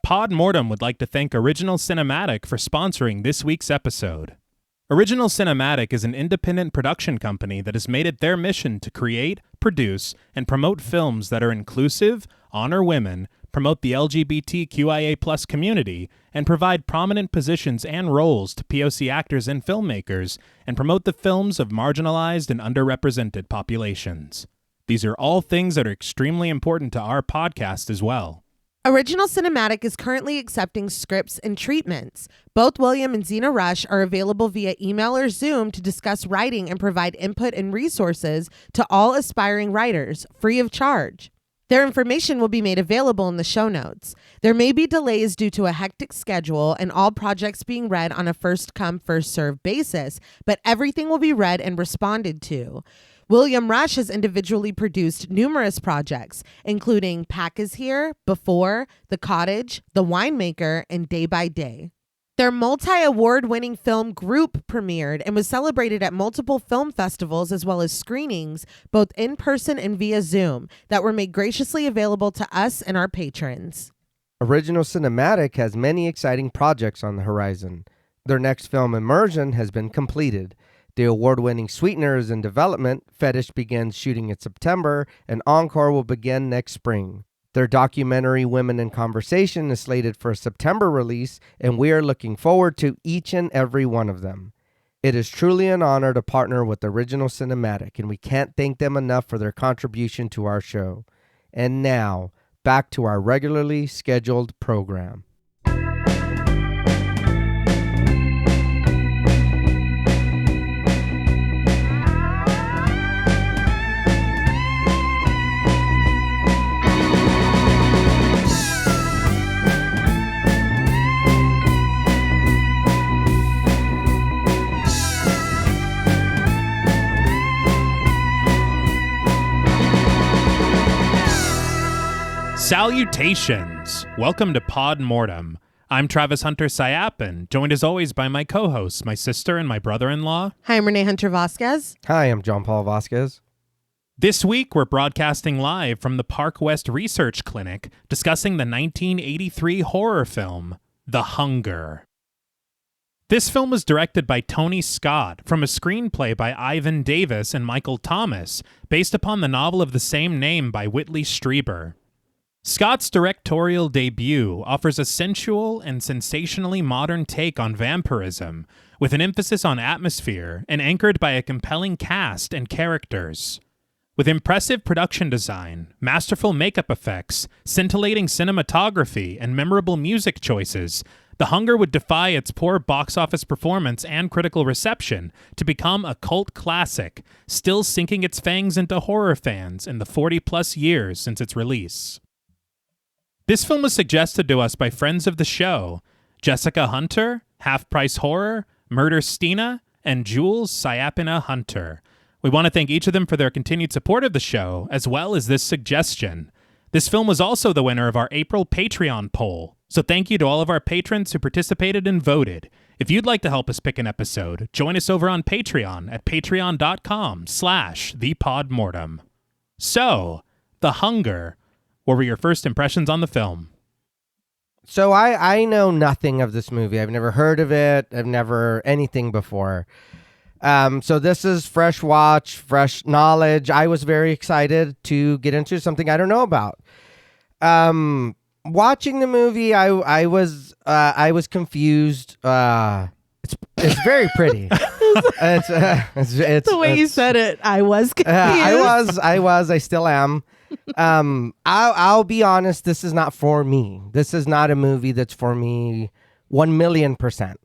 Pod Mortem would like to thank Original Cinematic for sponsoring this week's episode. Original Cinematic is an independent production company that has made it their mission to create, produce, and promote films that are inclusive, honor women, promote the LGBTQIA+ community, and provide prominent positions and roles to POC actors and filmmakers, and promote the films of marginalized and underrepresented populations. These are all things that are extremely important to our podcast as well. Original Cinematic is currently accepting scripts and treatments. Both William and Xxena Rush are available via email or Zoom to discuss writing and provide input and resources to all aspiring writers, free of charge. Their information will be made available in the show notes. There may be delays due to a hectic schedule and all projects being read on a first-come, first-served basis, but everything will be read and responded to. William Rush has individually produced numerous projects, including Pack is Here, Before, The Cottage, The Winemaker, and Day by Day. Their multi-award-winning film Group premiered and was celebrated at multiple film festivals as well as screenings, both in person and via Zoom, that were made graciously available to us and our patrons. Original Cinematic has many exciting projects on the horizon. Their next film, Immersion, has been completed. The award-winning Sweetener is in development, Fetish begins shooting in September, and Encore will begin next spring. Their documentary Women in Conversation is slated for a September release, and we are looking forward to each and every one of them. It is truly an honor to partner with Original Cinematic, and we can't thank them enough for their contribution to our show. And now, back to our regularly scheduled program. Salutations! Welcome to Pod Mortem. I'm Travis Hunter-Sayapin, joined as always by my co-hosts, my sister and my brother-in-law. Hi, I'm Reneé Hunter-Vasquez. Hi, I'm John Paul Vasquez. This week, we're broadcasting live from the Park West Research Clinic, discussing the 1983 horror film, The Hunger. This film was directed by Tony Scott from a screenplay by Ivan Davis and Michael Thomas, based upon the novel of the same name by Whitley Strieber. Scott's directorial debut offers a sensual and sensationally modern take on vampirism, with an emphasis on atmosphere and anchored by a compelling cast and characters. With impressive production design, masterful makeup effects, scintillating cinematography, and memorable music choices, The Hunger would defy its poor box office performance and critical reception to become a cult classic, still sinking its fangs into horror fans in the 40-plus years since its release. This film was suggested to us by friends of the show, Jessica Hunter, Half Price Horror, Murder Stina, and Jules Sayapina Hunter. We want to thank each of them for their continued support of the show, as well as this suggestion. This film was also the winner of our April Patreon poll, so thank you to all of our patrons who participated and voted. If you'd like to help us pick an episode, join us over on Patreon at patreon.com/thepodmortem. So, The Hunger. What were your first impressions on the film? So I know nothing of this movie. I've never heard of it. I've never anything before. So this is fresh watch, fresh knowledge. I was very excited to get into something I don't know about. Watching the movie, I was confused. It's very pretty. It's the way you said it, I was confused. I still am. I'll be honest, this is not for me. This is not a movie that's for me 1,000,000%.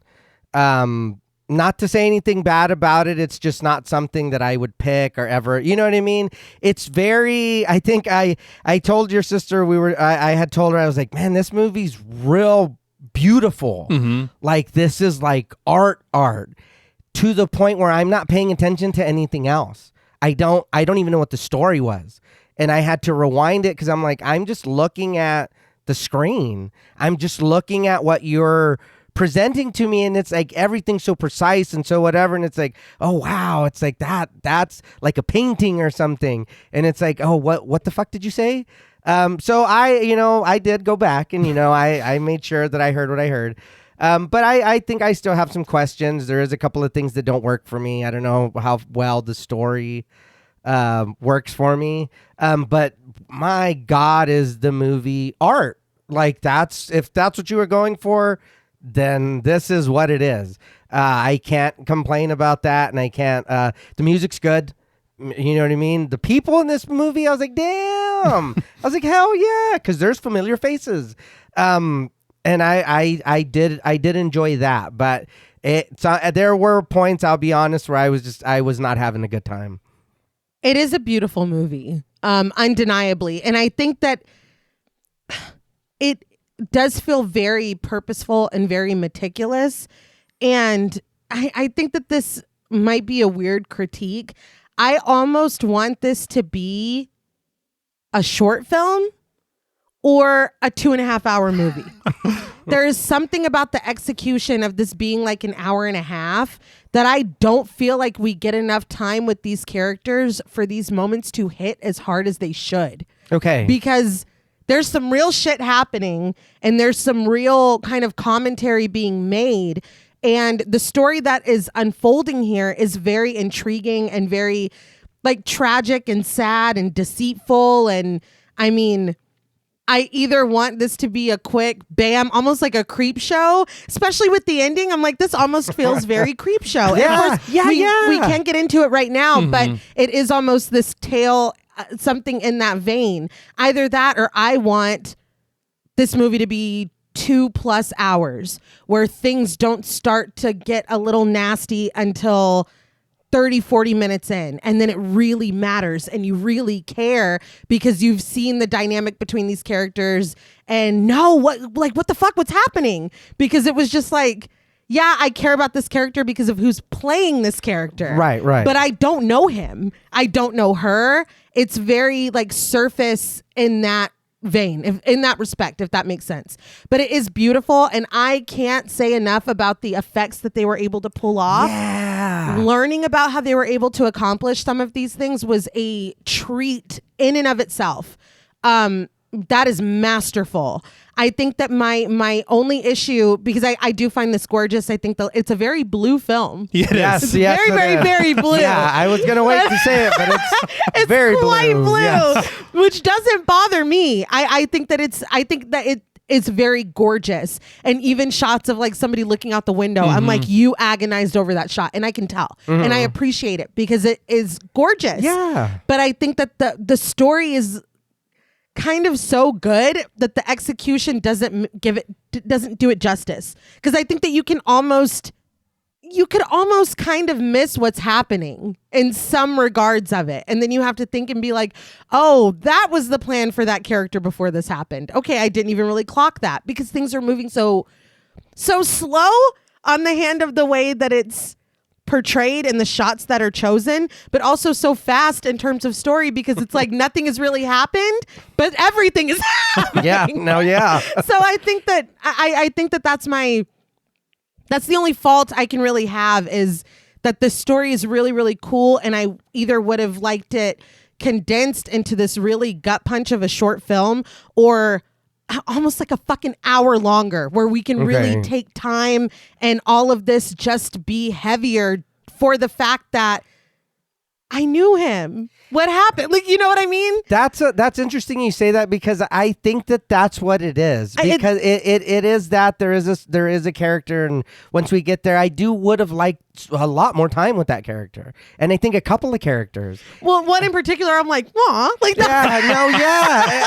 Not to say anything bad about it. It's just not something that I would pick or ever, you know what I mean? It's very, I think I told your sister, I had told her, I was like, man, this movie's real beautiful. Mm-hmm. Like this is like art to the point where I'm not paying attention to anything else. I don't even know what the story was. And I had to rewind it because I'm like, I'm just looking at the screen. I'm just looking at what you're presenting to me, and it's like everything's so precise and so whatever, and it's like, oh wow, it's like that's like a painting or something, and it's like, oh, what the fuck did you say? So I did go back, and I made sure that I heard what I heard. But I think I still have some questions. There is a couple of things that don't work for me. I don't know how well the story works for me. But my God, is the movie art. Like if that's what you were going for, then this is what it is. I can't complain about that, and I can't. The music's good. You know what I mean? The people in this movie, I was like, damn. I was like, hell yeah, because there's familiar faces. And I did enjoy that, but there were points, I'll be honest, where I was not having a good time. It is a beautiful movie, undeniably, and I think that it does feel very purposeful and very meticulous. And I think that this might be a weird critique. I almost want this to be a short film or a 2.5 hour movie. There is something about the execution of this being like an hour and a half that I don't feel like we get enough time with these characters for these moments to hit as hard as they should. Okay. Because there's some real shit happening, and there's some real kind of commentary being made. And the story that is unfolding here is very intriguing and very like tragic and sad and deceitful. And I mean, I either want this to be a quick bam, almost like a creep show, especially with the ending. I'm like, this almost feels very creep show. Yeah, and of course, we can't get into it right now, but it is almost this tale, something in that vein. Either that, or I want this movie to be 2+ hours where things don't start to get a little nasty until 30-40 minutes in, and then it really matters and you really care because you've seen the dynamic between these characters and know what the fuck, what's happening, because it was just like, yeah, I care about this character because of who's playing this character, right, but I don't know him, I don't know her. It's very like surface in that vein, in that respect, if that makes sense. But it is beautiful, and I can't say enough about the effects that they were able to pull off. Yeah. Learning about how they were able to accomplish some of these things was a treat in and of itself. That is masterful. I think that my only issue, because I do find this gorgeous, I think that it's a very blue film. Yes, it's very blue. Yeah, I was gonna wait to say it, but it's very quite blue, yes. Which doesn't bother me. I think that it's very gorgeous, and even shots of like somebody looking out the window. I'm like, you agonized over that shot, and I can tell, and I appreciate it because it is gorgeous. Yeah, but I think that the story is kind of so good that the execution doesn't do it justice, because I think that you could almost kind of miss what's happening in some regards of it, and then you have to think and be like, oh, that was the plan for that character before this happened. Okay, I didn't even really clock that, because things are moving so slow on the hand of the way that it's portrayed and the shots that are chosen, but also so fast in terms of story, because it's like nothing has really happened, but everything is happening. Yeah. So I think that I think that that's the only fault I can really have, is that the story is really, really cool, and I either would have liked it condensed into this really gut punch of a short film, or almost like a fucking hour longer, where we can really take time and all of this just be heavier for the fact that I knew him. What happened? Like, you know what I mean? That's interesting you say that, because I think that's what it is. Because it is that there is a character, and once we get there, I would have liked a lot more time with that character. And I think a couple of characters. Well, one in particular, I'm like, aw, like that.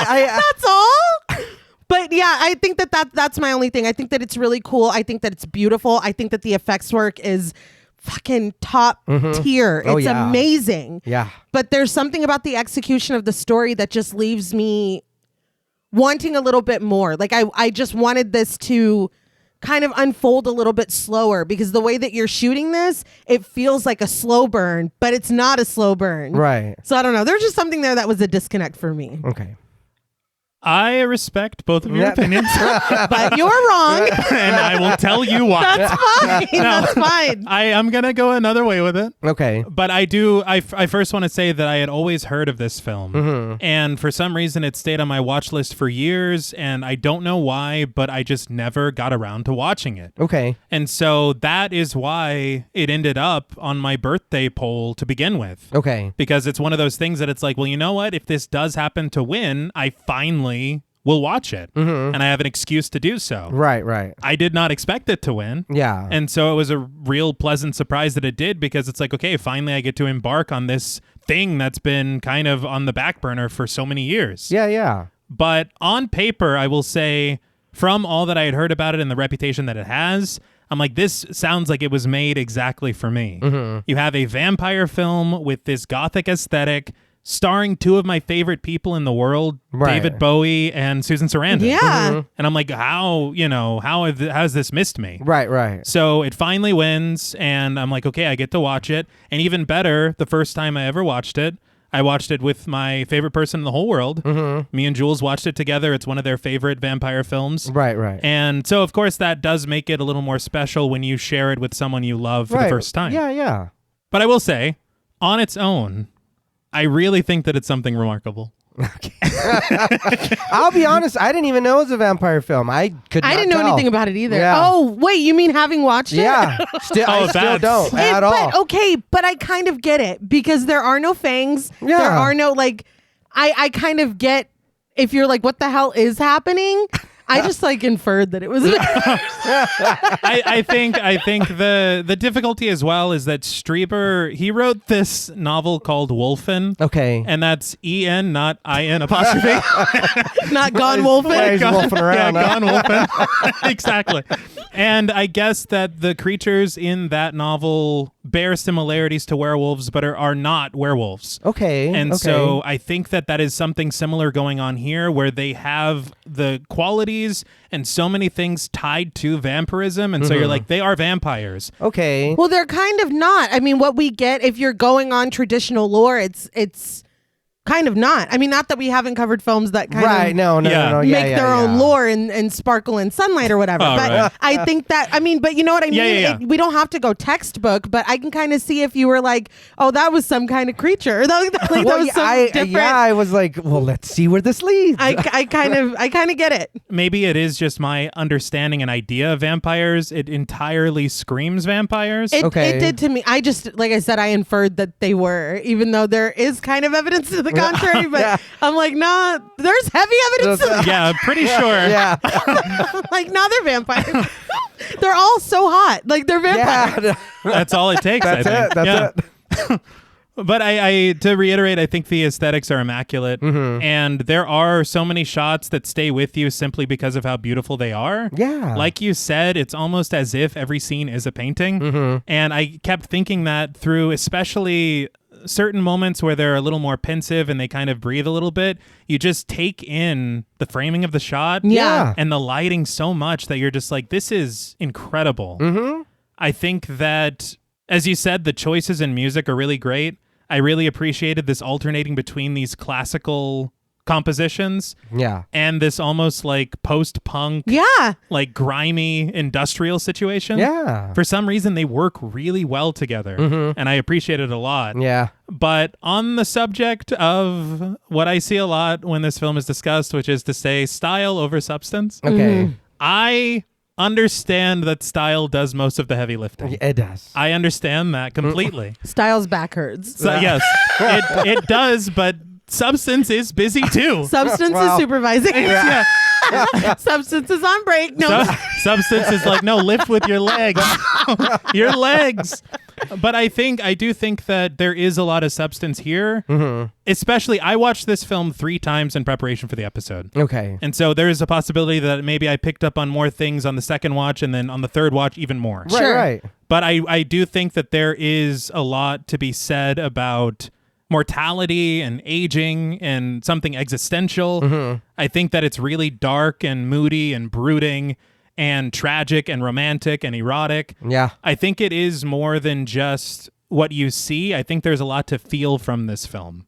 Yeah, that's all. But yeah, I think that's my only thing. I think that it's really cool. I think that it's beautiful. I think that the effects work is fucking top tier. It's amazing. Yeah. But there's something about the execution of the story that just leaves me wanting a little bit more. Like I just wanted this to kind of unfold a little bit slower, because the way that you're shooting this, it feels like a slow burn, but it's not a slow burn. Right. So I don't know. There's just something there that was a disconnect for me. Okay. I respect both of your opinions. But you're wrong. And I will tell you why. That's fine. That's fine. I'm going to go another way with it. Okay. But I first want to say that I had always heard of this film. And for some reason, it stayed on my watch list for years. And I don't know why, but I just never got around to watching it. Okay. And so that is why it ended up on my birthday poll to begin with. Okay. Because it's one of those things that it's like, well, you know what? If this does happen to win, I finally will watch it. And I have an excuse to do so. Right. I did not expect it to win. Yeah. And so it was a real pleasant surprise that it did, because it's like, okay, finally I get to embark on this thing that's been kind of on the back burner for so many years. Yeah. But on paper, I will say, from all that I had heard about it and the reputation that it has, I'm like, this sounds like it was made exactly for me. You have a vampire film with this gothic aesthetic, starring two of my favorite people in the world, David Bowie and Susan Sarandon. Yeah. And I'm like, how has this missed me? Right. So it finally wins, and I'm like, okay, I get to watch it. And even better, the first time I ever watched it, I watched it with my favorite person in the whole world. Me and Jules watched it together. It's one of their favorite vampire films. Right. And so, of course, that does make it a little more special when you share it with someone you love for the first time. Yeah. But I will say, on its own, I really think that it's something remarkable. I'll be honest, I didn't even know it was a vampire film. I didn't know anything about it either. Yeah. Oh, wait, you mean having watched it? Yeah. I still don't at all. But okay, but I kind of get it, because there are no fangs. Yeah. There are no, like, I kind of get if you're like, what the hell is happening? I just like inferred that it was. I think the difficulty as well is that Strieber, he wrote this novel called Wolfen. Okay. And that's E-N, not I-N apostrophe. Not Gone Wolfen. He's wolfing around. Yeah, Gone Wolfen. Exactly. And I guess that the creatures in that novel bear similarities to werewolves, but are not werewolves. Okay. And so I think that is something similar going on here, where they have the qualities and so many things tied to vampirism. And so you're like, they are vampires. Okay. Well, they're kind of not. I mean, what we get, if you're going on traditional lore, it's kind of not. I mean, not that we haven't covered films that kind of No. make their own lore and sparkle in sunlight or whatever. Oh, but right. I think that, I mean, but you know what I mean? Yeah. We don't have to go textbook, but I can kind of see if you were like, oh, that was some kind of creature. That was some different. I was like, well, let's see where this leads. I kind of get it. Maybe it is just my understanding and idea of vampires. It entirely screams vampires. It did to me. I just, like I said, I inferred that they were, even though there is kind of evidence to the contrary, but I'm like, nah, there's heavy evidence to that. Yeah, pretty sure. Yeah. Like, nah, they're vampires. They're all so hot. Like, they're vampires. Yeah. That's all it takes, I think. That's it. But I to reiterate, I think the aesthetics are immaculate, and there are so many shots that stay with you simply because of how beautiful they are. Yeah. Like you said, it's almost as if every scene is a painting, and I kept thinking that through especially certain moments where they're a little more pensive and they kind of breathe a little bit. You just take in the framing of the shot and the lighting so much that you're just like, this is incredible. I think that, as you said, the choices in music are really great. I really appreciated this alternating between these classical compositions and this almost like post-punk, like grimy industrial situation. For some reason, they work really well together, and I appreciate it a lot. But on the subject of what I see a lot when this film is discussed, which is to say style over substance, I understand that style does most of the heavy lifting. It does. I understand that completely. Style's back hurts. So, yes, it does, but substance is busy too. Substance is supervising. Substance is on break. No. Substance is like, no, lift with your legs. Your legs. But I do think that there is a lot of substance here. Especially, I watched this film 3 times in preparation for the episode. And so there is a possibility that maybe I picked up on more things on the second watch, and then on the third watch even more. Right. But I do think that there is a lot to be said about mortality and aging and something existential. I think that it's really dark and moody and brooding and tragic and romantic and erotic. I think it is more than just what you see. I think there's a lot to feel from this film.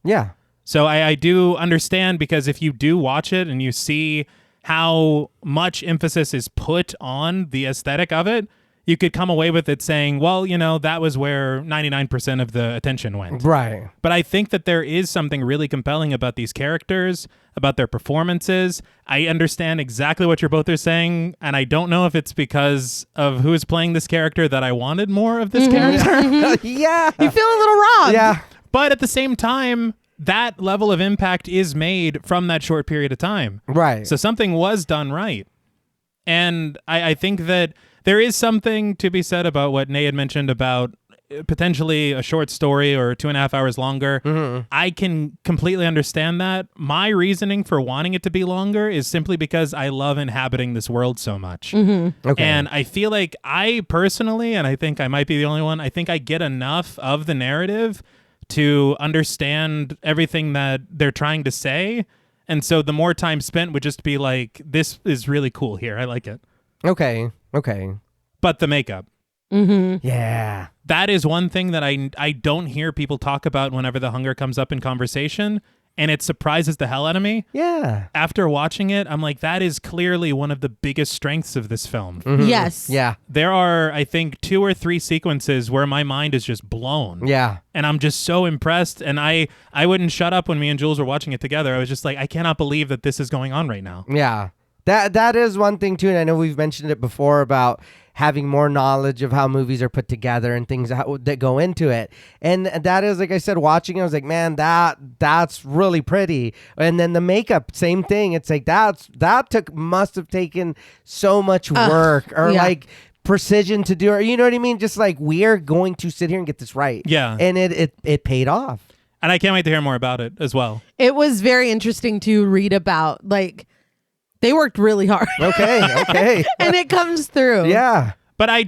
So I do understand, because if you do watch it and you see how much emphasis is put on the aesthetic of it, you could come away with it saying, well, that was where 99% of the attention went. Right. But I think that there is something really compelling about these characters, about their performances. I understand exactly what you're both are saying, and I don't know if it's because of who is playing this character that I wanted more of this character. Yeah. You feel a little wrong. Yeah. But at the same time, that level of impact is made from that short period of time. Right. So something was done right. And I think that there is something to be said about what Nay had mentioned about potentially a short story or 2.5 hours longer. Mm-hmm. I can completely understand that. My reasoning for wanting it to be longer is simply because I love inhabiting this world so much. Mm-hmm. Okay. And I feel like I personally, and I think I might be the only one, I think I get enough of the narrative to understand everything that they're trying to say. And so the more time spent would just be like, this is really cool here. I like it. Okay. But the makeup. Mm-hmm. Yeah. That is one thing that I don't hear people talk about whenever The Hunger comes up in conversation. And it surprises the hell out of me. Yeah. After watching it, I'm like, that is clearly one of the biggest strengths of this film. Mhm. Yes. Yeah. There are, I think, 2 or 3 sequences where my mind is just blown. Yeah. And I'm just so impressed. And I wouldn't shut up when me and Jules were watching it together. I was just like, I cannot believe that this is going on right now. Yeah. That is one thing too, and I know we've mentioned it before about having more knowledge of how movies are put together and things that go into it. And that is, like I said, watching it, I was like, man, that's really pretty. And then the makeup, same thing. It's like must have taken so much work or like precision to do, or you know what I mean? Just like, we're going to sit here and get this right. Yeah. And it paid off. And I can't wait to hear more about it as well. It was very interesting to read about, like, they worked really hard. Okay. And it comes through. Yeah. But I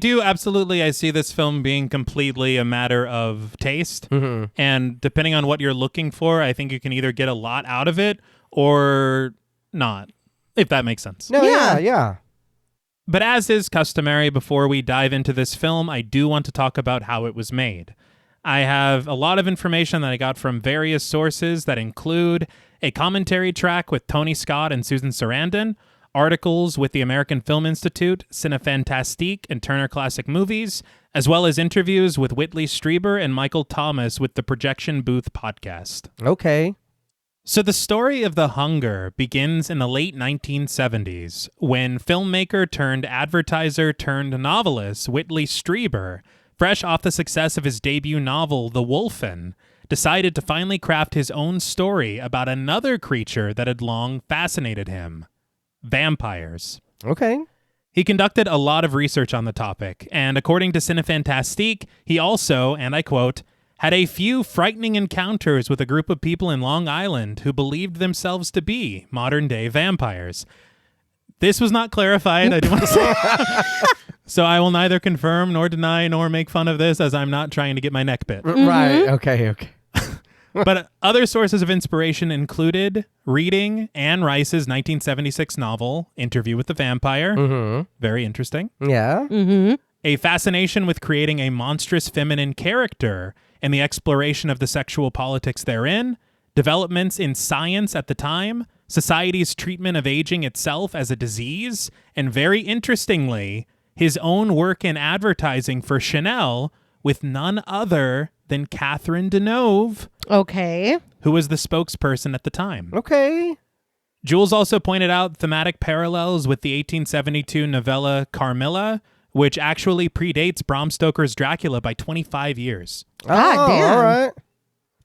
see this film being completely a matter of taste. Mm-hmm. And depending on what you're looking for, I think you can either get a lot out of it or not, if that makes sense. No, yeah. But as is customary, before we dive into this film, I do want to talk about how it was made. I have a lot of information that I got from various sources that include a commentary track with Tony Scott and Susan Sarandon, articles with the American Film Institute, Cinefantastique, and Turner Classic Movies, as well as interviews with Whitley Strieber and Michael Thomas with the Projection Booth podcast. Okay. So the story of The Hunger begins in the late 1970s when filmmaker turned advertiser turned novelist Whitley Strieber, fresh off the success of his debut novel The Wolfen, decided to finally craft his own story about another creature that had long fascinated him: vampires. Okay. He conducted a lot of research on the topic, and according to Cinefantastique, he also, and I quote, had a few frightening encounters with a group of people in Long Island who believed themselves to be modern-day vampires. This was not clarified, I do want to say. So I will neither confirm nor deny nor make fun of this, as I'm not trying to get my neck bit. Right. Okay. But other sources of inspiration included reading Anne Rice's 1976 novel, Interview with the Vampire. Mm-hmm. Very interesting. Yeah. Mm-hmm. A fascination with creating a monstrous feminine character and the exploration of the sexual politics therein, developments in science at the time, society's treatment of aging itself as a disease, and very interestingly, his own work in advertising for Chanel with none other than Catherine Deneuve, Okay. who was the spokesperson at the time. Okay. Jules also pointed out thematic parallels with the 1872 novella Carmilla, which actually predates Bram Stoker's Dracula by 25 years. God damn. All right.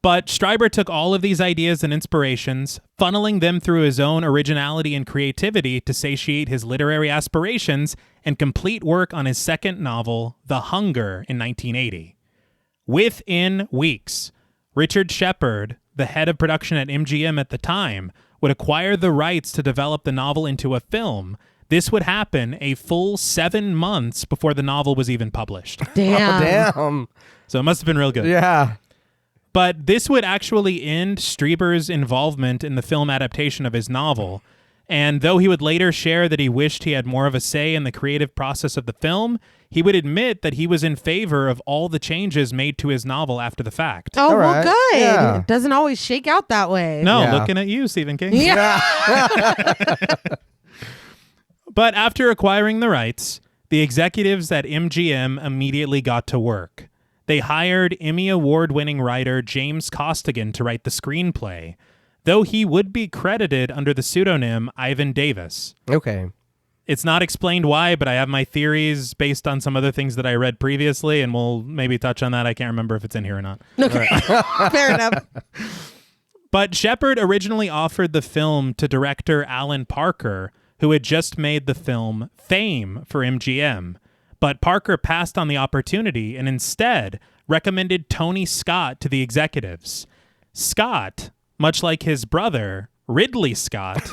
But Strieber took all of these ideas and inspirations, funneling them through his own originality and creativity to satiate his literary aspirations and complete work on his second novel, The Hunger, in 1980. Within weeks, Richard Shepard, the head of production at MGM at the time, would acquire the rights to develop the novel into a film. This would happen a full 7 months before the novel was even published. Damn. Damn. So it must have been real good. Yeah. But this would actually end Strieber's involvement in the film adaptation of his novel. And though he would later share that he wished he had more of a say in the creative process of the film, he would admit that he was in favor of all the changes made to his novel after the fact. Oh, All well, right. good. Yeah. It doesn't always shake out that way. No, Yeah. looking at you, Stephen King. Yeah. But after acquiring the rights, the executives at MGM immediately got to work. They hired Emmy Award-winning writer James Costigan to write the screenplay, though he would be credited under the pseudonym Ivan Davis. Okay. It's not explained why, but I have my theories based on some other things that I read previously, and we'll maybe touch on that. I can't remember if it's in here or not. Okay. Fair enough. But Shepard originally offered the film to director Alan Parker, who had just made the film Fame for MGM. But Parker passed on the opportunity and instead recommended Tony Scott to the executives. Scott, much like his brother, Ridley Scott,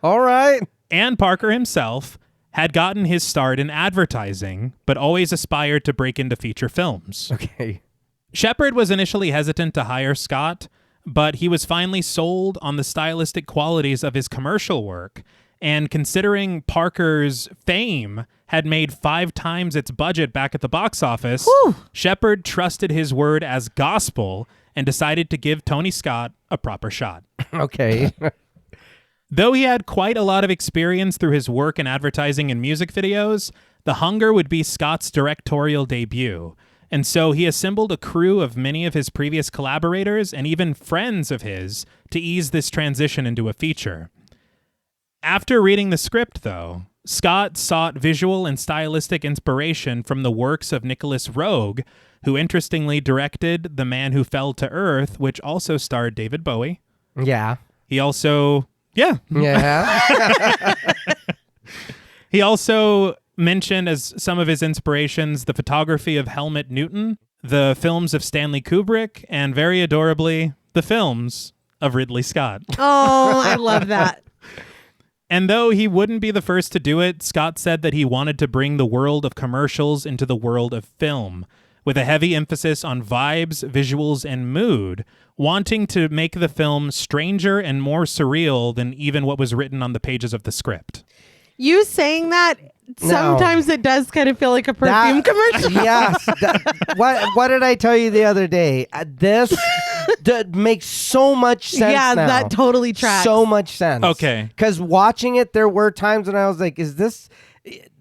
All right. and Parker himself, had gotten his start in advertising, but always aspired to break into feature films. Okay. Shepard was initially hesitant to hire Scott, but he was finally sold on the stylistic qualities of his commercial work, and considering Parker's Fame had made 5 times its budget back at the box office, Shepard trusted his word as gospel and decided to give Tony Scott a proper shot. Okay. Though he had quite a lot of experience through his work in advertising and music videos, The Hunger would be Scott's directorial debut, and so he assembled a crew of many of his previous collaborators and even friends of his to ease this transition into a feature. After reading the script, though, Scott sought visual and stylistic inspiration from the works of Nicholas Roeg, who interestingly directed The Man Who Fell to Earth, which also starred David Bowie. Yeah. He also... Yeah. Yeah. He also mentioned as some of his inspirations the photography of Helmut Newton, the films of Stanley Kubrick, and very adorably, the films of Ridley Scott. Oh, I love that. And though he wouldn't be the first to do it, Scott said that he wanted to bring the world of commercials into the world of film, with a heavy emphasis on vibes, visuals, and mood, wanting to make the film stranger and more surreal than even what was written on the pages of the script. You saying that, sometimes it does kind of feel like a perfume commercial. Yes. What did I tell you the other day? This makes so much sense Yeah, now. that totally tracks. So much sense. Okay. Because watching it, there were times when I was like, is this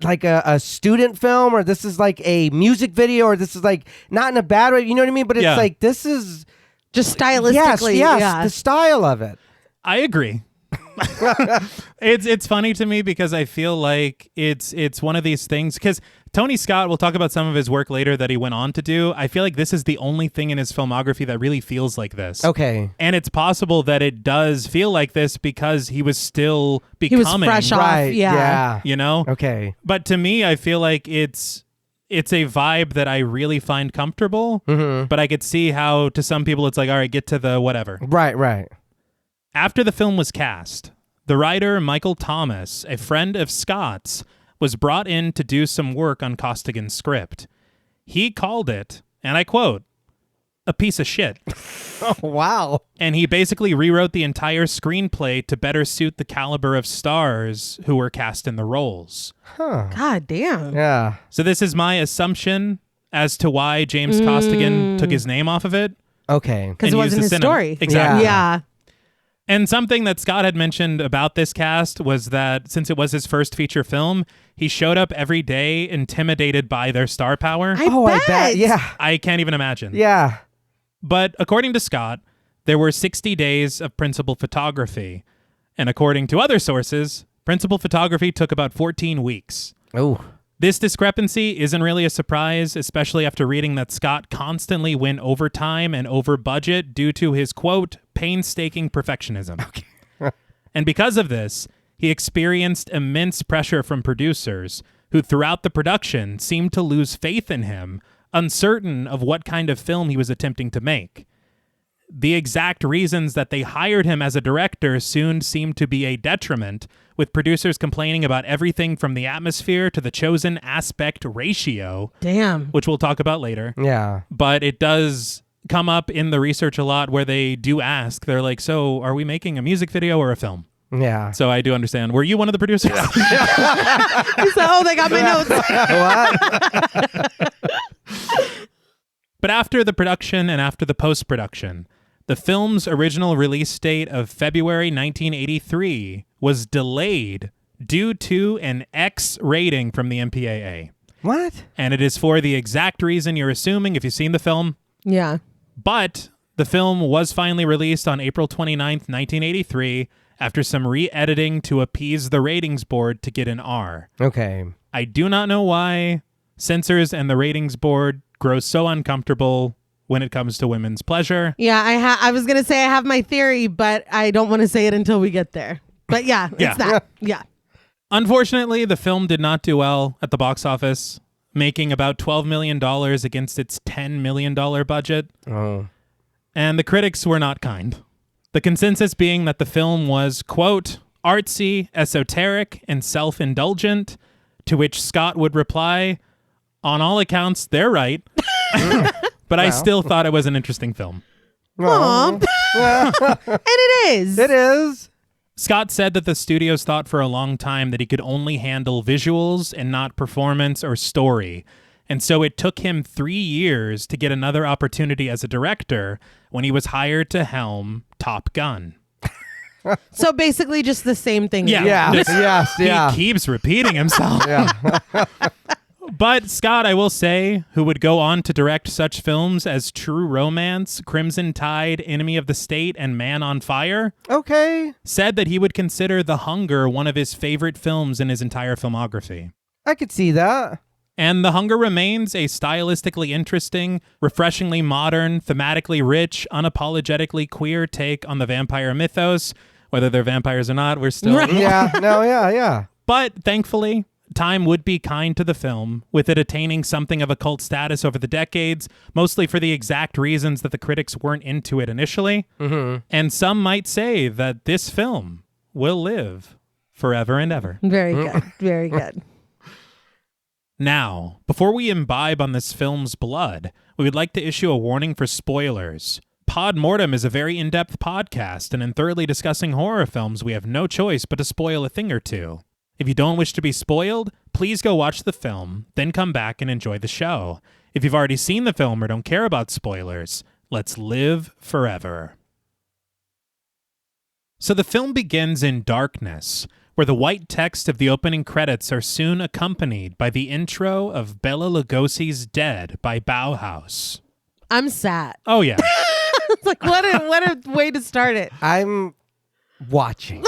like a student film, or this is like a music video, or this is like not in a bad way, you know what I mean? But it's Yeah. like, this is... Just stylistically. Yes, yeah. the style of it. I agree. It's funny to me because I feel like it's one of these things, because Tony Scott, we'll talk about some of his work later that he went on to do. I feel like this is the only thing in his filmography that really feels like this. Okay. And it's possible that it does feel like this because he was still becoming, was fresh off. Right. yeah. you know? Okay. But to me, I feel like it's a vibe that I really find comfortable, but I could see how to some people it's like, all right, get to the whatever. Right. After the film was cast, the writer Michael Thomas, a friend of Scott's, was brought in to do some work on Costigan's script. He called it, and I quote, a piece of shit. Oh, wow. And he basically rewrote the entire screenplay to better suit the caliber of stars who were cast in the roles. Huh. God damn. Yeah. So this is my assumption as to why James Costigan took his name off of it. Okay. Because it and used wasn't the his cinema. story. Exactly. Yeah. And something that Scott had mentioned about this cast was that since it was his first feature film, he showed up every day intimidated by their star power. I bet. Yeah. I can't even imagine. Yeah. But according to Scott, there were 60 days of principal photography. And according to other sources, principal photography took about 14 weeks. Oh. This discrepancy isn't really a surprise, especially after reading that Scott constantly went overtime and over budget due to his, quote, painstaking perfectionism. Okay. And because of this, he experienced immense pressure from producers who throughout the production seemed to lose faith in him, uncertain of what kind of film he was attempting to make. The exact reasons that they hired him as a director soon seemed to be a detriment, with producers complaining about everything from the atmosphere to the chosen aspect ratio, Damn. which we'll talk about later. Yeah. But it does come up in the research a lot where they do ask, they're like, so are we making a music video or a film? Yeah. So I do understand. Were you one of the producers? So, they got my notes. What? But after the production and after the post-production, the film's original release date of February 1983 was delayed due to an X rating from the MPAA. What? And it is for the exact reason you're assuming if you've seen the film. Yeah. But the film was finally released on April 29th, 1983, after some re-editing to appease the ratings board to get an R. Okay. I do not know why censors and the ratings board grow so uncomfortable when it comes to women's pleasure. Yeah, I was going to say I have my theory, but I don't want to say it until we get there. But yeah, it's that. Yeah. Unfortunately, the film did not do well at the box office, making about $12 million against its $10 million budget. Oh. And the critics were not kind. The consensus being that the film was, quote, artsy, esoteric, and self-indulgent, to which Scott would reply, on all accounts, they're right. But I still thought it was an interesting film. Aw. And it is. It is. Scott said that the studios thought for a long time that he could only handle visuals and not performance or story. And so it took him 3 years to get another opportunity as a director when he was hired to helm Top Gun. So basically just the same thing. Yeah. Yes. He keeps repeating himself. Yeah. But Scott, I will say, who would go on to direct such films as True Romance, Crimson Tide, Enemy of the State, and Man on Fire, Okay. said that he would consider The Hunger one of his favorite films in his entire filmography. I could see that. And The Hunger remains a stylistically interesting, refreshingly modern, thematically rich, unapologetically queer take on the vampire mythos. Whether they're vampires or not, we're still... Yeah. But thankfully, time would be kind to the film, with it attaining something of a cult status over the decades, mostly for the exact reasons that the critics weren't into it initially. Mm-hmm. And some might say that this film will live forever and ever. Very good. Very good. Now, before we imbibe on this film's blood, we would like to issue a warning for spoilers. Pod Mortem is a very in-depth podcast, and in thoroughly discussing horror films, we have no choice but to spoil a thing or two. If you don't wish to be spoiled, please go watch the film, then come back and enjoy the show. If you've already seen the film or don't care about spoilers, let's live forever. So the film begins in darkness, where the white text of the opening credits are soon accompanied by the intro of Bela Lugosi's Dead by Bauhaus. I'm sad. Oh, yeah. It's like, what a way to start it. I'm watching.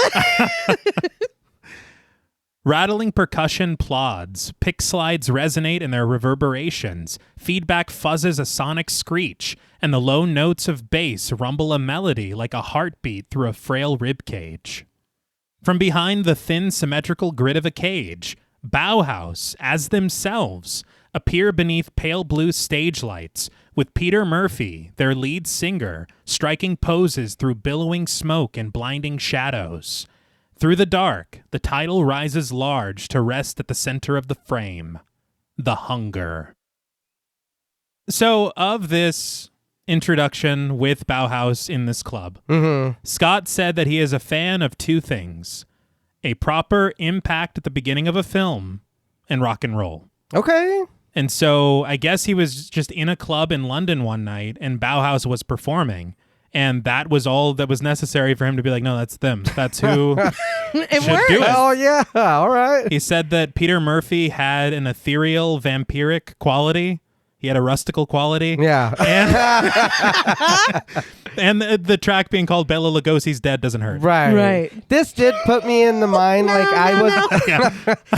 Rattling percussion plods, pick slides resonate in their reverberations, feedback fuzzes a sonic screech, and the low notes of bass rumble a melody like a heartbeat through a frail ribcage. From behind the thin symmetrical grid of a cage, Bauhaus, as themselves, appear beneath pale blue stage lights, with Peter Murphy, their lead singer, striking poses through billowing smoke and blinding shadows. Through the dark, the title rises large to rest at the center of the frame. The Hunger. So, of this introduction with Bauhaus in this club, Scott said that he is a fan of two things: a proper impact at the beginning of a film and rock and roll. Okay. And so I guess he was just in a club in London one night and Bauhaus was performing. And that was all that was necessary for him to be like, no, that's them. That's who It should worked. do it. Oh, yeah. All right. He said that Peter Murphy had an ethereal, vampiric quality. He had a rustical quality. Yeah. And the track being called Bela Lugosi's Dead doesn't hurt. Right. This did put me in the mind. Yeah.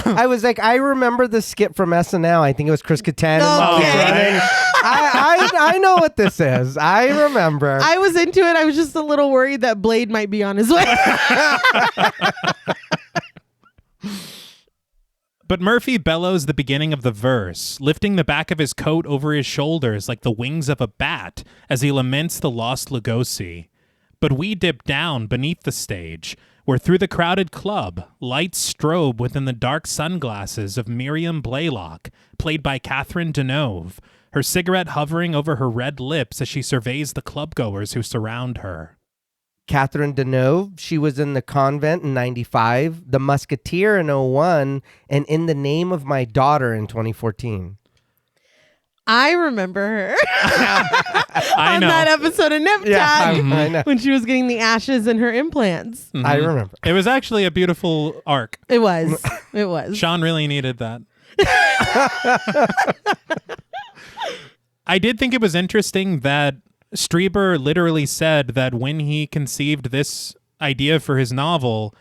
I was like, I remember the skit from SNL. I think it was Chris Kattan. Okay. I know what this is. I remember. I was into it. I was just a little worried that Blade might be on his way. But Murphy bellows the beginning of the verse, lifting the back of his coat over his shoulders like the wings of a bat as he laments the lost Lugosi. But we dip down beneath the stage, where through the crowded club, lights strobe within the dark sunglasses of Miriam Blaylock, played by Catherine Deneuve, her cigarette hovering over her red lips as she surveys the clubgoers who surround her. Catherine Deneuve, she was in The Convent in 95, The Musketeer in 01, and In the Name of My Daughter in 2014. I remember her I know. that episode of Nip Tuck I know. when she was getting the ashes in her implants. I remember. It was actually a beautiful arc. It was. It was. Sean really needed that. I did think it was interesting that Strieber literally said that when he conceived this idea for his novel,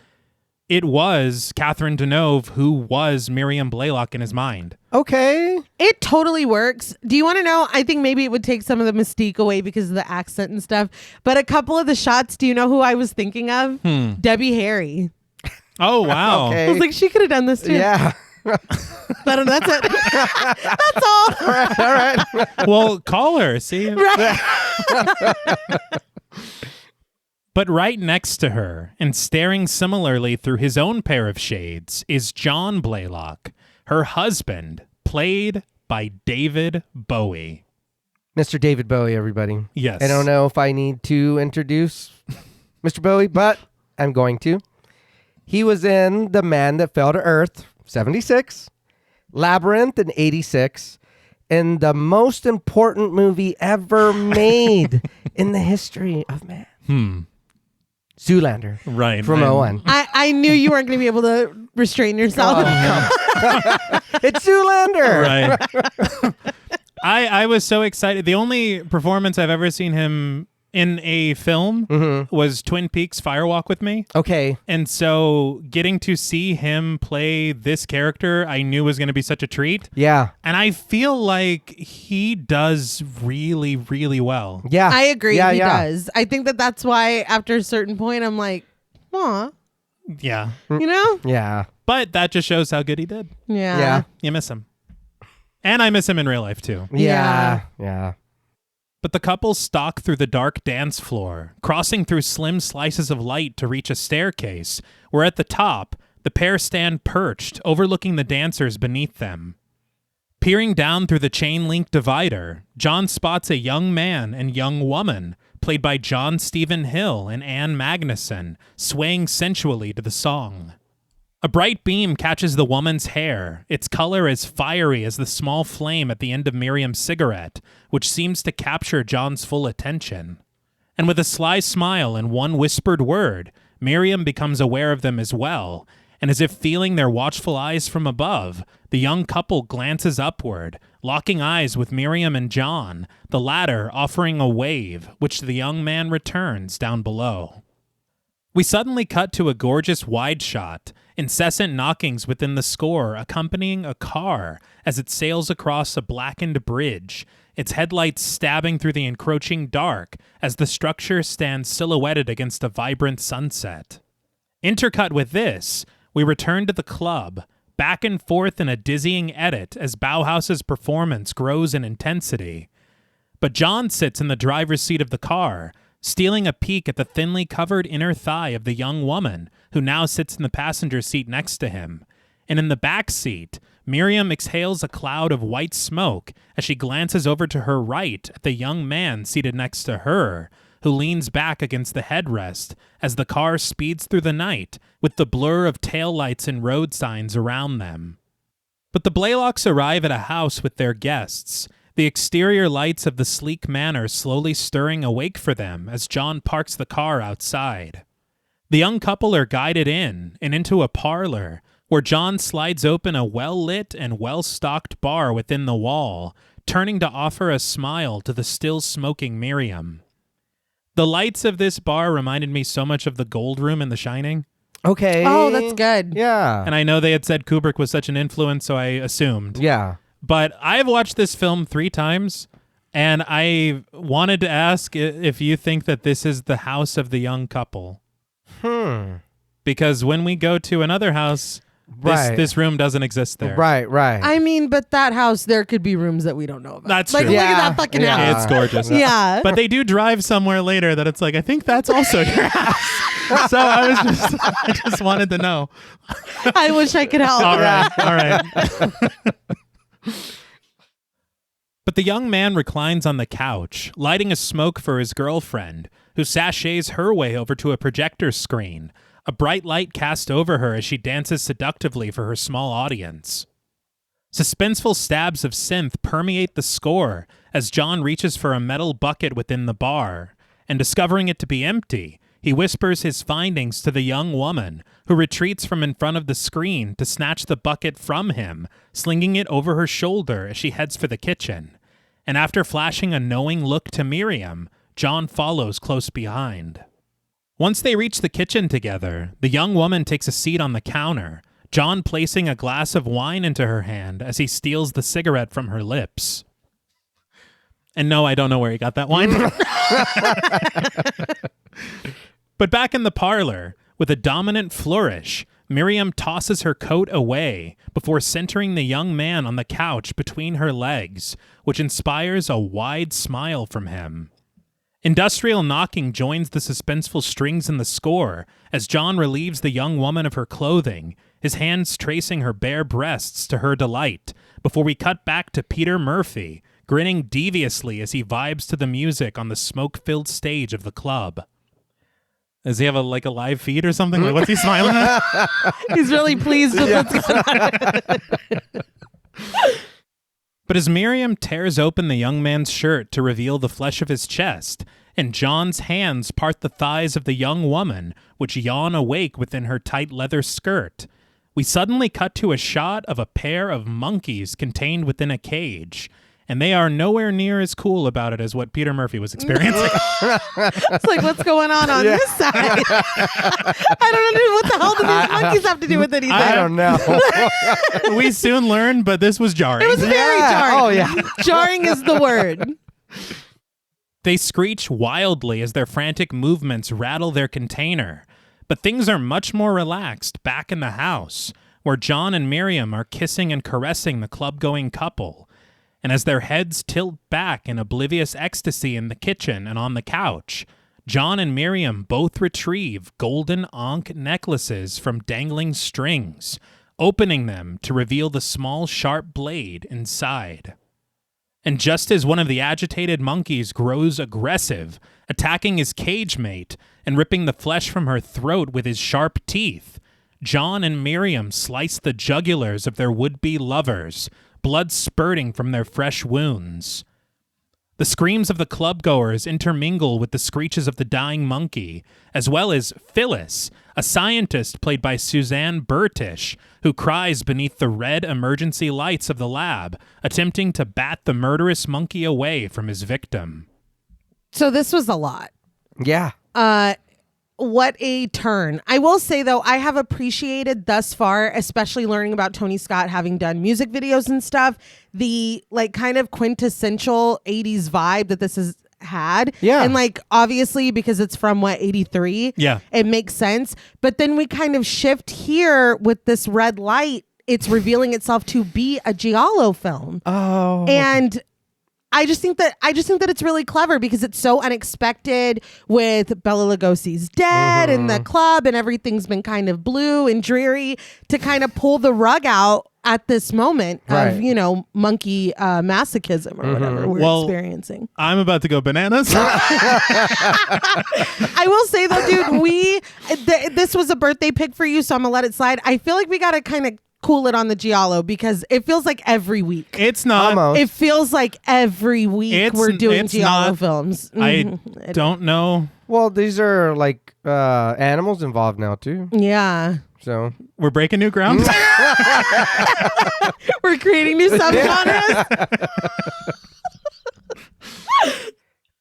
it was Catherine Deneuve who was Miriam Blaylock in his mind. Okay. It totally works. Do you want to know? I think maybe it would take some of the mystique away because of the accent and stuff. But a couple of the shots, do you know who I was thinking of? Debbie Harry. Oh, wow. Okay. I was like, she could have done this too. Yeah. But that's it. That's all. All right. Well, call her, see? But right next to her, and staring similarly through his own pair of shades, is John Blaylock, her husband, played by David Bowie. Mr. David Bowie, everybody. Yes. I don't know if I need to introduce Mr. Bowie, but I'm going to. He was in The Man That Fell to Earth, 76, Labyrinth in 86, and the most important movie ever made in the history of man. Zoolander. Right. From 01. I knew you weren't going to be able to restrain yourself. It's Zoolander. Right. I was so excited. The only performance I've ever seen him in a film was Twin Peaks Fire Walk with Me. Okay. And so getting to see him play this character, I knew was going to be such a treat. Yeah. And I feel like he does really, really well. Yeah. I agree. Yeah, he yeah. does. I think that's why after a certain point, I'm like, aw, Yeah. you know? Yeah. But that just shows how good he did. Yeah. Yeah. You miss him. And I miss him in real life, too. Yeah. Yeah. But the couple stalk through the dark dance floor, crossing through slim slices of light to reach a staircase, where at the top, the pair stand perched, overlooking the dancers beneath them. Peering down through the chain-link divider, John spots a young man and young woman, played by John Stephen Hill and Anne Magnuson, swaying sensually to the song. A bright beam catches the woman's hair, its color as fiery as the small flame at the end of Miriam's cigarette, which seems to capture John's full attention. And with a sly smile and one whispered word, Miriam becomes aware of them as well, and as if feeling their watchful eyes from above, the young couple glances upward, locking eyes with Miriam and John, the latter offering a wave, which the young man returns down below. We suddenly cut to a gorgeous wide shot, incessant knockings within the score accompanying a car as it sails across a blackened bridge, its headlights stabbing through the encroaching dark as the structure stands silhouetted against a vibrant sunset. Intercut with this, we return to the club, back and forth in a dizzying edit as Bauhaus's performance grows in intensity. But John sits in the driver's seat of the car, stealing a peek at the thinly covered inner thigh of the young woman, who now sits in the passenger seat next to him. And in the back seat, Miriam exhales a cloud of white smoke as she glances over to her right at the young man seated next to her, who leans back against the headrest as the car speeds through the night with the blur of taillights and road signs around them. But the Blaylocks arrive at a house with their guests, the exterior lights of the sleek manor slowly stirring awake for them as John parks the car outside. The young couple are guided in and into a parlor, where John slides open a well-lit and well-stocked bar within the wall, turning to offer a smile to the still smoking Miriam. The lights of this bar reminded me so much of the Gold Room in The Shining. Okay. Oh, that's good. Yeah. And I know they had said Kubrick was such an influence, so I assumed. Yeah. But I've watched this film 3 times, and I wanted to ask if you think that this is the house of the young couple. Because when we go to another house, this room doesn't exist there. Right. I mean, but that house, there could be rooms that we don't know about. That's like, true. Look at that fucking house. It's gorgeous. Yeah. But they do drive somewhere later that it's like, I think that's also your house. So I just wanted to know. I wish I could help. All right. But the young man reclines on the couch, lighting a smoke for his girlfriend, who sachets her way over to a projector screen, a bright light cast over her as she dances seductively for her small audience. Suspenseful stabs of synth permeate the score as John reaches for a metal bucket within the bar, and discovering it to be empty, he whispers his findings to the young woman, who retreats from in front of the screen to snatch the bucket from him, slinging it over her shoulder as she heads for the kitchen. And after flashing a knowing look to Miriam, John follows close behind. Once they reach the kitchen together, the young woman takes a seat on the counter, John placing a glass of wine into her hand as he steals the cigarette from her lips. And no, I don't know where he got that wine. But back in the parlor, with a dominant flourish, Miriam tosses her coat away before centering the young man on the couch between her legs, which inspires a wide smile from him. Industrial knocking joins the suspenseful strings in the score as John relieves the young woman of her clothing, his hands tracing her bare breasts to her delight, before we cut back to Peter Murphy, grinning deviously as he vibes to the music on the smoke-filled stage of the club. Does he have a live feed or something? Like, what's he smiling at? He's really pleased with what's going on. But as Miriam tears open the young man's shirt to reveal the flesh of his chest, and John's hands part the thighs of the young woman, which yawn awake within her tight leather skirt, we suddenly cut to a shot of a pair of monkeys contained within a cage, and they are nowhere near as cool about it as what Peter Murphy was experiencing. It's like, what's going on this side? I don't know what the hell do these monkeys have to do with anything. I don't know. We soon learned, but this was jarring. It was very jarring. Oh, yeah. Jarring is the word. They screech wildly as their frantic movements rattle their container. But things are much more relaxed back in the house, where John and Miriam are kissing and caressing the club-going couple. And as their heads tilt back in oblivious ecstasy in the kitchen and on the couch, John and Miriam both retrieve golden ankh necklaces from dangling strings, opening them to reveal the small sharp blade inside. And just as one of the agitated monkeys grows aggressive, attacking his cage mate and ripping the flesh from her throat with his sharp teeth, John and Miriam slice the jugulars of their would-be lovers, blood spurting from their fresh wounds. The screams of the clubgoers intermingle with the screeches of the dying monkey, as well as Phyllis, a scientist played by Suzanne Burtish, who cries beneath the red emergency lights of the lab, attempting to bat the murderous monkey away from his victim. So this was a lot. Yeah. What a turn. I will say, though, I have appreciated thus far, especially learning about Tony Scott having done music videos and stuff, the kind of quintessential 80s vibe that this has had. Yeah. And obviously, because it's from 83, yeah, it makes sense. But then we kind of shift here with this red light. It's revealing itself to be a giallo film. Oh. And I just think that it's really clever because it's so unexpected with Bela Lugosi's dead and the club and everything's been kind of blue and dreary to kind of pull the rug out at this moment of, monkey masochism or whatever we're experiencing. I'm about to go bananas. I will say though, dude, this was a birthday pick for you, so I'm gonna let it slide. I feel like we gotta kind of cool it on the giallo because it feels like every week. It's not. Almost. It feels like every week we're doing giallo films. I don't know. Well, these are animals involved now too. Yeah. So we're breaking new ground. We're creating new subgenres.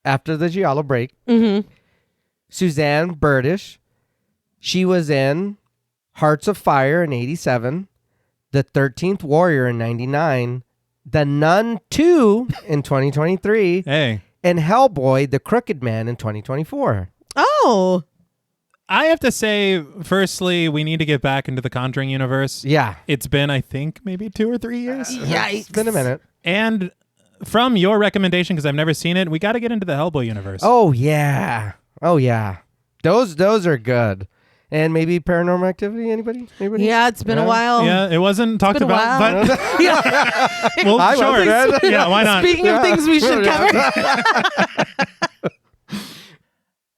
After the giallo break, Suzanne Burtish, she was in Hearts of Fire in 87, The 13th Warrior in 99, The Nun 2 in 2023, Hey. and Hellboy, The Crooked Man in 2024. Oh. I have to say, firstly, we need to get back into the Conjuring universe. Yeah. It's been, I think, maybe 2 or 3 years. It's been a minute. And from your recommendation, because I've never seen it, we got to get into the Hellboy universe. Oh, yeah. Those are good. And maybe Paranormal Activity. Anybody? Yeah, it's been a while. Yeah, it wasn't talked been a about, while. but Yeah. well, I sure. wasn't. Yeah, why not? Speaking of things we should cover.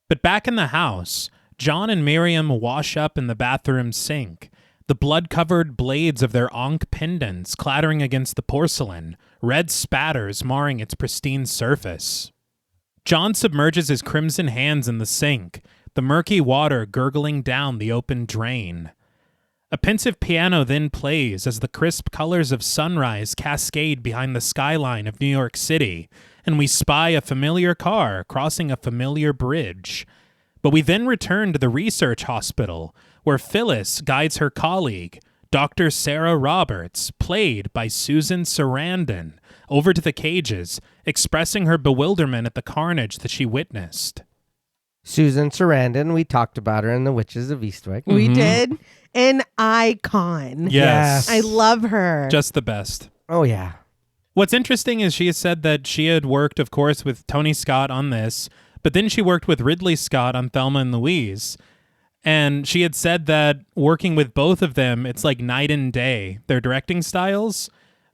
But back in the house, John and Miriam wash up in the bathroom sink, the blood-covered blades of their Ankh pendants clattering against the porcelain, red spatters marring its pristine surface. John submerges his crimson hands in the sink, the murky water gurgling down the open drain. A pensive piano then plays as the crisp colors of sunrise cascade behind the skyline of New York City, and we spy a familiar car crossing a familiar bridge. But we then return to the research hospital, where Phyllis guides her colleague, Dr. Sarah Roberts, played by Susan Sarandon, over to the cages, expressing her bewilderment at the carnage that she witnessed. Susan Sarandon, we talked about her in The Witches of Eastwick. We did. An icon. Yes. I love her. Just the best. Oh, yeah. What's interesting is she has said that she had worked, of course, with Tony Scott on this, but then she worked with Ridley Scott on Thelma and Louise. And she had said that working with both of them, it's like night and day, their directing styles.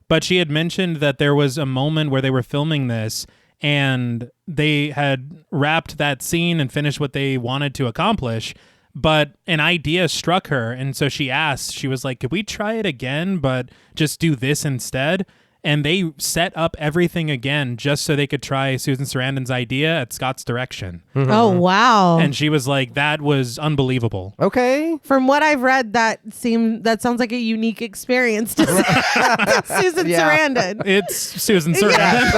But she had mentioned that there was a moment where they were filming this and they had wrapped that scene and finished what they wanted to accomplish. But an idea struck her. And so she asked, she was like, could we try it again, but just do this instead? And they set up everything again just so they could try Susan Sarandon's idea at Scott's direction. Oh, wow. And she was like, that was unbelievable. Okay. From what I've read, that sounds like a unique experience to Susan Sarandon. It's Susan Sarandon.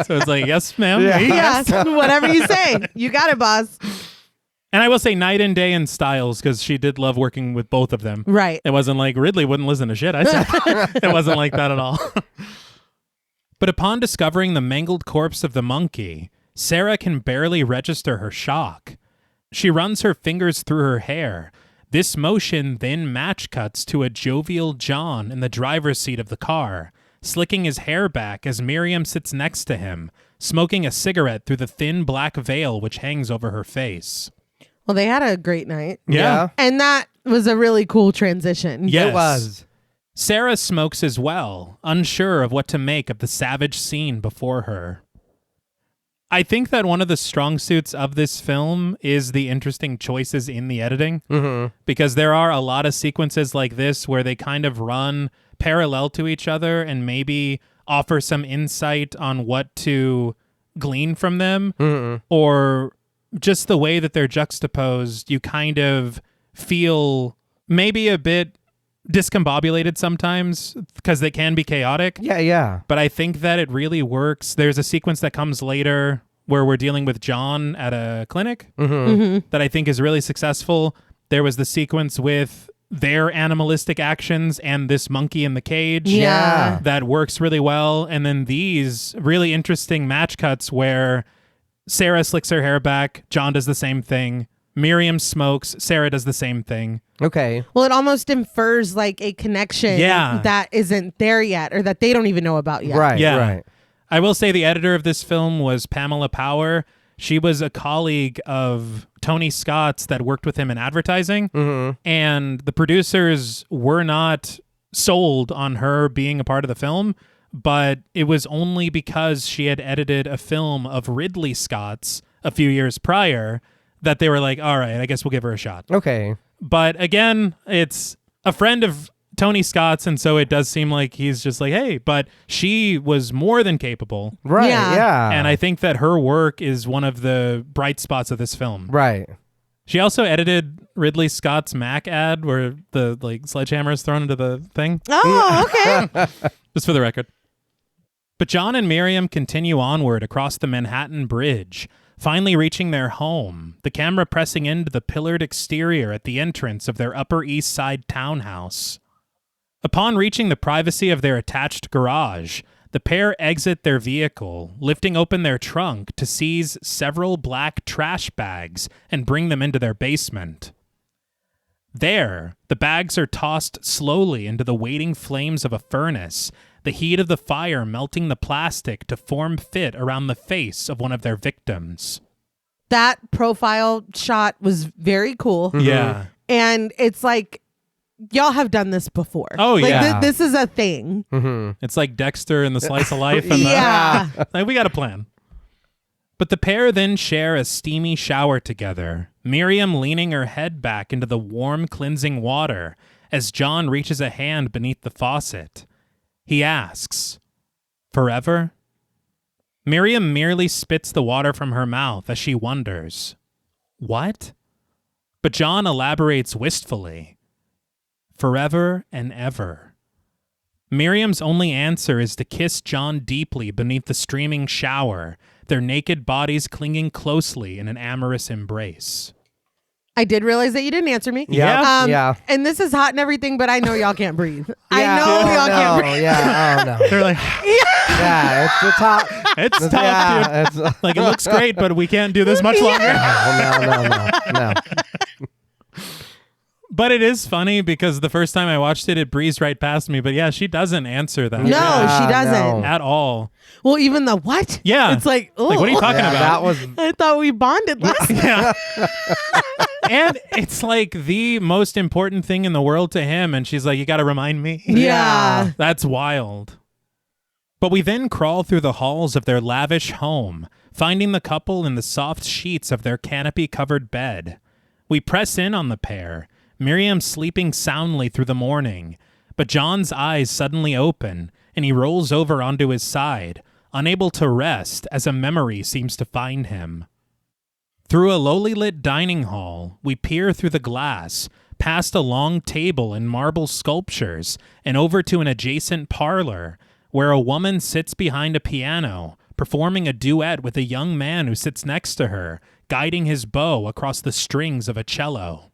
So it's like, yes, ma'am. Yeah. Yes, whatever you say. You got it, boss. And I will say night and day in styles, because she did love working with both of them. Right. It wasn't like Ridley wouldn't listen to shit I said. It wasn't like that at all. But upon discovering the mangled corpse of the monkey, Sarah can barely register her shock. She runs her fingers through her hair. This motion then match cuts to a jovial John in the driver's seat of the car, slicking his hair back as Miriam sits next to him, smoking a cigarette through the thin black veil which hangs over her face. Well, they had a great night. Yeah. And that was a really cool transition. Yes. It was. Sarah smokes as well, unsure of what to make of the savage scene before her. I think that one of the strong suits of this film is the interesting choices in the editing, because there are a lot of sequences like this where they kind of run parallel to each other and maybe offer some insight on what to glean from them, or just the way that they're juxtaposed, you kind of feel maybe a bit discombobulated sometimes because they can be chaotic. Yeah. But I think that it really works. There's a sequence that comes later where we're dealing with John at a clinic that I think is really successful. There was the sequence with their animalistic actions and this monkey in the cage. Yeah. That works really well. And then these really interesting match cuts where Sarah slicks her hair back, John does the same thing, Miriam smokes, Sarah does the same thing. Okay. Well, it almost infers like a connection that isn't there yet, or that they don't even know about yet. Right. Yeah. Right. I will say the editor of this film was Pamela Power. She was a colleague of Tony Scott's that worked with him in advertising. And the producers were not sold on her being a part of the film, but it was only because she had edited a film of Ridley Scott's a few years prior that they were like, all right, I guess we'll give her a shot. Okay. But again, it's a friend of Tony Scott's, and so it does seem like he's just like, hey, but she was more than capable. Right. Yeah. Yeah. And I think that her work is one of the bright spots of this film. Right. She also edited Ridley Scott's Mac ad where the sledgehammer is thrown into the thing. Oh, okay. Just for the record. But John and Miriam continue onward across the Manhattan Bridge, finally reaching their home, the camera pressing into the pillared exterior at the entrance of their Upper East Side townhouse. Upon reaching the privacy of their attached garage, the pair exit their vehicle, lifting open their trunk to seize several black trash bags and bring them into their basement. There, the bags are tossed slowly into the waiting flames of a furnace, the heat of the fire melting the plastic to form fit around the face of one of their victims. That profile shot was very cool. Yeah. And it's like, y'all have done this before. Oh, like, yeah. This is a thing. It's like Dexter and the Slice of Life. And Yeah. like, we got a plan. But the pair then share a steamy shower together, Miriam leaning her head back into the warm, cleansing water as John reaches a hand beneath the faucet. He asks, "Forever?" Miriam merely spits the water from her mouth as she wonders, "What?" But John elaborates wistfully, "Forever and ever." Miriam's only answer is to kiss John deeply beneath the streaming shower, their naked bodies clinging closely in an amorous embrace. I did realize that you didn't answer me. Yeah. Yeah. And this is hot and everything, but I know y'all can't breathe. I Yeah. know y'all can't breathe. Yeah. Oh, no. They're like, Yeah, it's top. it's tough, Yeah, dude. it's, Like, it looks great, but we can't do this much longer. no. But it is funny because the first time I watched it, it breezed right past me. But yeah, she doesn't answer that. No, Yeah, she doesn't. no. At all. Well, even the what? Yeah. It's like, Like, what are you ugh. talking Yeah, about? that was I thought we bonded last Yeah. And it's like the most important thing in the world to him. And she's like, you got to remind me. Yeah. That's wild. But we then crawl through the halls of their lavish home, finding the couple in the soft sheets of their canopy-covered bed. We press in on the pair, Miriam sleeping soundly through the morning, but John's eyes suddenly open, and he rolls over onto his side, unable to rest as a memory seems to find him. Through a lowly lit dining hall, we peer through the glass, past a long table and marble sculptures, and over to an adjacent parlor, where a woman sits behind a piano, performing a duet with a young man who sits next to her, guiding his bow across the strings of a cello.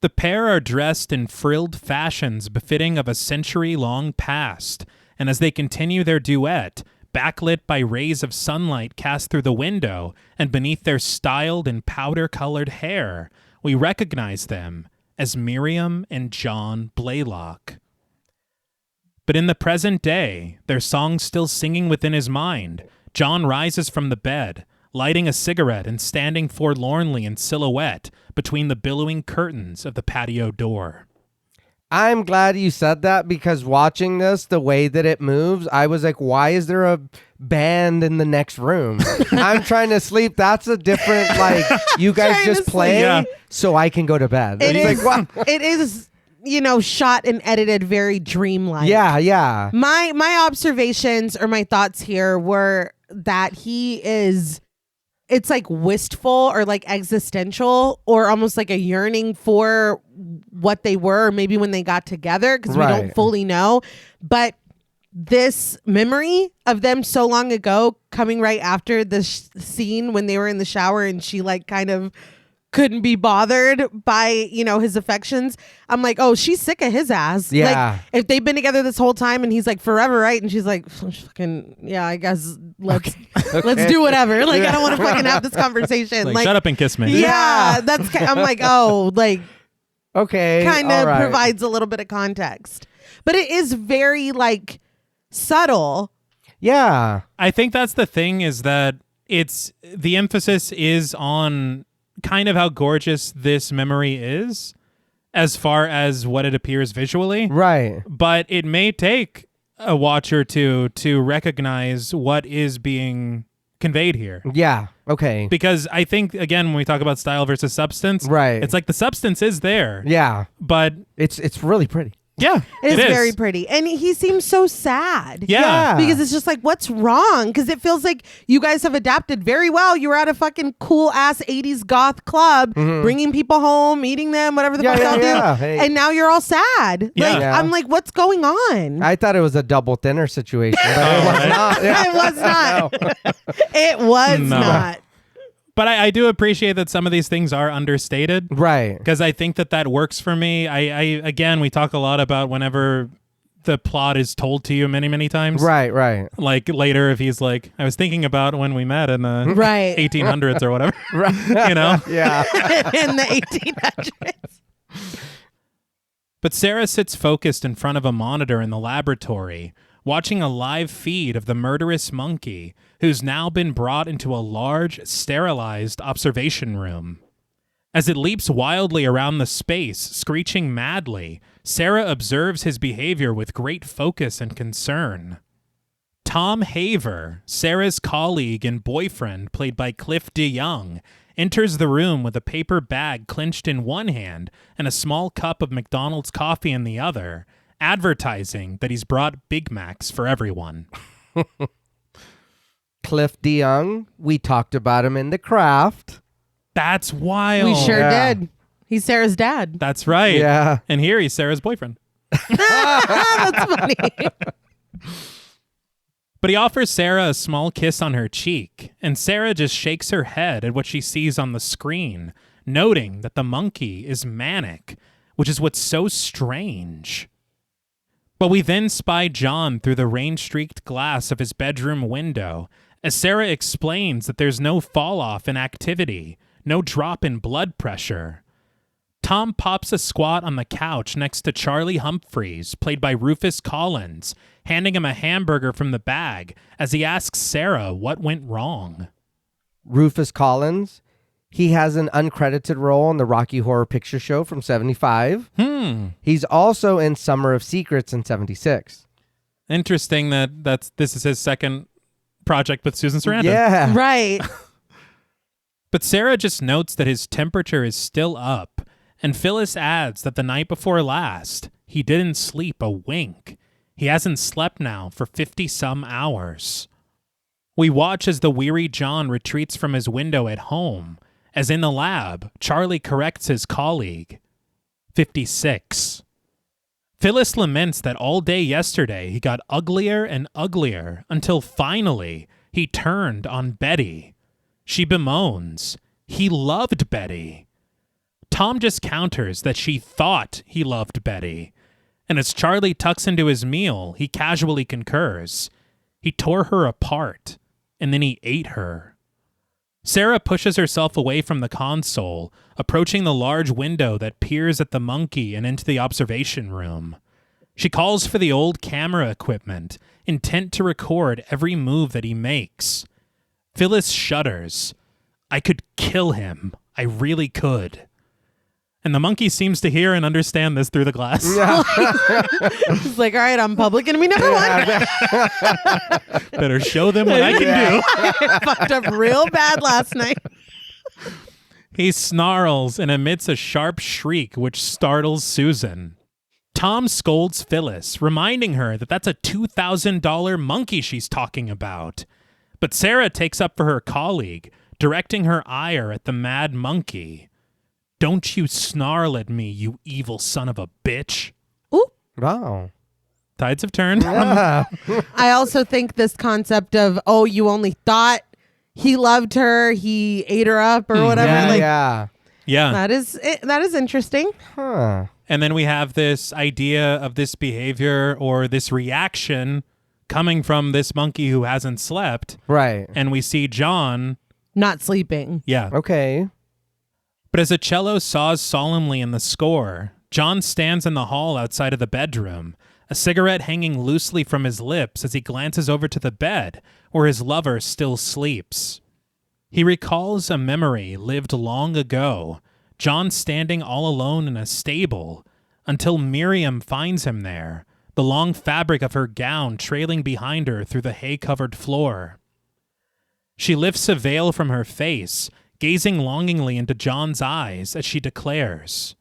The pair are dressed in frilled fashions befitting of a century-long past, and as they continue their duet, backlit by rays of sunlight cast through the window and beneath their styled and powder-colored hair, we recognize them as Miriam and John Blaylock. But in the present day, their song still singing within his mind, John rises from the bed, lighting a cigarette and standing forlornly in silhouette between the billowing curtains of the patio door. I'm glad you said that because watching this, the way that it moves, I was like, why is there a band in the next room? I'm trying to sleep. That's a different, like, you guys Trying just to play sleep. so I can go to bed. It It's is, like, wow. it is, shot and edited very dreamlike. Yeah. My observations or my thoughts here were that it's like wistful or like existential or almost like a yearning for what they were maybe when they got together because we don't Right. fully know. But this memory of them so long ago coming right after the scene when they were in the shower and she like kind of couldn't be bothered by, his affections. I'm like, oh, she's sick of his ass. Yeah. Like, if they've been together this whole time and he's like forever, right? And she's like, fucking, yeah, I guess let's do whatever. Like, I don't want to fucking have this conversation. Like, shut up and kiss me. Yeah, I'm like, oh, like, Okay. kind all of right. provides a little bit of context. But it is very, like, subtle. Yeah. I think that's the thing is that the emphasis is on kind of how gorgeous this memory is as far as what it appears visually. Right. But it may take a watch or two to recognize what is being conveyed here. Yeah. Okay. Because I think, again, when we talk about style versus substance, Right. it's like the substance is there. Yeah. But It's really pretty. yeah, It is very pretty. And he seems so sad. Yeah. Because it's just like, what's wrong? Because it feels like you guys have adapted very well. You were at a fucking cool ass 80s goth club, bringing people home, eating them, whatever the fuck they'll do. Hey. And now you're all sad. Yeah. Like, Yeah. I'm like, what's going on? I thought it was a double thinner situation, but it was not. Yeah. It was not. It was No. not. But I do appreciate that some of these things are understated. Right. Because I think that works for me. I again, we talk a lot about whenever the plot is told to you many, many times. Right. Like later, if he's like, I was thinking about when we met in the Right. 1800s or whatever. Right. You know? Yeah. In the 1800s. But Sarah sits focused in front of a monitor in the laboratory, watching a live feed of the murderous monkey, who's now been brought into a large, sterilized observation room. As it leaps wildly around the space, screeching madly, Sarah observes his behavior with great focus and concern. Tom Haver, Sarah's colleague and boyfriend, played by Cliff DeYoung, enters the room with a paper bag clenched in one hand and a small cup of McDonald's coffee in the other, advertising that he's brought Big Macs for everyone. Cliff DeYoung, we talked about him in The Craft. That's wild. We sure did. He's Sarah's dad. That's right. Yeah. And here he's Sarah's boyfriend. That's funny. But he offers Sarah a small kiss on her cheek, and Sarah just shakes her head at what she sees on the screen, noting that the monkey is manic, which is what's so strange. But we then spy John through the rain-streaked glass of his bedroom window, as Sarah explains that there's no fall-off in activity, no drop in blood pressure. Tom pops a squat on the couch next to Charlie Humphreys, played by Rufus Collins, handing him a hamburger from the bag as he asks Sarah what went wrong. Rufus Collins, he has an uncredited role in the Rocky Horror Picture Show from 75. He's also in Summer of Secrets in 76. Interesting that this is his second project with Susan Sarandon. Yeah. Right. But Sarah just notes that his temperature is still up, and Phyllis adds that the night before last, he didn't sleep a wink. He hasn't slept now for 50-some hours. We watch as the weary John retreats from his window at home, as in the lab, Charlie corrects his colleague. 56. Phyllis laments that all day yesterday he got uglier and uglier until finally he turned on Betty. She bemoans, he loved Betty. Tom just counters that she thought he loved Betty. And as Charlie tucks into his meal, he casually concurs. He tore her apart, and then he ate her. Sarah pushes herself away from the console, approaching the large window that peers at the monkey and into the observation room. She calls for the old camera equipment, intent to record every move that he makes. Phyllis shudders. I could kill him. I really could. And the monkey seems to hear and understand this through the glass. He's like, all right, I'm public enemy number one. Better show them what I can do. Fucked up real bad last night. He snarls and emits a sharp shriek which startles Susan. Tom scolds Phyllis, reminding her that that's a $2,000 monkey she's talking about. But Sarah takes up for her colleague, directing her ire at the mad monkey. Don't you snarl at me, you evil son of a bitch. Ooh. Wow. Tides have turned. Yeah. I also think this concept of, oh, you only thought he loved her, he ate her up or whatever. Yeah, like, Yeah. That is interesting. Huh. And then we have this idea of this behavior or this reaction coming from this monkey who hasn't slept. Right. And we see John. Not sleeping. Yeah. Okay. But as a cello saws solemnly in the score, John stands in the hall outside of the bedroom, a cigarette hanging loosely from his lips as he glances over to the bed where his lover still sleeps. He recalls a memory lived long ago, John standing all alone in a stable, until Miriam finds him there, the long fabric of her gown trailing behind her through the hay-covered floor. She lifts a veil from her face, gazing longingly into John's eyes as she declares,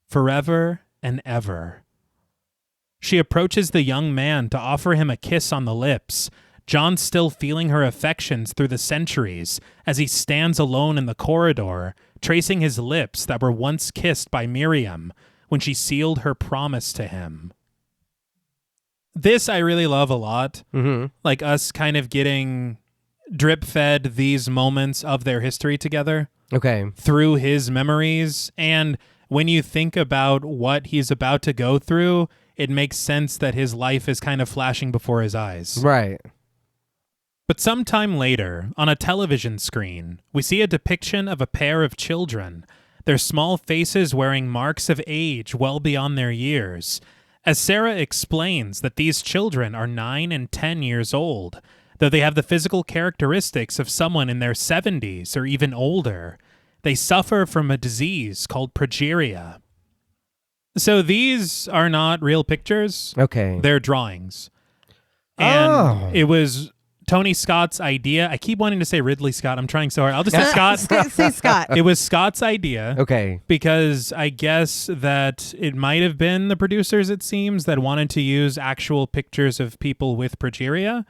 "Forever and ever." She approaches the young man to offer him a kiss on the lips, John still feeling her affections through the centuries as he stands alone in the corridor, tracing his lips that were once kissed by Miriam when she sealed her promise to him. This I really love a lot. Mm-hmm. Like us kind of getting drip-fed these moments of their history together. Okay. Through his memories. And when you think about what he's about to go through, it makes sense that his life is kind of flashing before his eyes. Right. But sometime later, on a television screen, we see a depiction of a pair of children, their small faces wearing marks of age well beyond their years, as Sarah explains that these children are 9 and 10 years old, though they have the physical characteristics of someone in their 70s or even older. They suffer from a disease called progeria. So these are not real pictures. Okay. They're drawings. And it was Tony Scott's idea. I keep wanting to say Ridley Scott. I'm trying so hard. I'll just say Scott. Say Scott. It was Scott's idea. Okay. Because I guess that it might have been the producers, it seems, that wanted to use actual pictures of people with progeria.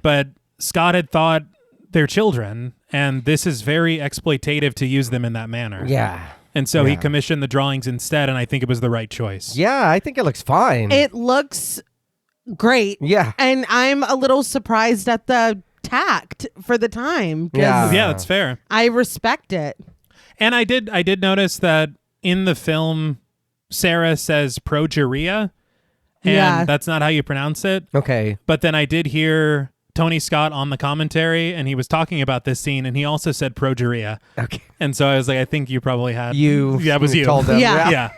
But Scott had thought they're children, and this is very exploitative to use them in that manner. Yeah. And so he commissioned the drawings instead, and I think it was the right choice. Yeah, I think it looks fine. It looks great. Yeah. And I'm a little surprised at the tact for the time. 'Cause Yeah, that's fair. I respect it. And I did notice that in the film, Sarah says progeria, and that's not how you pronounce it. Okay. But then I did hear Tony Scott on the commentary, and he was talking about this scene, and he also said progeria. Okay. And so I was like, I think you probably had... Yeah, it was you. told them. Yeah. Yeah.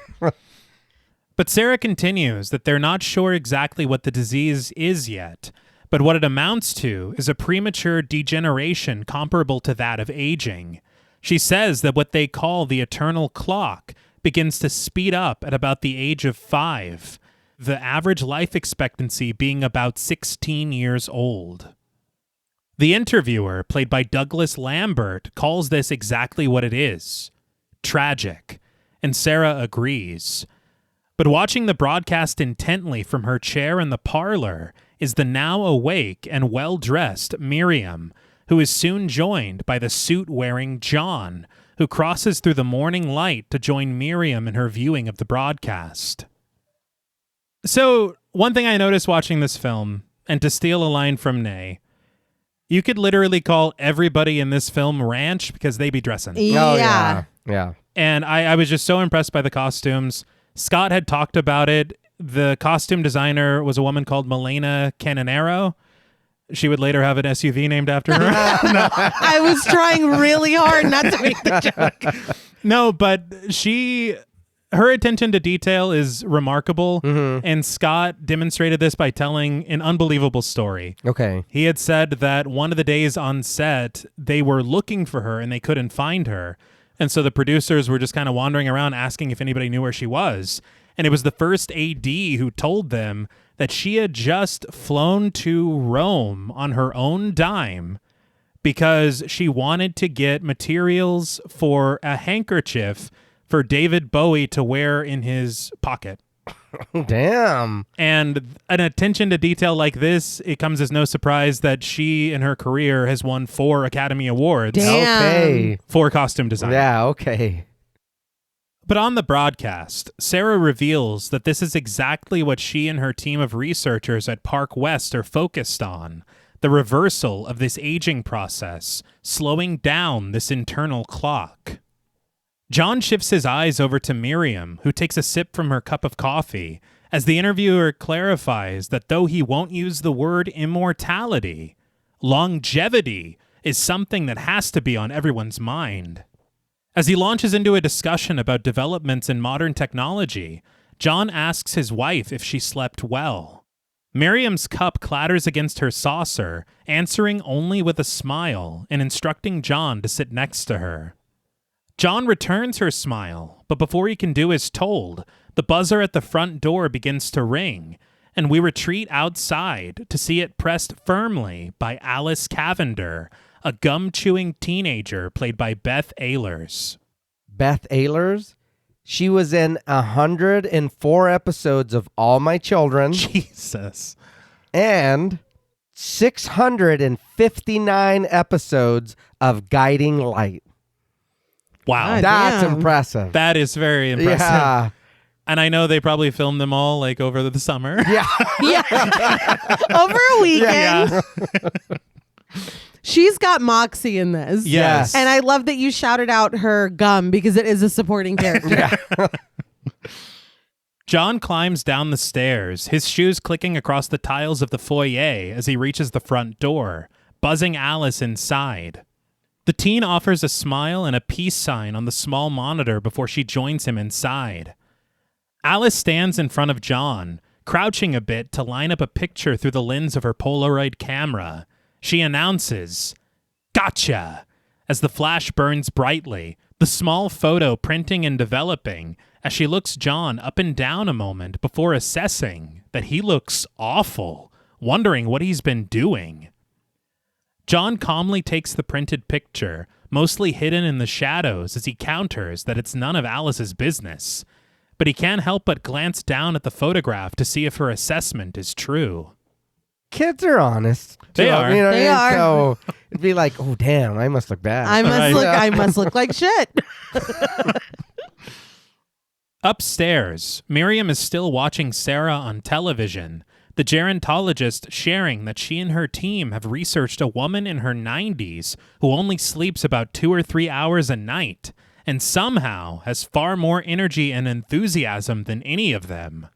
But Sarah continues that they're not sure exactly what the disease is yet, but what it amounts to is a premature degeneration comparable to that of aging. She says that what they call the eternal clock begins to speed up at about the age of 5, the average life expectancy being about 16 years old. The interviewer, played by Douglas Lambert, calls this exactly what it is: tragic, and Sarah agrees. But watching the broadcast intently from her chair in the parlor is the now awake and well-dressed Miriam, who is soon joined by the suit-wearing John, who crosses through the morning light to join Miriam in her viewing of the broadcast. So, one thing I noticed watching this film, and to steal a line from Reneé, you could literally call everybody in this film ranch because they be dressing. Oh, yeah. And I was just so impressed by the costumes. Scott had talked about it. The costume designer was a woman called Milena Canonero. She would later have an SUV named after her. I was trying really hard not to make the joke. No, but her attention to detail is remarkable. And Scott demonstrated this by telling an unbelievable story. Okay. He had said that one of the days on set, they were looking for her and they couldn't find her. And so the producers were just kind of wandering around asking if anybody knew where she was. And it was the first AD who told them that she had just flown to Rome on her own dime because she wanted to get materials for a handkerchief for David Bowie to wear in his pocket. Damn. And an attention to detail like this, it comes as no surprise that she in her career has won 4 Academy Awards Okay. for costume design. Yeah, okay. But on the broadcast, Sarah reveals that this is exactly what she and her team of researchers at Park West are focused on: the reversal of this aging process, slowing down this internal clock. John shifts his eyes over to Miriam, who takes a sip from her cup of coffee, as the interviewer clarifies that though he won't use the word immortality, longevity is something that has to be on everyone's mind. As he launches into a discussion about developments in modern technology, John asks his wife if she slept well. Miriam's cup clatters against her saucer, answering only with a smile and instructing John to sit next to her. John returns her smile, but before he can do as told, the buzzer at the front door begins to ring, and we retreat outside to see it pressed firmly by Alice Cavender, a gum-chewing teenager played by Beth Ehlers. Beth Ehlers? She was in 104 episodes of All My Children. Jesus. And 659 episodes of Guiding Light. Wow. God That's damn. impressive. That is very impressive. Yeah. And I know they probably filmed them all like over the summer. Yeah. Yeah. Over a weekend. Yeah. She's got moxie in this. Yes. And I love that you shouted out her gum because it is a supporting character. John climbs down the stairs, his shoes clicking across the tiles of the foyer as he reaches the front door, buzzing Alice inside. The teen offers a smile and a peace sign on the small monitor before she joins him inside. Alice stands in front of John, crouching a bit to line up a picture through the lens of her Polaroid camera. She announces, "Gotcha!" as the flash burns brightly, the small photo printing and developing as she looks John up and down a moment before assessing that he looks awful, wondering what he's been doing. John calmly takes the printed picture, mostly hidden in the shadows, as he counters that it's none of Alice's business. But he can't help but glance down at the photograph to see if her assessment is true. Kids are honest. They are. You know, They are. So it'd be like, oh, damn, I must look bad. I must look like shit. Upstairs, Miriam is still watching Sarah on television, the gerontologist sharing that she and her team have researched a woman in her 90s who only sleeps about 2 or 3 hours a night and somehow has far more energy and enthusiasm than any of them.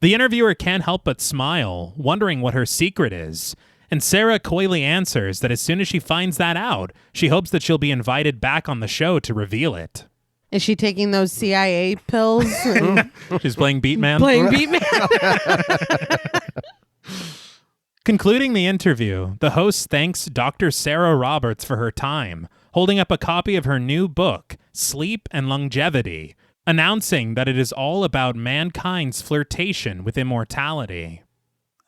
The interviewer can't help but smile, wondering what her secret is, and Sarah coyly answers that as soon as she finds that out, she hopes that she'll be invited back on the show to reveal it. Is she taking those CIA pills? And She's playing Beatman. playing Beatman? Concluding the interview, the host thanks Dr. Sarah Roberts for her time, holding up a copy of her new book, Sleep and Longevity, announcing that it is all about mankind's flirtation with immortality.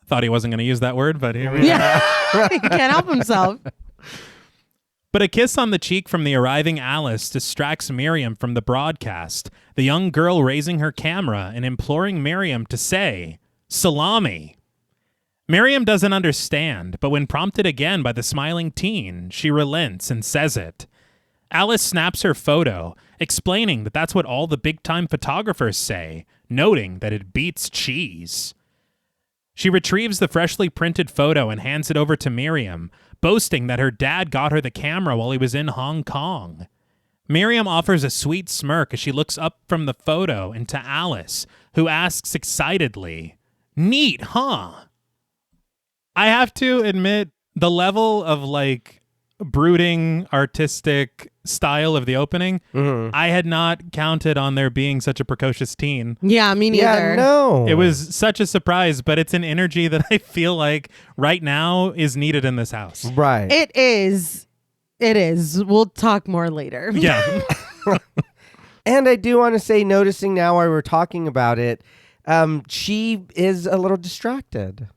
Thought he wasn't going to use that word, but here we are. Yeah. He can't help himself. But a kiss on the cheek from the arriving Alice distracts Miriam from the broadcast, the young girl raising her camera and imploring Miriam to say, "Salami." Miriam doesn't understand, but when prompted again by the smiling teen, she relents and says it. Alice snaps her photo, explaining that that's what all the big-time photographers say, noting that it beats cheese. She retrieves the freshly printed photo and hands it over to Miriam, boasting that her dad got her the camera while he was in Hong Kong. Miriam offers a sweet smirk as she looks up from the photo and to Alice, who asks excitedly, "Neat, huh?" I have to admit, the level of brooding artistic style of the opening, I had not counted on there being such a precocious teen. Yeah, me neither. Yeah, no. It was such a surprise, but it's an energy that I feel like right now is needed in this house. Right. It is. It is. We'll talk more later. Yeah. And I do want to say, noticing now while we're talking about it, she is a little distracted.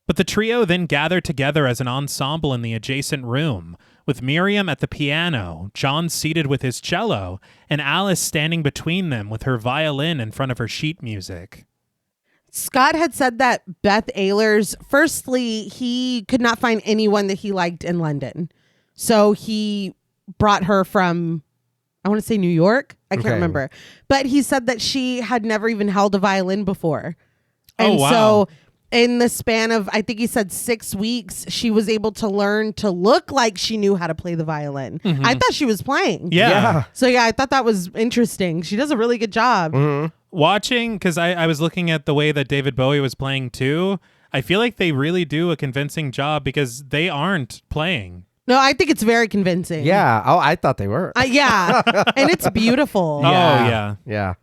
But the trio then gather together as an ensemble in the adjacent room, with Miriam at the piano, John seated with his cello, and Alice standing between them with her violin in front of her sheet music. Scott had said that Beth Ehlers, firstly, he could not find anyone that he liked in London. So he brought her from, I want to say New York. I can't remember. But he said that she had never even held a violin before. And so in the span of, I think he said 6 weeks, she was able to learn to look like she knew how to play the violin. I thought she was playing. Yeah. So yeah, I thought that was interesting. She does a really good job. Watching, because I was looking at the way that David Bowie was playing too, I feel like they really do a convincing job because they aren't playing. No, I think it's very convincing. Yeah. Oh, I thought they were. Yeah. And it's beautiful. Oh, yeah. Yeah.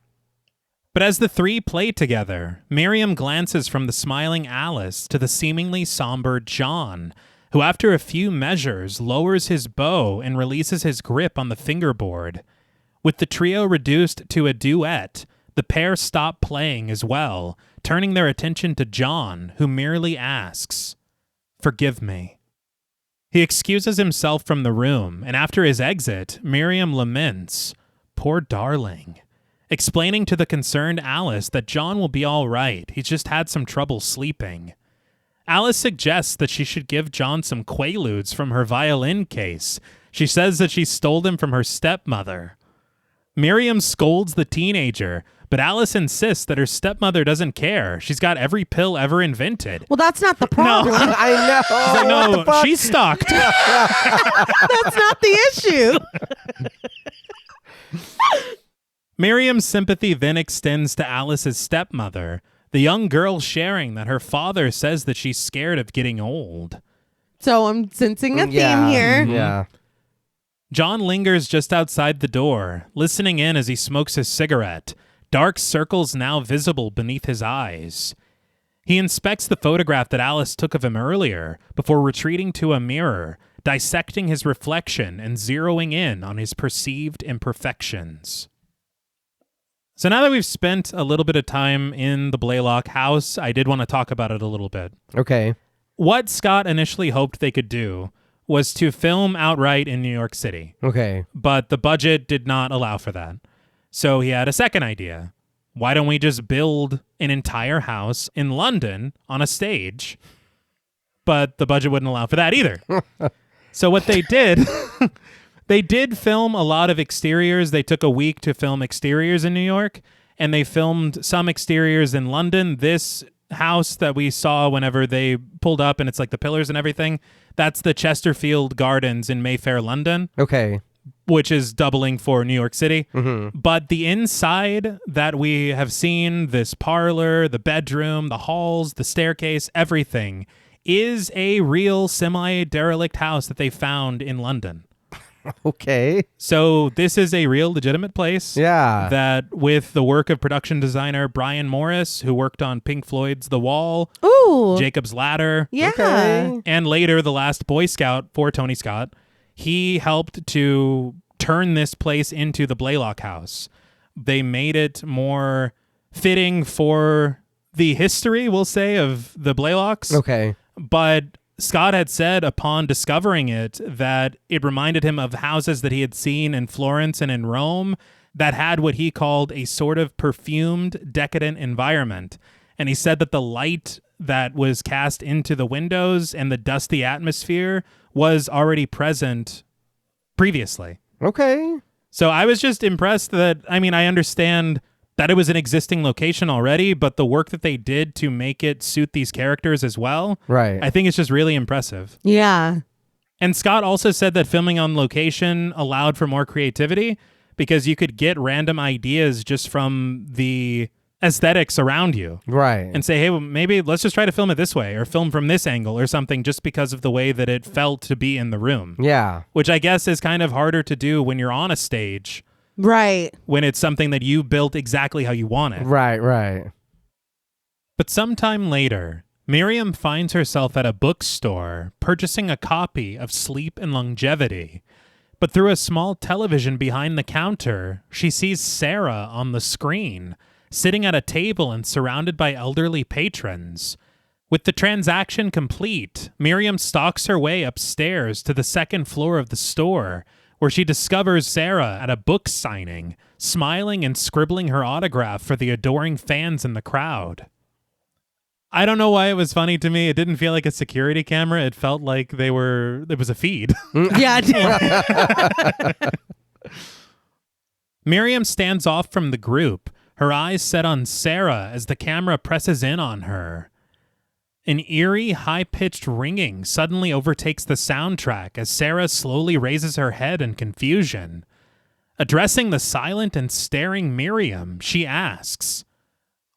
But as the three play together, Miriam glances from the smiling Alice to the seemingly somber John, who after a few measures lowers his bow and releases his grip on the fingerboard. With the trio reduced to a duet, the pair stop playing as well, turning their attention to John, who merely asks, "Forgive me." He excuses himself from the room, and after his exit, Miriam laments, "Poor darling," explaining to the concerned Alice that John will be all right. He's just had some trouble sleeping. Alice suggests that she should give John some quaaludes from her violin case. She says that she stole them from her stepmother. Miriam scolds the teenager, but Alice insists that her stepmother doesn't care. She's got every pill ever invented. Well, that's not the problem. I know. She's like, no, she's stocked. That's not the issue. Miriam's sympathy then extends to Alice's stepmother, the young girl sharing that her father says that she's scared of getting old. So I'm sensing a theme here. Yeah. John lingers just outside the door, listening in as he smokes his cigarette, dark circles now visible beneath his eyes. He inspects the photograph that Alice took of him earlier before retreating to a mirror, dissecting his reflection and zeroing in on his perceived imperfections. So now that we've spent a little bit of time in the Blaylock house, I did want to talk about it a little bit. Okay. What Scott initially hoped they could do was to film outright in New York City. Okay. But the budget did not allow for that. So he had a second idea. Why don't we just build an entire house in London on a stage? But the budget wouldn't allow for that either. So what they did, they did film a lot of exteriors. They took a week to film exteriors in New York, and they filmed some exteriors in London. This house that we saw whenever they pulled up, and it's like the pillars and everything, that's the Chesterfield Gardens in Mayfair, London. Okay. Which is doubling for New York City. Mm-hmm. But the inside that we have seen, this parlor, the bedroom, the halls, the staircase, everything, is a real semi-derelict house that they found in London. Okay. So this is a real legitimate place. Yeah. That with the work of production designer Brian Morris, who worked on Pink Floyd's The Wall, Ooh. Jacob's Ladder, Yeah. Okay. and later The Last Boy Scout for Tony Scott, he helped to turn this place into the Blaylock house. They made it more fitting for the history, we'll say, of the Blaylocks. Okay. But Scott had said upon discovering it that it reminded him of houses that he had seen in Florence and in Rome that had what he called a sort of perfumed, decadent environment. And he said that the light that was cast into the windows and the dusty atmosphere was already present previously. Okay. So I was just impressed that, I mean, I understand that it was an existing location already, but the work that they did to make it suit these characters as well, Right. I think it's just really impressive. Yeah. And Scott also said that filming on location allowed for more creativity because you could get random ideas just from the aesthetics around you Right. and say, hey, well, maybe let's just try to film it this way or film from this angle or something just because of the way that it felt to be in the room. Yeah. Which I guess is kind of harder to do when you're on a stage, Right. when it's something that you built exactly how you want it. Right. Right. But sometime later, Miriam finds herself at a bookstore purchasing a copy of Sleep and Longevity. But through a small television behind the counter, she sees Sarah on the screen, sitting at a table and surrounded by elderly patrons. With the transaction complete, Miriam stalks her way upstairs to the second floor of the store, where she discovers Sarah at a book signing, smiling and scribbling her autograph for the adoring fans in the crowd. I don't know why it was funny to me. It didn't feel like a security camera. It felt like it was a feed. Yeah. Miriam stands off from the group, her eyes set on Sarah as the camera presses in on her. An eerie, high-pitched ringing suddenly overtakes the soundtrack as Sarah slowly raises her head in confusion. Addressing the silent and staring Miriam, she asks,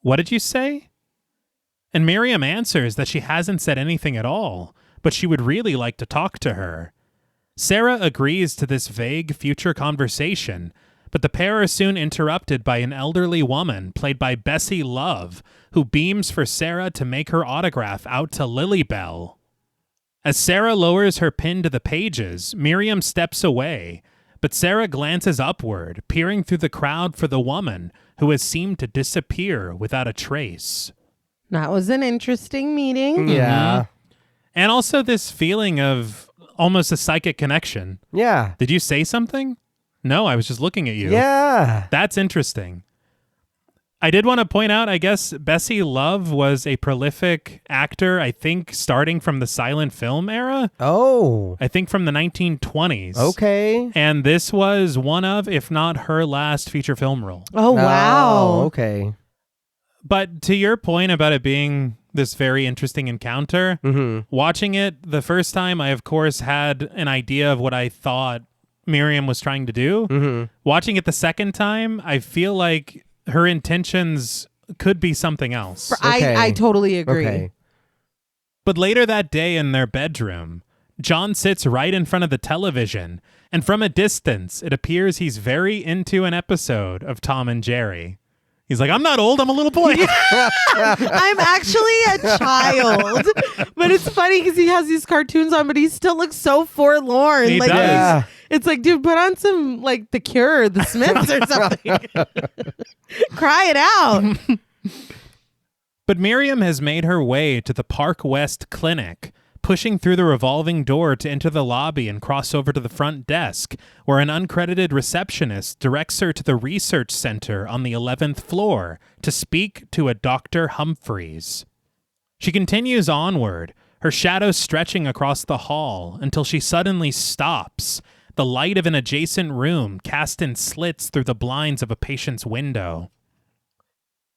"What did you say?" And Miriam answers that she hasn't said anything at all, but she would really like to talk to her. Sarah agrees to this vague future conversation, but the pair are soon interrupted by an elderly woman played by Bessie Love, who beams for Sarah to make her autograph out to Lilybell. As Sarah lowers her pin to the pages, Miriam steps away, but Sarah glances upward, peering through the crowd for the woman who has seemed to disappear without a trace. That was an interesting meeting. Yeah. And also this feeling of almost a psychic connection. Yeah. Did you say something? No, I was just looking at you. Yeah. That's interesting. I did want to point out, I guess, Bessie Love was a prolific actor, I think, starting from the silent film era. Oh. I think from the 1920s. Okay. And this was one of, if not her last feature film role. Oh, wow. Oh, okay. But to your point about it being this very interesting encounter, watching it the first time, I, of course, had an idea of what I thought Miriam was trying to do. Watching it the second time, I feel like her intentions could be something else. Okay. I totally agree. Okay. But later that day in their bedroom, John sits right in front of the television, and from a distance, it appears he's very into an episode of Tom and Jerry. He's like, I'm not old, I'm a little boy. I'm actually a child. But it's funny because he has these cartoons on, but he still looks so forlorn. He like does. Yeah. It's like, dude, put on some like The Cure, The Smiths or something. Cry it out. But Miriam has made her way to the Park West Clinic, pushing through the revolving door to enter the lobby and cross over to the front desk, where an uncredited receptionist directs her to the research center on the 11th floor to speak to a Dr. Humphreys. She continues onward, her shadow stretching across the hall until she suddenly stops, the light of an adjacent room cast in slits through the blinds of a patient's window.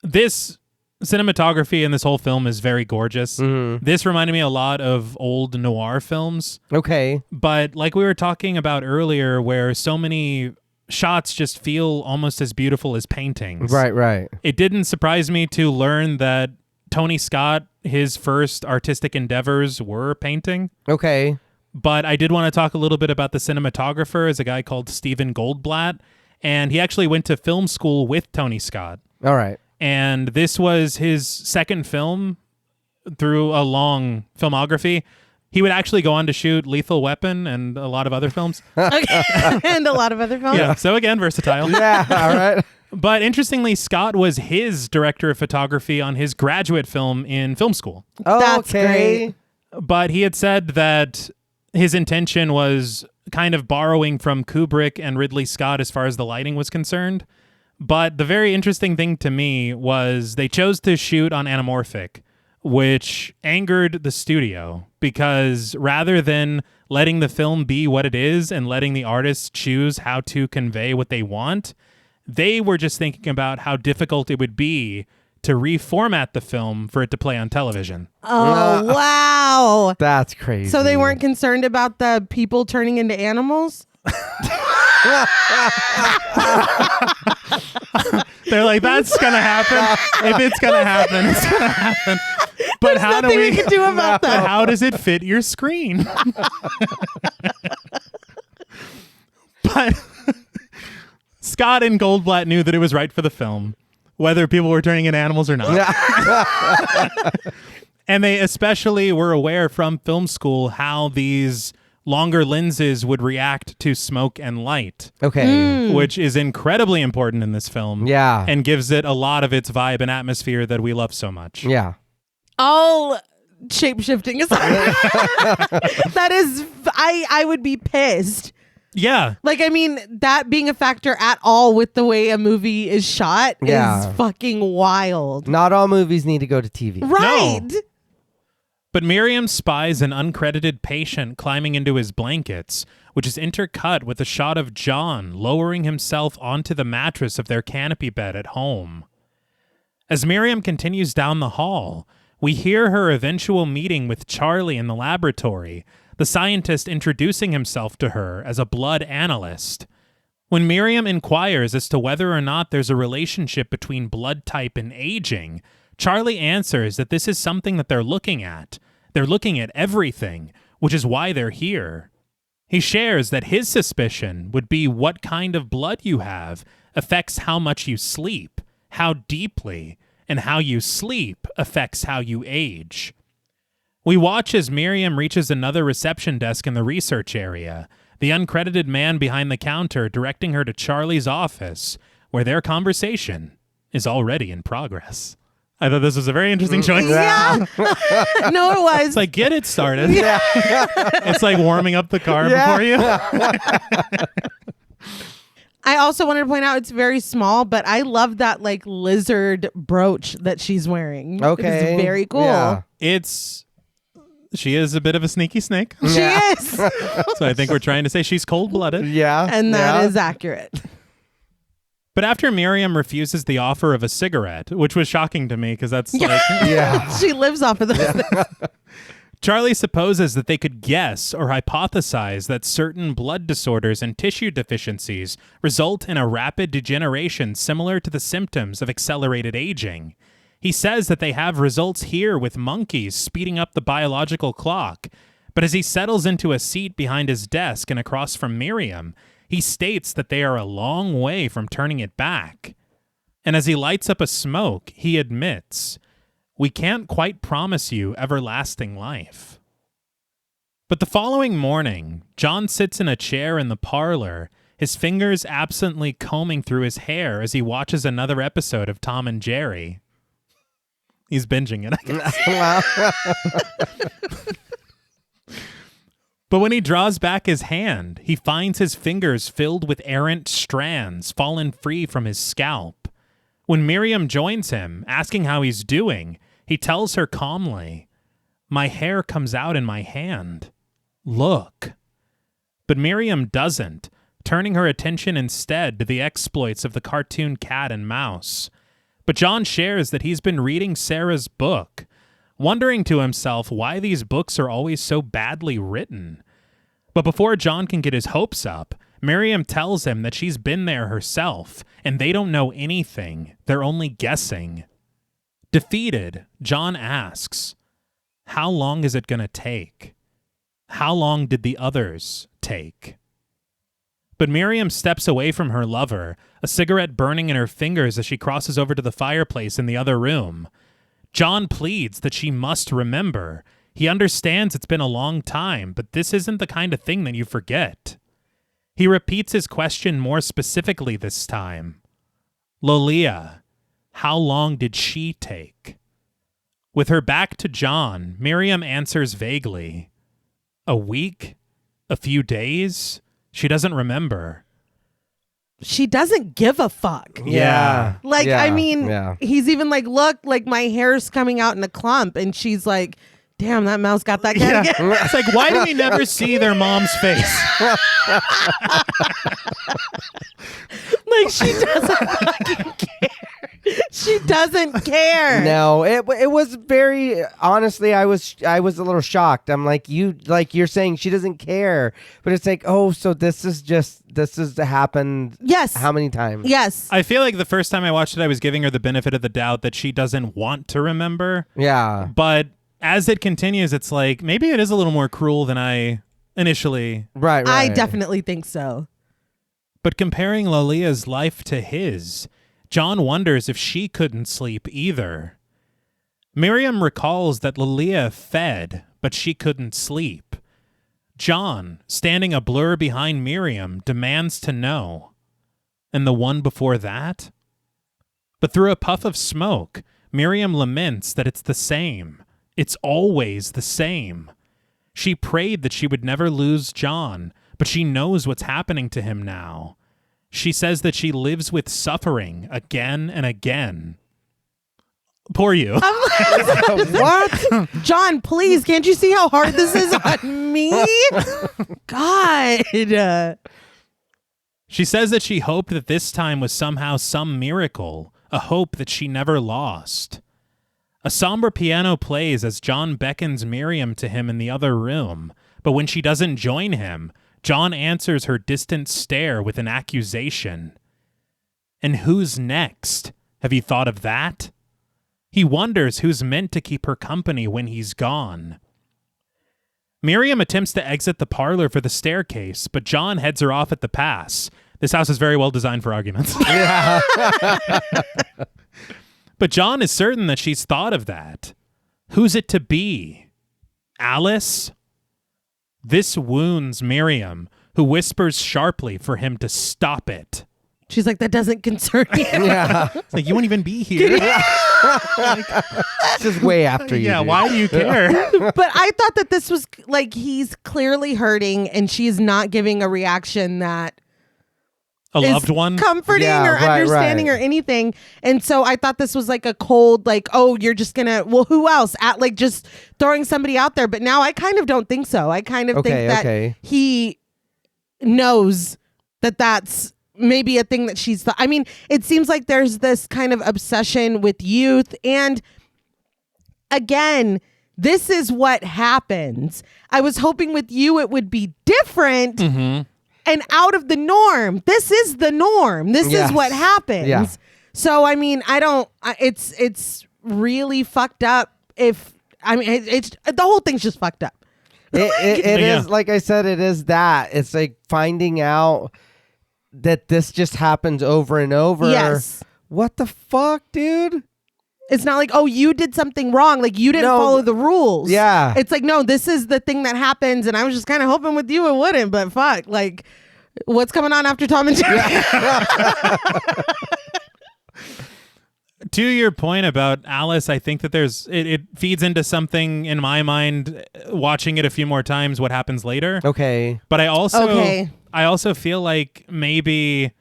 This cinematography in this whole film is very gorgeous. This reminded me a lot of old noir films. Okay. But like we were talking about earlier, where so many shots just feel almost as beautiful as paintings. Right. It didn't surprise me to learn that Tony Scott, his first artistic endeavors were painting. Okay. But I did want to talk a little bit about the cinematographer, as a guy called Stephen Goldblatt. And he actually went to film school with Tony Scott. All right. And this was his second film through a long filmography. He would actually go on to shoot Lethal Weapon and a lot of other films. Okay. And a lot of other films. Yeah, so again, versatile. Yeah. All right. But interestingly, Scott was his director of photography on his graduate film in film school. That's Okay. But he had said that his intention was kind of borrowing from Kubrick and Ridley Scott as far as the lighting was concerned. But the very interesting thing to me was they chose to shoot on anamorphic, which angered the studio, because rather than letting the film be what it is and letting the artists choose how to convey what they want, they were just thinking about how difficult it would be to reformat the film for it to play on television. Oh, wow. That's crazy. So they weren't concerned about the people turning into animals? They're like, that's gonna happen. If it's gonna happen, it's gonna happen. But how do Nothing we we can do about But that. how does it fit your screen? But Scott and Goldblatt knew that it was right for the film, whether people were turning into animals or not. And they especially were aware from film school how these longer lenses would react to smoke and light. Okay. Which is incredibly important in this film. Yeah. And gives it a lot of its vibe and atmosphere that we love so much. Yeah. All shape-shifting is that is, I would be pissed. Yeah. Like, I mean, that being a factor at all with the way a movie is shot Yeah. is fucking wild. Not all movies need to go to TV. Right. No. But Miriam spies an uncredited patient climbing into his blankets, which is intercut with a shot of John lowering himself onto the mattress of their canopy bed at home. As Miriam continues down the hall, we hear her eventual meeting with Charlie in the laboratory, the scientist introducing himself to her as a blood analyst. When Miriam inquires as to whether or not there's a relationship between blood type and aging, Charlie answers that this is something that they're looking at. They're looking at everything, which is why they're here. He shares that his suspicion would be what kind of blood you have affects how much you sleep, how deeply, and how you sleep affects how you age. We watch as Miriam reaches another reception desk in the research area, the uncredited man behind the counter directing her to Charlie's office, where their conversation is already in progress. I thought this was a very interesting choice. Yeah. No, it was. It's like, get it started. Yeah. It's like warming up the car before you. I also wanted to point out it's very small, but I love that like lizard brooch that she's wearing. Okay. It's very cool. Yeah. She is a bit of a sneaky snake. She is. So I think we're trying to say she's cold-blooded. Yeah. And that is accurate. But after Miriam refuses the offer of a cigarette, which was shocking to me because that's like... Yeah. She lives off of those things. Charlie supposes that they could guess or hypothesize that certain blood disorders and tissue deficiencies result in a rapid degeneration similar to the symptoms of accelerated aging. He says that they have results here with monkeys speeding up the biological clock, but as he settles into a seat behind his desk and across from Miriam, he states that they are a long way from turning it back. And as he lights up a smoke, he admits, "We can't quite promise you everlasting life." But the following morning, John sits in a chair in the parlor, his fingers absently combing through his hair as he watches another episode of Tom and Jerry. He's binging it, I guess. But when he draws back his hand, he finds his fingers filled with errant strands fallen free from his scalp. When Miriam joins him, asking how he's doing, he tells her calmly, "My hair comes out in my hand. Look." But Miriam doesn't, turning her attention instead to the exploits of the cartoon cat and mouse. But John shares that he's been reading Sarah's book, wondering to himself why these books are always so badly written. But before John can get his hopes up, Miriam tells him that she's been there herself, and they don't know anything. They're only guessing. Defeated, John asks, "How long is it going to take? How long did the others take?" But Miriam steps away from her lover, a cigarette burning in her fingers as she crosses over to the fireplace in the other room. John pleads that she must remember. He understands it's been a long time, but this isn't the kind of thing that you forget. He repeats his question more specifically this time. "Lolia, how long did she take?" With her back to John, Miriam answers vaguely. "A week? A few days?" She doesn't remember. She doesn't give a fuck. Yeah. Like, Yeah. I mean, Yeah. he's even like, "Look, like my hair's coming out in a clump." And she's like, "Damn, that mouse got that guy again." It's like, why do we never see their mom's face? Like, she doesn't fucking care. She doesn't care. No, it was very honestly. I was a little shocked. I'm like, you're saying she doesn't care, but it's like, oh, so this has happened. Yes. How many times? Yes. I feel like the first time I watched it, I was giving her the benefit of the doubt that she doesn't want to remember. Yeah. But as it continues, it's like, maybe it is a little more cruel than I initially. Right. I definitely think so. But comparing Lolia's life to his, John wonders if she couldn't sleep either. Miriam recalls that Lolia fed, but she couldn't sleep. John, standing a blur behind Miriam, demands to know. And the one before that? But through a puff of smoke, Miriam laments that it's the same. It's always the same. She prayed that she would never lose John, but she knows what's happening to him now. She says that she lives with suffering again and again. Poor you. What? John, please, can't you see how hard this is on me? God. She says that she hoped that this time was somehow some miracle, a hope that she never lost. A somber piano plays as John beckons Miriam to him in the other room, but when she doesn't join him, John answers her distant stare with an accusation. And who's next? Have you thought of that? He wonders who's meant to keep her company when he's gone. Miriam attempts to exit the parlor for the staircase, but John heads her off at the pass. This house is very well designed for arguments. Yeah. But John is certain that she's thought of that. Who's it to be? Alice? This wounds Miriam, who whispers sharply for him to stop it. She's like, "That doesn't concern you." Yeah. It's like, you won't even be here. It's just way after you. Yeah, dude. why do you care? But I thought that this was like, he's clearly hurting and she's not giving a reaction that A is loved one? comforting Yeah, or right, understanding right. or anything. And so I thought this was like a cold, like, oh, you're just gonna, well, who else? At like just throwing somebody out there. But now I kind of don't think so. I kind of think that he knows that that's maybe a thing that she's I mean, it seems like there's this kind of obsession with youth. And again, this is what happens. I was hoping with you it would be different. Mm-hmm. And out of the norm. This is the norm. This is what happens. Yeah. So I mean, it's really fucked up. It's the whole thing's just fucked up. It Yeah. is, like I said, it is that. It's like finding out that this just happens over and over. Yes. What the fuck, dude? It's not like, oh, you did something wrong. Like, you didn't follow the rules. Yeah. It's like, no, this is the thing that happens, and I was just kind of hoping with you it wouldn't, but fuck. Like, what's coming on after Tom and Jerry? To your point about Alice, I think that there's it feeds into something in my mind, watching it a few more times, what happens later. Okay. But I also feel like maybe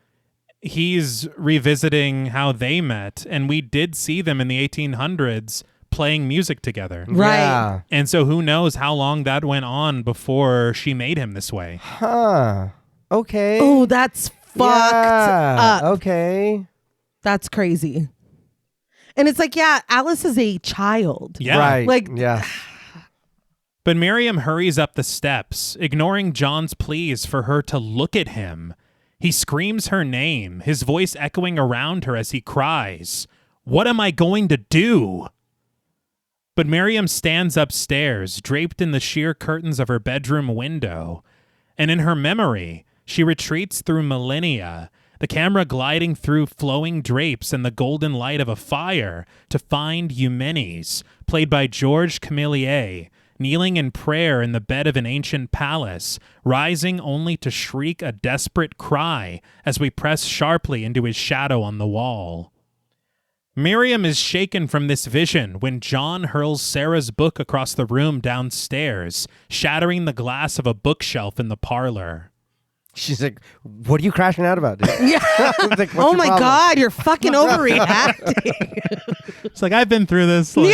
he's revisiting how they met, and we did see them in the 1800s playing music together. Right. Yeah. And so who knows how long that went on before she made him this way. Huh. Okay. Oh, that's fucked up. Okay. That's crazy. And it's like, yeah, Alice is a child. Yeah. Right. Like, yeah. But Miriam hurries up the steps, ignoring John's pleas for her to look at him. He screams her name, his voice echoing around her as he cries, "What am I going to do?" But Miriam stands upstairs, draped in the sheer curtains of her bedroom window. And in her memory, she retreats through millennia, the camera gliding through flowing drapes and the golden light of a fire to find Eumenes, played by Georges Camillier, kneeling in prayer in the bed of an ancient palace, rising only to shriek a desperate cry as we press sharply into his shadow on the wall. Miriam is shaken from this vision when John hurls Sarah's book across the room downstairs, shattering the glass of a bookshelf in the parlor. She's like, what are you crashing out about, dude? yeah. Like, what's Oh your my problem? God, you're fucking overreacting. It's like, I've been through this. Like,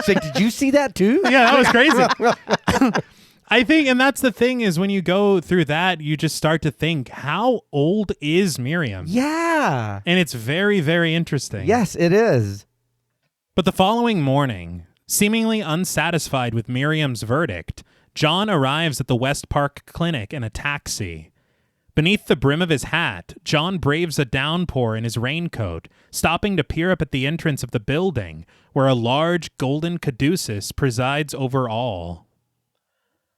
She's like, did you see that too? yeah, that was crazy. I think, and that's the thing, is when you go through that, you just start to think, how old is Miriam? Yeah. And it's very, very interesting. Yes, it is. But the following morning, seemingly unsatisfied with Miriam's verdict, John arrives at the West Park Clinic in a taxi. Beneath the brim of his hat, John braves a downpour in his raincoat, stopping to peer up at the entrance of the building, where a large golden caduceus presides over all.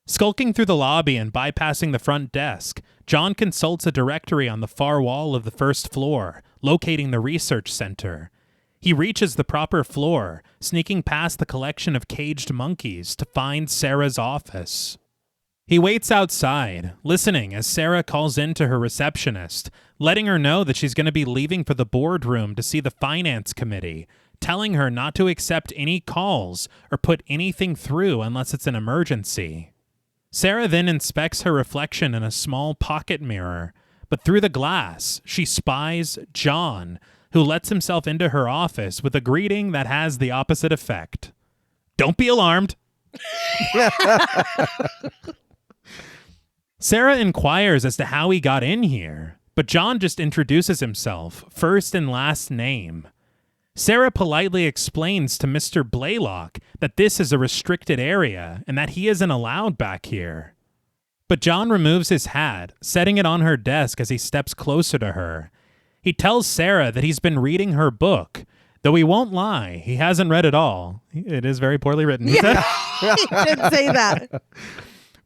Skulking through the lobby and bypassing the front desk, John consults a directory on the far wall of the first floor, locating the research center. He reaches the proper floor, sneaking past the collection of caged monkeys to find Sarah's office. He waits outside, listening as Sarah calls in to her receptionist, letting her know that she's going to be leaving for the boardroom to see the finance committee, telling her not to accept any calls or put anything through unless it's an emergency. Sarah then inspects her reflection in a small pocket mirror, but through the glass, she spies John, who lets himself into her office with a greeting that has the opposite effect. Don't be alarmed. Sarah inquires as to how he got in here, but John just introduces himself, first and last name. Sarah politely explains to Mr. Blaylock that this is a restricted area and that he isn't allowed back here. But John removes his hat, setting it on her desk as he steps closer to her. He tells Sarah that he's been reading her book, though he won't lie, he hasn't read it all. It is very poorly written. Yeah, he did say that.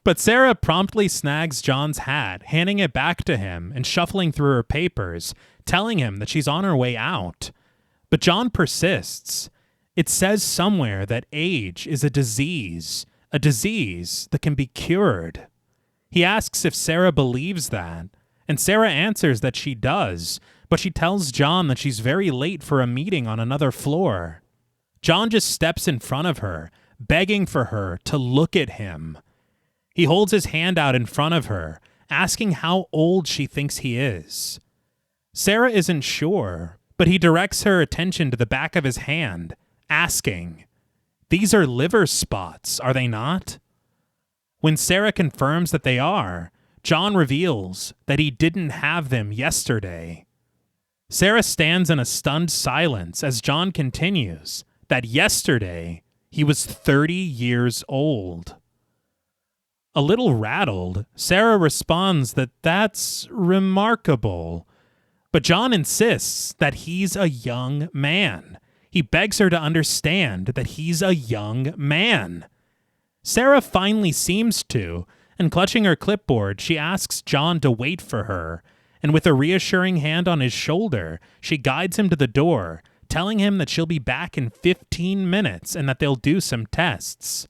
But Sarah promptly snags John's hat, handing it back to him and shuffling through her papers, telling him that she's on her way out. But John persists. It says somewhere that age is a disease that can be cured. He asks if Sarah believes that, and Sarah answers that she does, but she tells John that she's very late for a meeting on another floor. John just steps in front of her, begging for her to look at him. He holds his hand out in front of her, asking how old she thinks he is. Sarah isn't sure, but he directs her attention to the back of his hand, asking, "These are liver spots, are they not?" When Sarah confirms that they are, John reveals that he didn't have them yesterday. Sarah stands in a stunned silence as John continues that yesterday he was 30 years old. A little rattled, Sarah responds that that's remarkable. But John insists that he's a young man. He begs her to understand that he's a young man. Sarah finally seems to, and clutching her clipboard, she asks John to wait for her, and with a reassuring hand on his shoulder, she guides him to the door, telling him that she'll be back in 15 minutes and that they'll do some tests.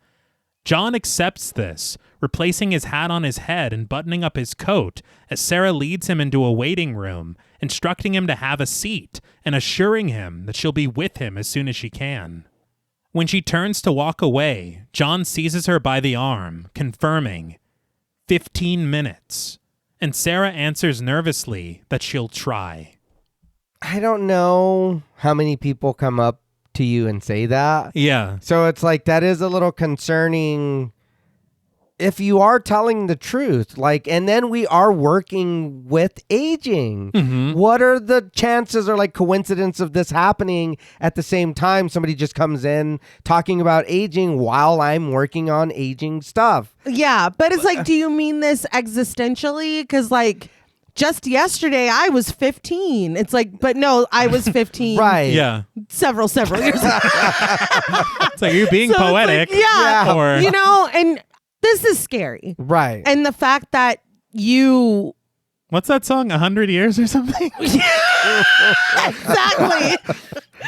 John accepts this, replacing his hat on his head and buttoning up his coat as Sarah leads him into a waiting room, instructing him to have a seat and assuring him that she'll be with him as soon as she can. When she turns to walk away, John seizes her by the arm, confirming, 15 minutes, and Sarah answers nervously that she'll try. I don't know how many people come up to you and say that. Yeah. So it's like, that is a little concerning if you are telling the truth. Like, and then we are working with aging. Mm-hmm. What are the chances or like coincidence of this happening at the same time? Somebody just comes in talking about aging while I'm working on aging stuff. Yeah, but it's like, do you mean this existentially? Because like, just yesterday I was 15. It's like, but no, I was 15. Right. Yeah. Several years ago. It's like you're being So it's poetic. like, yeah. Or, You know, and this is scary. Right. And the fact that you... what's that song? 100 years or something? Exactly.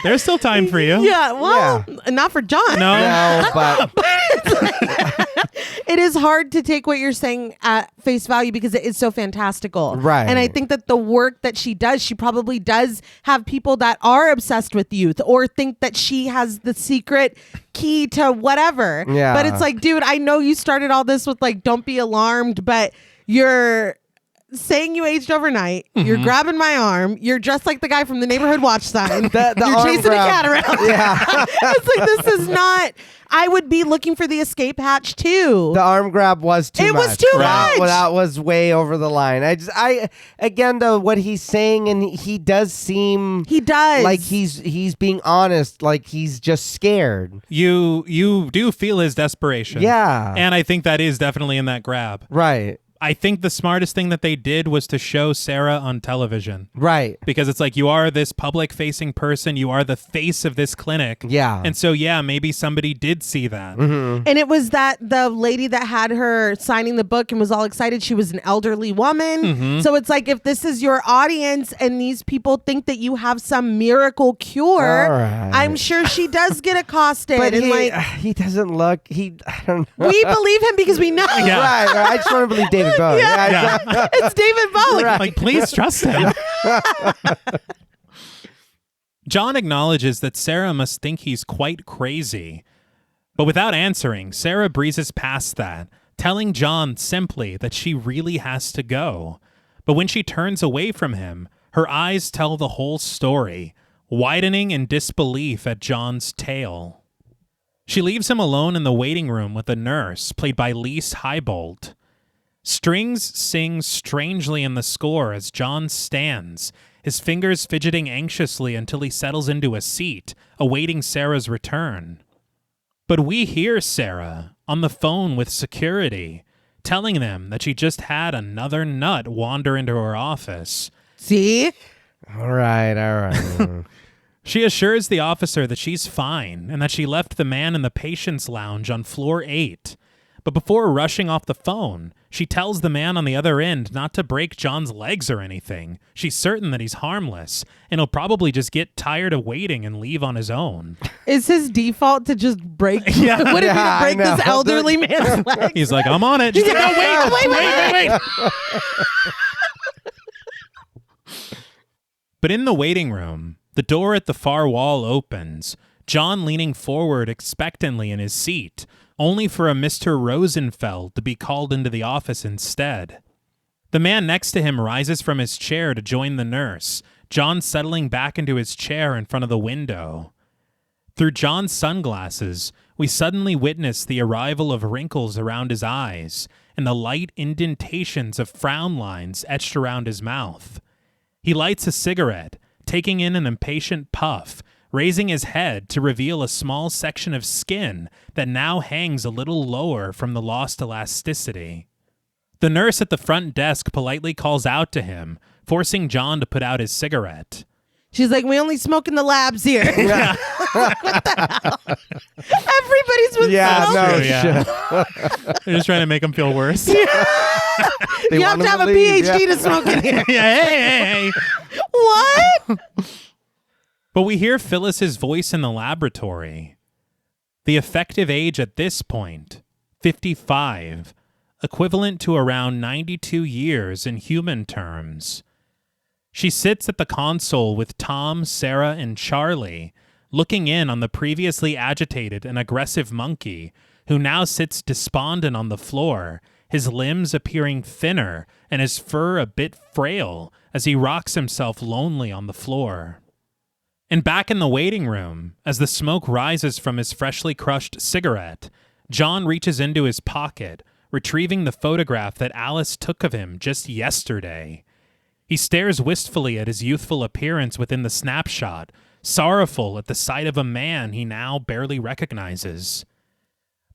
There's still time for you. Yeah, well, not for John. No. No, but It is hard to take what you're saying at face value because it is so fantastical. Right. And I think that the work that she does, she probably does have people that are obsessed with youth or think that she has the secret key to whatever. Yeah. But it's like, dude, I know you started all this with like, don't be alarmed, but you're saying you aged overnight. Mm-hmm. You're grabbing my arm. You're dressed like the guy from the neighborhood watch sign. the You're arm chasing grab. a cat around. Yeah. It's like, this is not... I would be looking for the escape hatch too. The arm grab was too much. It was too much. That was way over the line. Again, though, what he's saying, and he does seem He does. like he's being honest, like he's just scared. You do feel his desperation. Yeah. And I think that is definitely in that grab. Right. I think the smartest thing that they did was to show Sarah on television. Right. Because it's like, you are this public-facing person. You are the face of this clinic. Yeah. And so, yeah, maybe somebody did see that. Mm-hmm. And it was that the lady that had her signing the book and was all excited. She was an elderly woman. Mm-hmm. So it's like, if this is your audience and these people think that you have some miracle cure, All right. I'm sure she does get accosted. But and he doesn't look. I don't know. we believe him because we know. Yeah. Right. I just want to believe David Bowie. Yeah. It's David Bowie. Right. Like, please trust him. John acknowledges that Sarah must think he's quite crazy. But without answering, Sarah breezes past that, telling John simply that she really has to go. But when she turns away from him, her eyes tell the whole story, widening in disbelief at John's tale. She leaves him alone in the waiting room with a nurse, played by Lise Heibold. Strings sing strangely in the score as John stands, his fingers fidgeting anxiously until he settles into a seat, awaiting Sarah's return. But we hear Sarah on the phone with security, telling them that she just had another nut wander into her office. See? All right. She assures the officer that she's fine and that she left the man in the patient's lounge on floor 8. But before rushing off the phone, she tells the man on the other end not to break John's legs or anything. She's certain that he's harmless, and he'll probably just get tired of waiting and leave on his own. Is his default to just break? Yeah. Would it be Yeah, to I break know. this elderly man's legs? He's like, I'm on it. She's like, no, wait. But in the waiting room, the door at the far wall opens, John leaning forward expectantly in his seat, only for a Mr. Rosenfeld to be called into the office instead. The man next to him rises from his chair to join the nurse, John settling back into his chair in front of the window. Through John's sunglasses, we suddenly witness the arrival of wrinkles around his eyes and the light indentations of frown lines etched around his mouth. He lights a cigarette, taking in an impatient puff, raising his head to reveal a small section of skin that now hangs a little lower from the lost elasticity. The nurse at the front desk politely calls out to him, forcing John to put out his cigarette. She's like, we only smoke in the labs here. What the hell? Everybody's been Yeah, smoking. no True, yeah. shit. They're just trying to make him feel worse. They You have want to him have a leave, PhD yeah. to smoke in here. Yeah, hey. What? But we hear Phyllis's voice in the laboratory. The effective age at this point, 55, equivalent to around 92 years in human terms. She sits at the console with Tom, Sarah, and Charlie, looking in on the previously agitated and aggressive monkey, who now sits despondent on the floor, his limbs appearing thinner and his fur a bit frail as he rocks himself lonely on the floor. And back in the waiting room, as the smoke rises from his freshly crushed cigarette, John reaches into his pocket, retrieving the photograph that Alice took of him just yesterday. He stares wistfully at his youthful appearance within the snapshot, sorrowful at the sight of a man he now barely recognizes.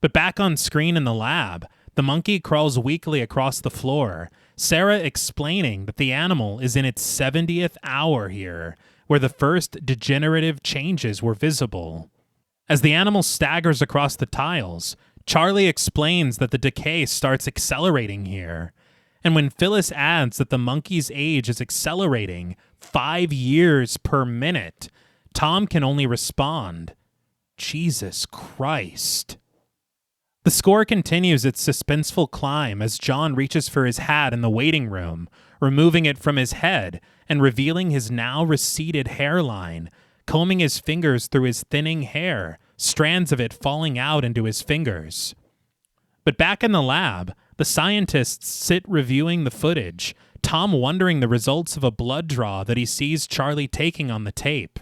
But back on screen in the lab, the monkey crawls weakly across the floor, Sarah explaining that the animal is in its 70th hour here, where the first degenerative changes were visible. As the animal staggers across the tiles, Charlie explains that the decay starts accelerating here. And when Phyllis adds that the monkey's age is accelerating 5 years per minute, Tom can only respond, Jesus Christ. The score continues its suspenseful climb as John reaches for his hat in the waiting room, removing it from his head and revealing his now receded hairline, combing his fingers through his thinning hair, strands of it falling out into his fingers. But back in the lab, the scientists sit reviewing the footage, Tom wondering the results of a blood draw that he sees Charlie taking on the tape.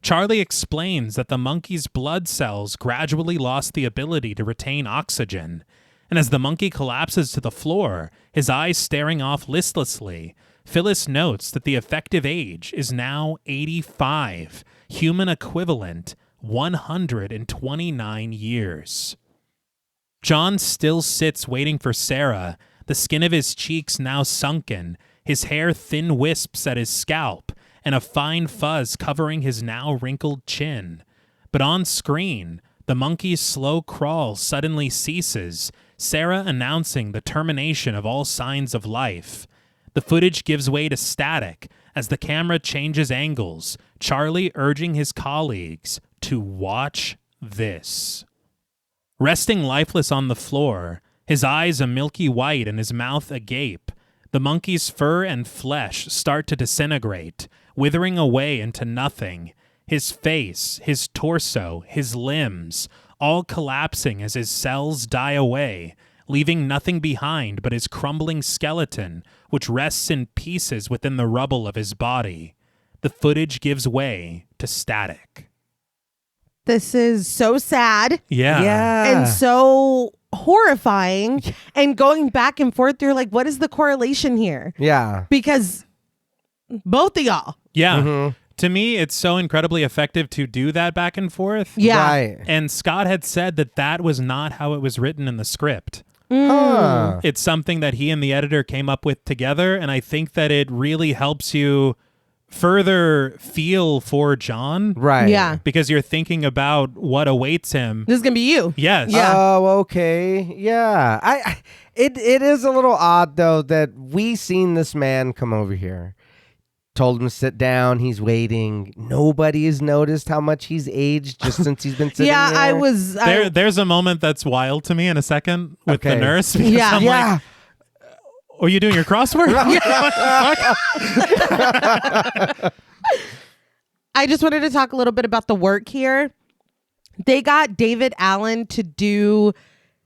Charlie explains that the monkey's blood cells gradually lost the ability to retain oxygen, and as the monkey collapses to the floor, his eyes staring off listlessly, Phyllis notes that the effective age is now 85, human equivalent 129 years. John still sits waiting for Sarah, the skin of his cheeks now sunken, his hair thin wisps at his scalp, and a fine fuzz covering his now wrinkled chin. But on screen, the monkey's slow crawl suddenly ceases, Sarah announcing the termination of all signs of life. The footage gives way to static as the camera changes angles, Charlie urging his colleagues to watch this. Resting lifeless on the floor, his eyes a milky white and his mouth agape, the monkey's fur and flesh start to disintegrate, withering away into nothing, his face, his torso, his limbs, all collapsing as his cells die away, leaving nothing behind but his crumbling skeleton, which rests in pieces within the rubble of his body. The footage gives way to static. This is so sad. Yeah. And so horrifying. And going back and forth, you're like, what is the correlation here? Yeah. Because both of y'all. Yeah. Mhm. To me, it's so incredibly effective to do that back and forth. Yeah. Right. And Scott had said that that was not how it was written in the script. Huh. It's something that he and the editor came up with together, and I think that it really helps you further feel for John. Right. Yeah. Because you're thinking about what awaits him. This is going to be you. Yes. Yeah. Oh, okay. Yeah. It is a little odd though that we seen this man come over here. Told him to sit down. He's waiting. Nobody has noticed how much he's aged just since he's been sitting Yeah, there. I was. There's a moment that's wild to me in a second with the Okay. nurse. Because Yeah. I'm Yeah. like, are you doing your crossword? I just wanted to talk a little bit about the work here. They got David Allen to do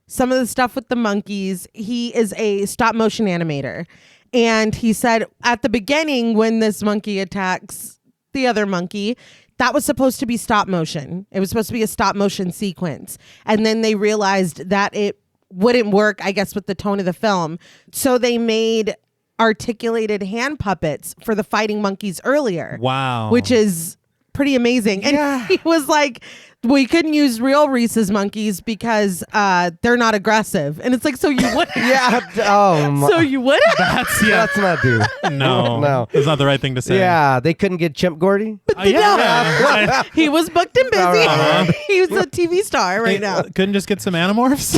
some of the stuff with the monkeys. He is a stop motion animator. And he said at the beginning, when this monkey attacks the other monkey, that was supposed to be stop motion. It was supposed to be a stop motion sequence. And then they realized that it wouldn't work, I guess, with the tone of the film. So they made articulated hand puppets for the fighting monkeys earlier. Wow. Which is pretty amazing. And Yeah. he was like, we couldn't use real Reese's monkeys because they're not aggressive. And it's like, so you would. Yeah. Oh, So you would. let's not do. No. No. It's not the right thing to say. Yeah, they couldn't get Chimp Gordy. Yeah. He was booked and busy. Uh-huh. He was a TV star right now. Couldn't just get some Animorphs?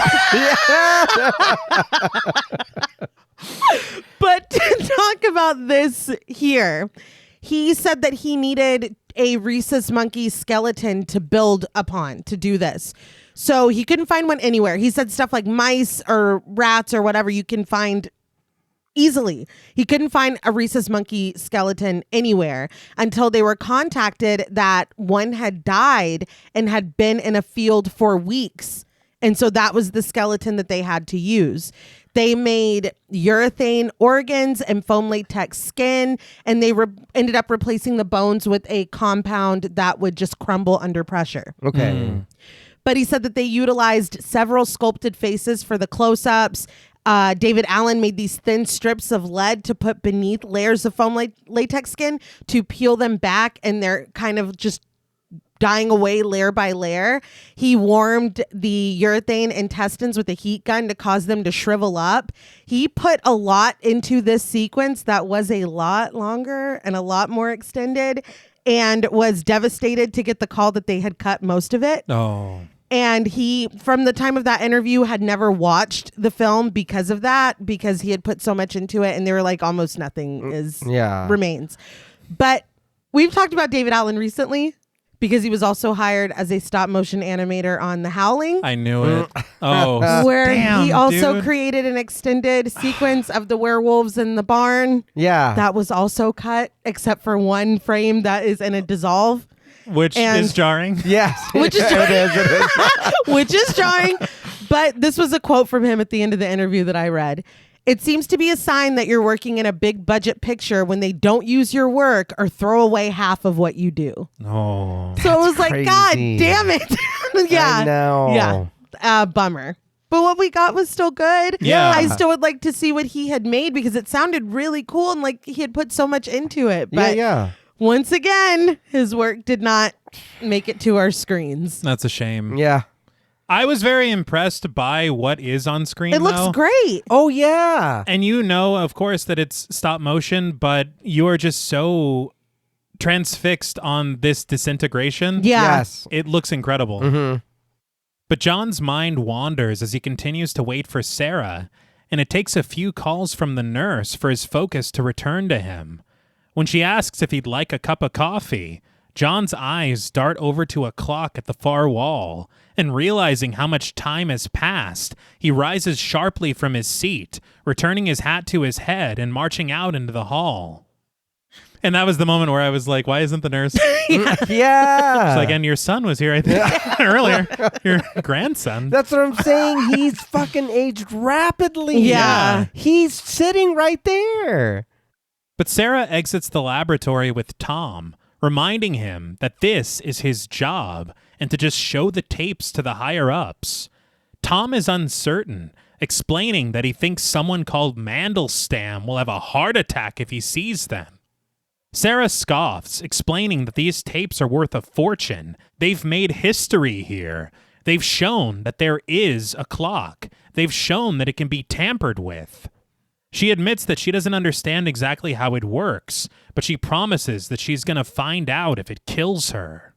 But to talk about this here, he said that he needed a rhesus monkey skeleton to build upon to do this. So he couldn't find one anywhere. He said stuff like mice or rats or whatever you can find easily. He couldn't find a rhesus monkey skeleton anywhere until they were contacted that one had died and had been in a field for weeks. And so that was the skeleton that they had to use. They made urethane organs and foam latex skin, and they ended up replacing the bones with a compound that would just crumble under pressure. Okay. But he said that they utilized several sculpted faces for the close-ups. David Allen made these thin strips of lead to put beneath layers of foam latex skin to peel them back, and they're kind of just dying away layer by layer. He warmed the urethane intestines with a heat gun to cause them to shrivel up. He put a lot into this sequence that was a lot longer and a lot more extended, and was devastated to get the call that they had cut most of it. Oh. And he, from the time of that interview, had never watched the film because of that, because he had put so much into it, and they were like, almost nothing remains. But we've talked about David Allen recently because he was also hired as a stop motion animator on The Howling. I knew it. Oh, where damn, he also dude. created an extended sequence of the werewolves in the barn. Yeah. That was also cut, except for one frame that is in a dissolve. Which is jarring. Yes. Which is it is. Which is jarring. But this was a quote from him at the end of the interview that I read. It seems to be a sign that you're working in a big budget picture when they don't use your work or throw away half of what you do. Oh. So it was like, crazy. God damn it. Yeah. I know. Yeah. Bummer. But what we got was still good. Yeah. I still would like to see what he had made because it sounded really cool and like he had put so much into it. But yeah. once again, his work did not make it to our screens. That's a shame. Yeah. I was very impressed by what is on screen. It looks though. great. Oh, yeah. And you know, of course, that it's stop motion, but you are just so transfixed on this disintegration. Yeah. Yes. It looks incredible. Mm-hmm. But John's mind wanders as he continues to wait for Sarah, and it takes a few calls from the nurse for his focus to return to him. When she asks if he'd like a cup of coffee, John's eyes dart over to a clock at the far wall, and realizing how much time has passed, he rises sharply from his seat, returning his hat to his head and marching out into the hall. And that was the moment where I was like, why isn't the nurse? Yeah. She's like, and your son was here, I think, earlier. Your grandson. That's what I'm saying. He's fucking aged rapidly. Yeah. He's sitting right there. But Sarah exits the laboratory with Tom, reminding him that this is his job and to just show the tapes to the higher-ups. Tom is uncertain, explaining that he thinks someone called Mandelstam will have a heart attack if he sees them. Sarah scoffs, explaining that these tapes are worth a fortune. They've made history here. They've shown that there is a clock. They've shown that it can be tampered with. She admits that she doesn't understand exactly how it works, but she promises that she's going to find out if it kills her.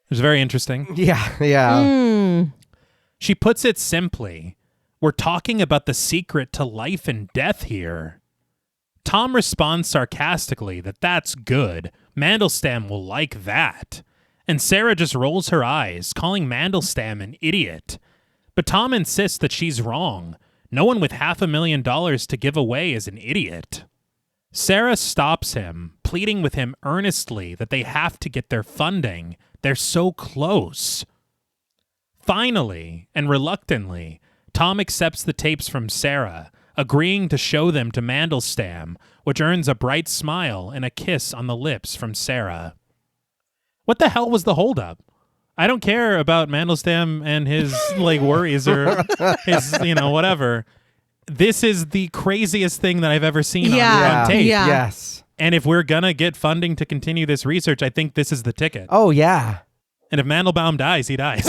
It was very interesting. Yeah. She puts it simply, we're talking about the secret to life and death here. Tom responds sarcastically that that's good. Mandelstam will like that. And Sarah just rolls her eyes, calling Mandelstam an idiot. But Tom insists that she's wrong. No one with $500,000 to give away is an idiot. Sarah stops him, pleading with him earnestly that they have to get their funding. They're so close. Finally, and reluctantly, Tom accepts the tapes from Sarah, agreeing to show them to Mandelstam, which earns a bright smile and a kiss on the lips from Sarah. What the hell was the holdup? I don't care about Mandelstam and his worries or his, whatever. This is the craziest thing that I've ever seen on tape. Yeah. Yes. And if we're going to get funding to continue this research, I think this is the ticket. Oh, yeah. And if Mandelbaum dies, he dies.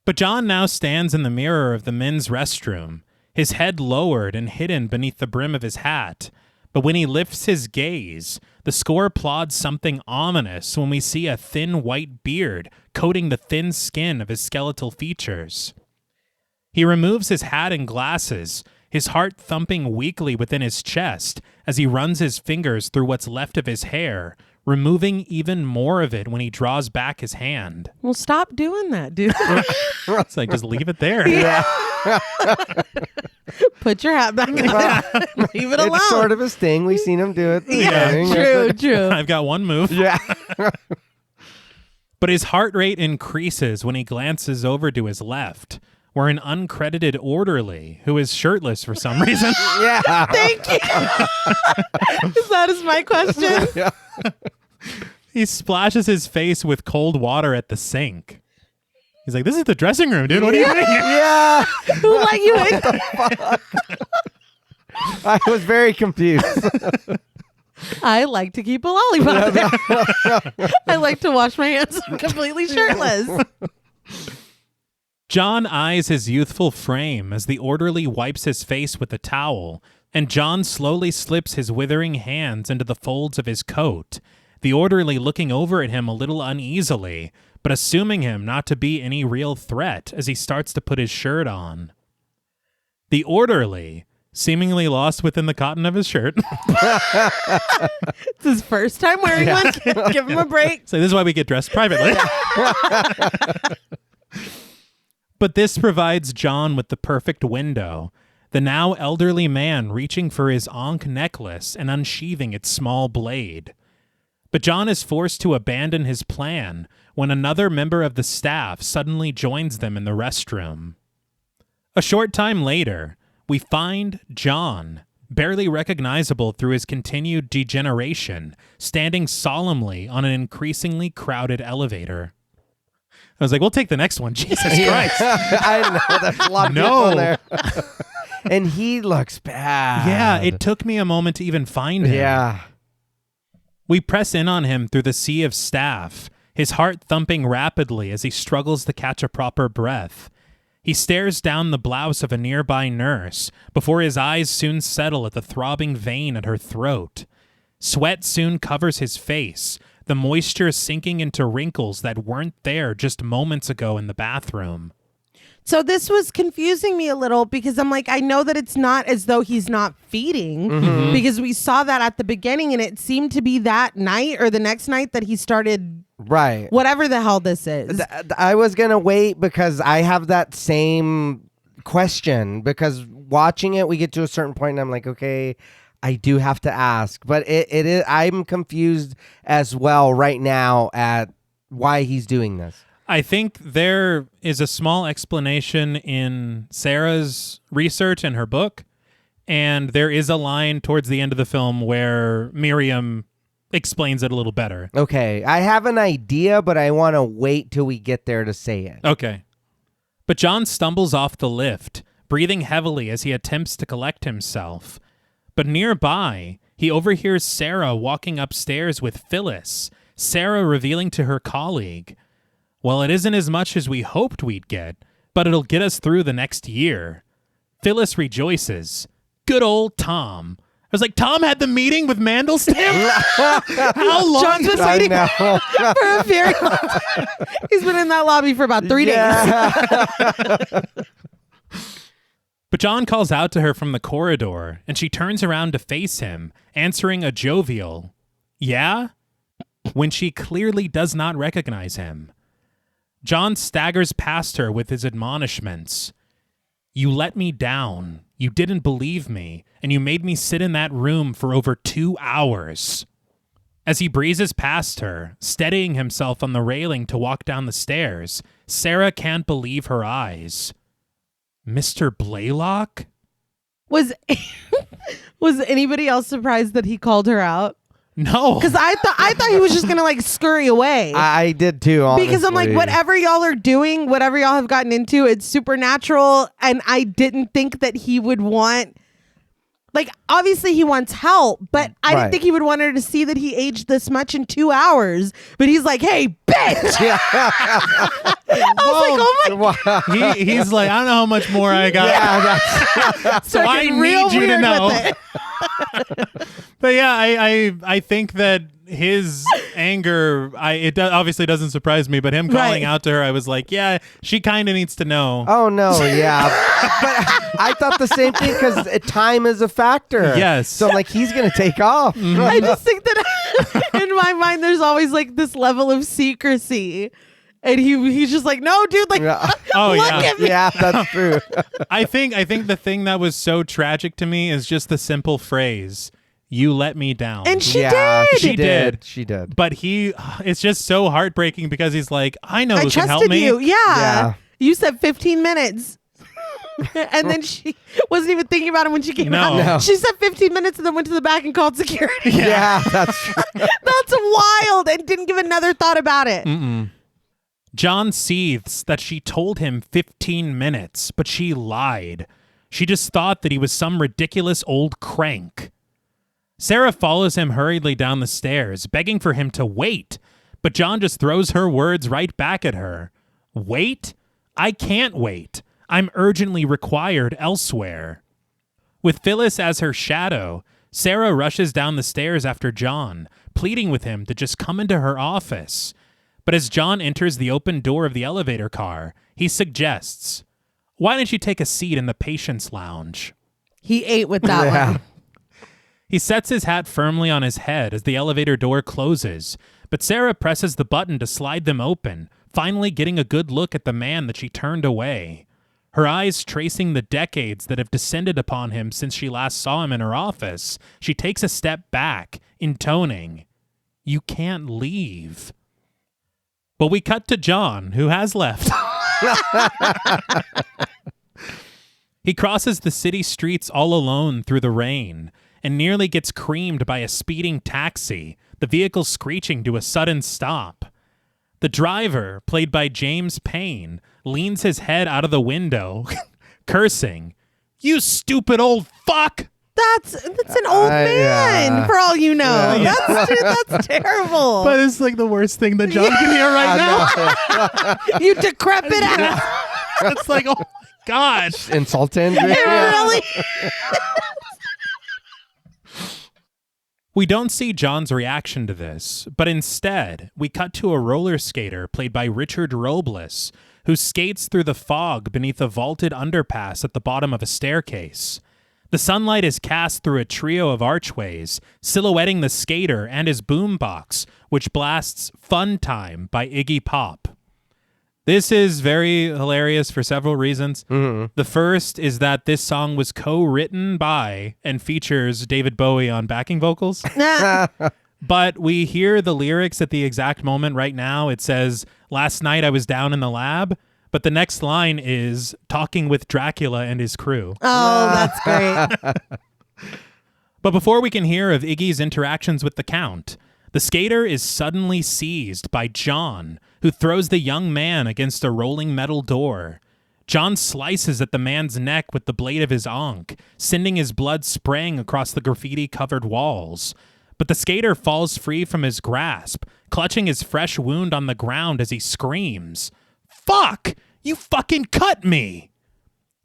But John now stands in the mirror of the men's restroom, his head lowered and hidden beneath the brim of his hat. But when he lifts his gaze, the score plods something ominous when we see a thin white beard coating the thin skin of his skeletal features. He removes his hat and glasses, his heart thumping weakly within his chest as he runs his fingers through what's left of his hair, removing even more of it when he draws back his hand. Well, stop doing that, dude. It's like, just leave it there. Yeah. Put your hat back on. Leave it alone. It's sort of his thing. We've seen him do it. Yeah, true. I've got one move. Yeah. But his heart rate increases when he glances over to his left, where an uncredited orderly, who is shirtless for some reason. Yeah. Thank you. That is my question. Yeah. He splashes his face with cold water at the sink. He's like, this is the dressing room, dude. What are you doing? Yeah. Who let you in? I was very confused. I like to keep a lollipop there. I like to wash my hands completely shirtless. John eyes his youthful frame as the orderly wipes his face with a towel, and John slowly slips his withering hands into the folds of his coat, the orderly looking over at him a little uneasily, but assuming him not to be any real threat as he starts to put his shirt on. The orderly, seemingly lost within the cotton of his shirt. It's his first time wearing one. Give him a break. So this is why we get dressed privately. But this provides John with the perfect window, the now elderly man reaching for his Ankh necklace and unsheathing its small blade. But John is forced to abandon his plan when another member of the staff suddenly joins them in the restroom. A short time later, we find John, barely recognizable through his continued degeneration, standing solemnly on an increasingly crowded elevator. I was like, we'll take the next one. Jesus Christ. I know. There's a lot of people in there. And he looks bad. Yeah, it took me a moment to even find him. Yeah. We press in on him through the sea of staff, his heart thumping rapidly as he struggles to catch a proper breath. He stares down the blouse of a nearby nurse before his eyes soon settle at the throbbing vein at her throat. Sweat soon covers his face, the moisture sinking into wrinkles that weren't there just moments ago in the bathroom. So this was confusing me a little because I'm like, I know that it's not as though he's not feeding because we saw that at the beginning and it seemed to be that night or the next night that he started whatever the hell this is. I was going to wait because I have that same question because watching it, we get to a certain point and I'm like, okay, I do have to ask. But it is. I'm confused as well right now at why he's doing this. I think there is a small explanation in Sarah's research in her book, and there is a line towards the end of the film where Miriam explains it a little better. Okay, I have an idea, but I want to wait till we get there to say it. Okay. But John stumbles off the lift, breathing heavily as he attempts to collect himself. But nearby, he overhears Sarah walking upstairs with Phyllis, Sarah revealing to her colleague, "Well, it isn't as much as we hoped we'd get, but it'll get us through the next year." Phyllis rejoices. Good old Tom. I was like, Tom had the meeting with Mandelstam? How long? John's been waiting for a very long time. He's been in that lobby for about 3 days. But John calls out to her from the corridor, and she turns around to face him, answering a jovial, "Yeah?" when she clearly does not recognize him. John staggers past her with his admonishments. "You let me down. You didn't believe me, and you made me sit in that room for over 2 hours." As he breezes past her, steadying himself on the railing to walk down the stairs, Sarah can't believe her eyes. Mr. Blaylock? Was anybody else surprised that he called her out? No. Because I thought he was just going to like scurry away. I did too, honestly. Because I'm like, whatever y'all are doing, whatever y'all have gotten into, it's supernatural. And I didn't think that he would want, like, obviously he wants help, but I didn't think he would want her to see that he aged this much in 2 hours. But he's like, "Hey, bitch." I was like, oh my. He's like, I don't know how much more I got. Yeah, so I need you to know But yeah, I think that his anger, obviously doesn't surprise me, but him calling out to her, I was like, yeah, she kind of needs to know. Oh, no, yeah. But I thought the same thing because time is a factor. Yes. So I'm like, he's going to take off. I just think that in my mind, there's always like this level of secrecy. And he's just like, no, dude, like, look at me. Yeah, that's true. I think the thing that was so tragic to me is just the simple phrase, "You let me down." And she did. She did. But it's just so heartbreaking because he's like, I know I who can help me. trusted you. Yeah. You said 15 minutes. And then she wasn't even thinking about it when she came out. No. She said 15 minutes and then went to the back and called security. Yeah, that's true. That's wild. And didn't give another thought about it. John seethes that she told him 15 minutes, but she lied. She just thought that he was some ridiculous old crank. Sarah follows him hurriedly down the stairs, begging for him to wait, but John just throws her words right back at her. Wait? I can't wait. I'm urgently required elsewhere. With Phyllis as her shadow, Sarah rushes down the stairs after John, pleading with him to just come into her office. But as John enters the open door of the elevator car, he suggests, "Why don't you take a seat in the patient's lounge?" He ate with that one. He sets his hat firmly on his head as the elevator door closes, but Sarah presses the button to slide them open, finally getting a good look at the man that she turned away. Her eyes tracing the decades that have descended upon him since she last saw him in her office, she takes a step back, intoning, "You can't leave." But we cut to John, who has left. He crosses the city streets all alone through the rain and nearly gets creamed by a speeding taxi, the vehicle screeching to a sudden stop. The driver, played by James Payne, leans his head out of the window, cursing, "You stupid old fuck!" That's an old man, for all you know. That's terrible. But it's like the worst thing that John can hear right now. You decrepit ass. It's like, oh my gosh. Insult to injury. It really. We don't see John's reaction to this, but instead, we cut to a roller skater played by Richard Robles, who skates through the fog beneath a vaulted underpass at the bottom of a staircase. The sunlight is cast through a trio of archways, silhouetting the skater and his boombox, which blasts Fun Time by Iggy Pop. This is very hilarious for several reasons. The first is that this song was co-written by and features David Bowie on backing vocals. But we hear the lyrics at the exact moment right now. It says, "Last night I was down in the lab." But the next line is talking with Dracula and his crew. Oh, that's great. But before we can hear of Iggy's interactions with the Count, the skater is suddenly seized by John, who throws the young man against a rolling metal door. John slices at the man's neck with the blade of his ankh, sending his blood spraying across the graffiti-covered walls. But the skater falls free from his grasp, clutching his fresh wound on the ground as he screams, "Fuck! You fucking cut me!"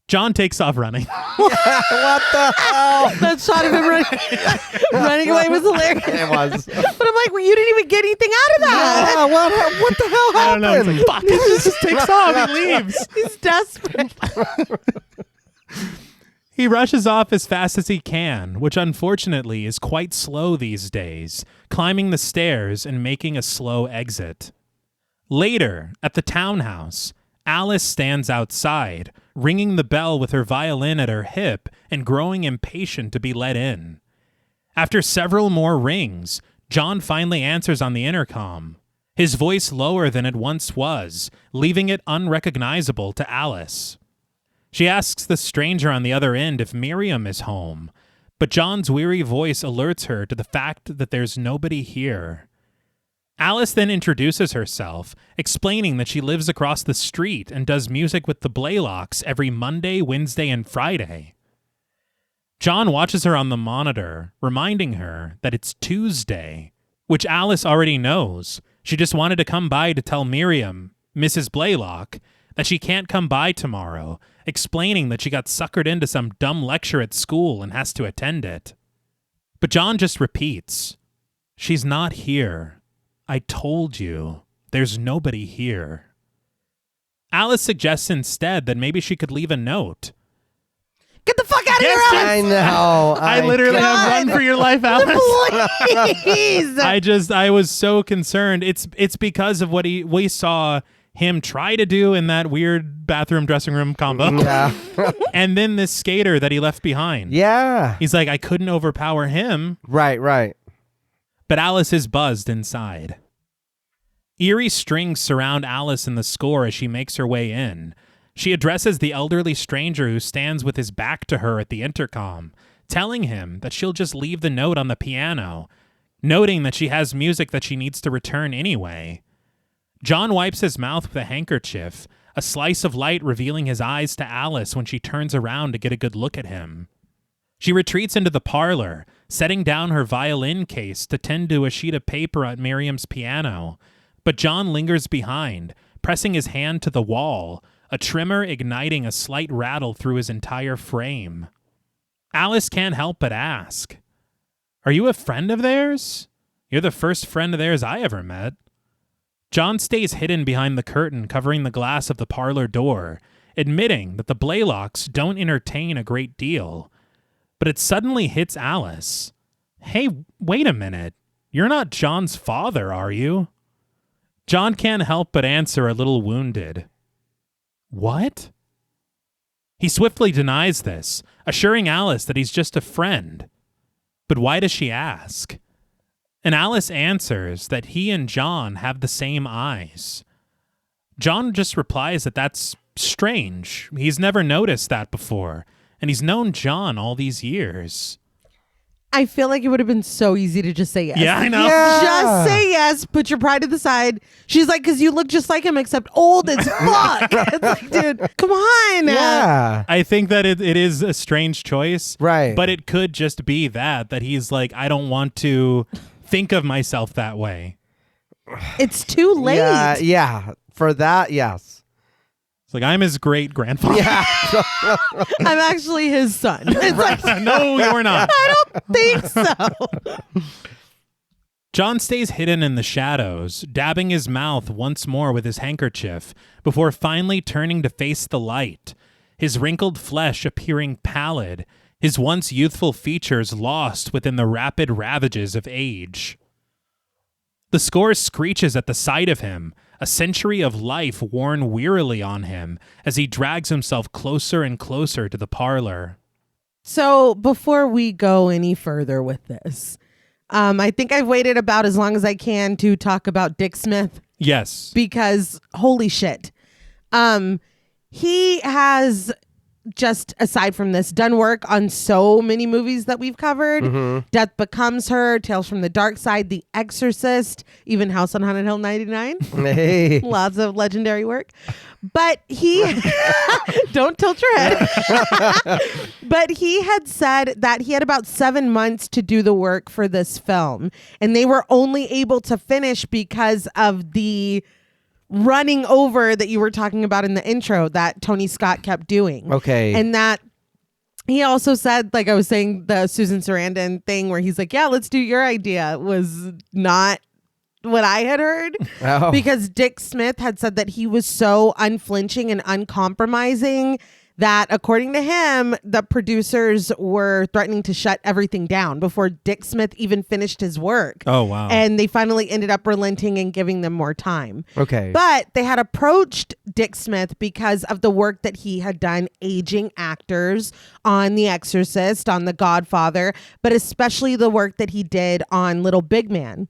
John takes off running. What the hell? That shot of him running away was hilarious. It was. But I'm like, well, you didn't even get anything out of that. Yeah, what the hell I don't happened? know. It's like, fuck, it just takes off. He leaves. He's desperate. He rushes off as fast as he can, which unfortunately is quite slow these days, climbing the stairs and making a slow exit. Later, at the townhouse, Alice stands outside, ringing the bell with her violin at her hip and growing impatient to be let in. After several more rings, John finally answers on the intercom, his voice lower than it once was, leaving it unrecognizable to Alice. She asks the stranger on the other end if Miriam is home, but John's weary voice alerts her to the fact that there's nobody here. Alice then introduces herself, explaining that she lives across the street and does music with the Blaylocks every Monday, Wednesday, and Friday. John watches her on the monitor, reminding her that it's Tuesday, which Alice already knows. She just wanted to come by to tell Miriam, Mrs. Blaylock, that she can't come by tomorrow, explaining that she got suckered into some dumb lecture at school and has to attend it. But John just repeats, "She's not here. I told you. There's nobody here." Alice suggests instead that maybe she could leave a note. Get the fuck out of here, Yes, Alice! I know. I literally have run for your life, Alice. Please. I was so concerned. It's because of what we saw him try to do in that weird bathroom dressing room combo. Yeah. And then this skater that he left behind. Yeah. He's like, I couldn't overpower him. Right. But Alice is buzzed inside. Eerie strings surround Alice in the score as she makes her way in. She addresses the elderly stranger who stands with his back to her at the intercom, telling him that she'll just leave the note on the piano, noting that she has music that she needs to return anyway. John wipes his mouth with a handkerchief, a slice of light revealing his eyes to Alice when she turns around to get a good look at him. She retreats into the parlor, setting down her violin case to tend to a sheet of paper on Miriam's piano. But John lingers behind, pressing his hand to the wall, a tremor igniting a slight rattle through his entire frame. Alice can't help but ask, "Are you a friend of theirs? You're the first friend of theirs I ever met." John stays hidden behind the curtain covering the glass of the parlor door, admitting that the Blaylocks don't entertain a great deal. But it suddenly hits Alice. Hey, wait a minute. You're not John's father, are you? John can't help but answer a little wounded. What? He swiftly denies this, assuring Alice that he's just a friend. But why does she ask? And Alice answers that he and John have the same eyes. John just replies that that's strange. He's never noticed that before, and he's known John all these years. I feel like it would have been so easy to just say yes. Yeah, I know. Yeah. Just say yes, put your pride to the side. She's like, because you look just like him, except old as fuck. It's like, dude, come on. Yeah. I think that it is a strange choice. Right. But it could just be that he's like, I don't want to think of myself that way. It's too late. Yeah. For that, yes. It's like, I'm his great grandfather. Yeah. I'm actually his son. It's like, No, you're not. I don't think so. John stays hidden in the shadows, dabbing his mouth once more with his handkerchief before finally turning to face the light, his wrinkled flesh appearing pallid, his once youthful features lost within the rapid ravages of age. The score screeches at the sight of him, a century of life worn wearily on him as he drags himself closer and closer to the parlor. So before we go any further with this, I think I've waited about as long as I can to talk about Dick Smith Yes. because holy shit. He has just aside from this done work on so many movies that we've covered. Death Becomes Her, Tales from the Dark Side, The Exorcist, even House on Haunted Hill 99. Hey. Lots of legendary work. But he don't tilt your head. But he had said that he had about 7 months to do the work for this film, and they were only able to finish because of the running over that you were talking about in the intro that Tony Scott kept doing. Okay. And that he also said, like I was saying, the Susan Sarandon thing where he's like, yeah, let's do your idea was not what I had heard. Oh. Because Dick Smith had said that he was so unflinching and uncompromising that according to him, the producers were threatening to shut everything down before Dick Smith even finished his work. Oh, wow. And they finally ended up relenting and giving them more time. Okay. But they had approached Dick Smith because of the work that he had done aging actors on The Exorcist, on The Godfather, but especially the work that he did on Little Big Man.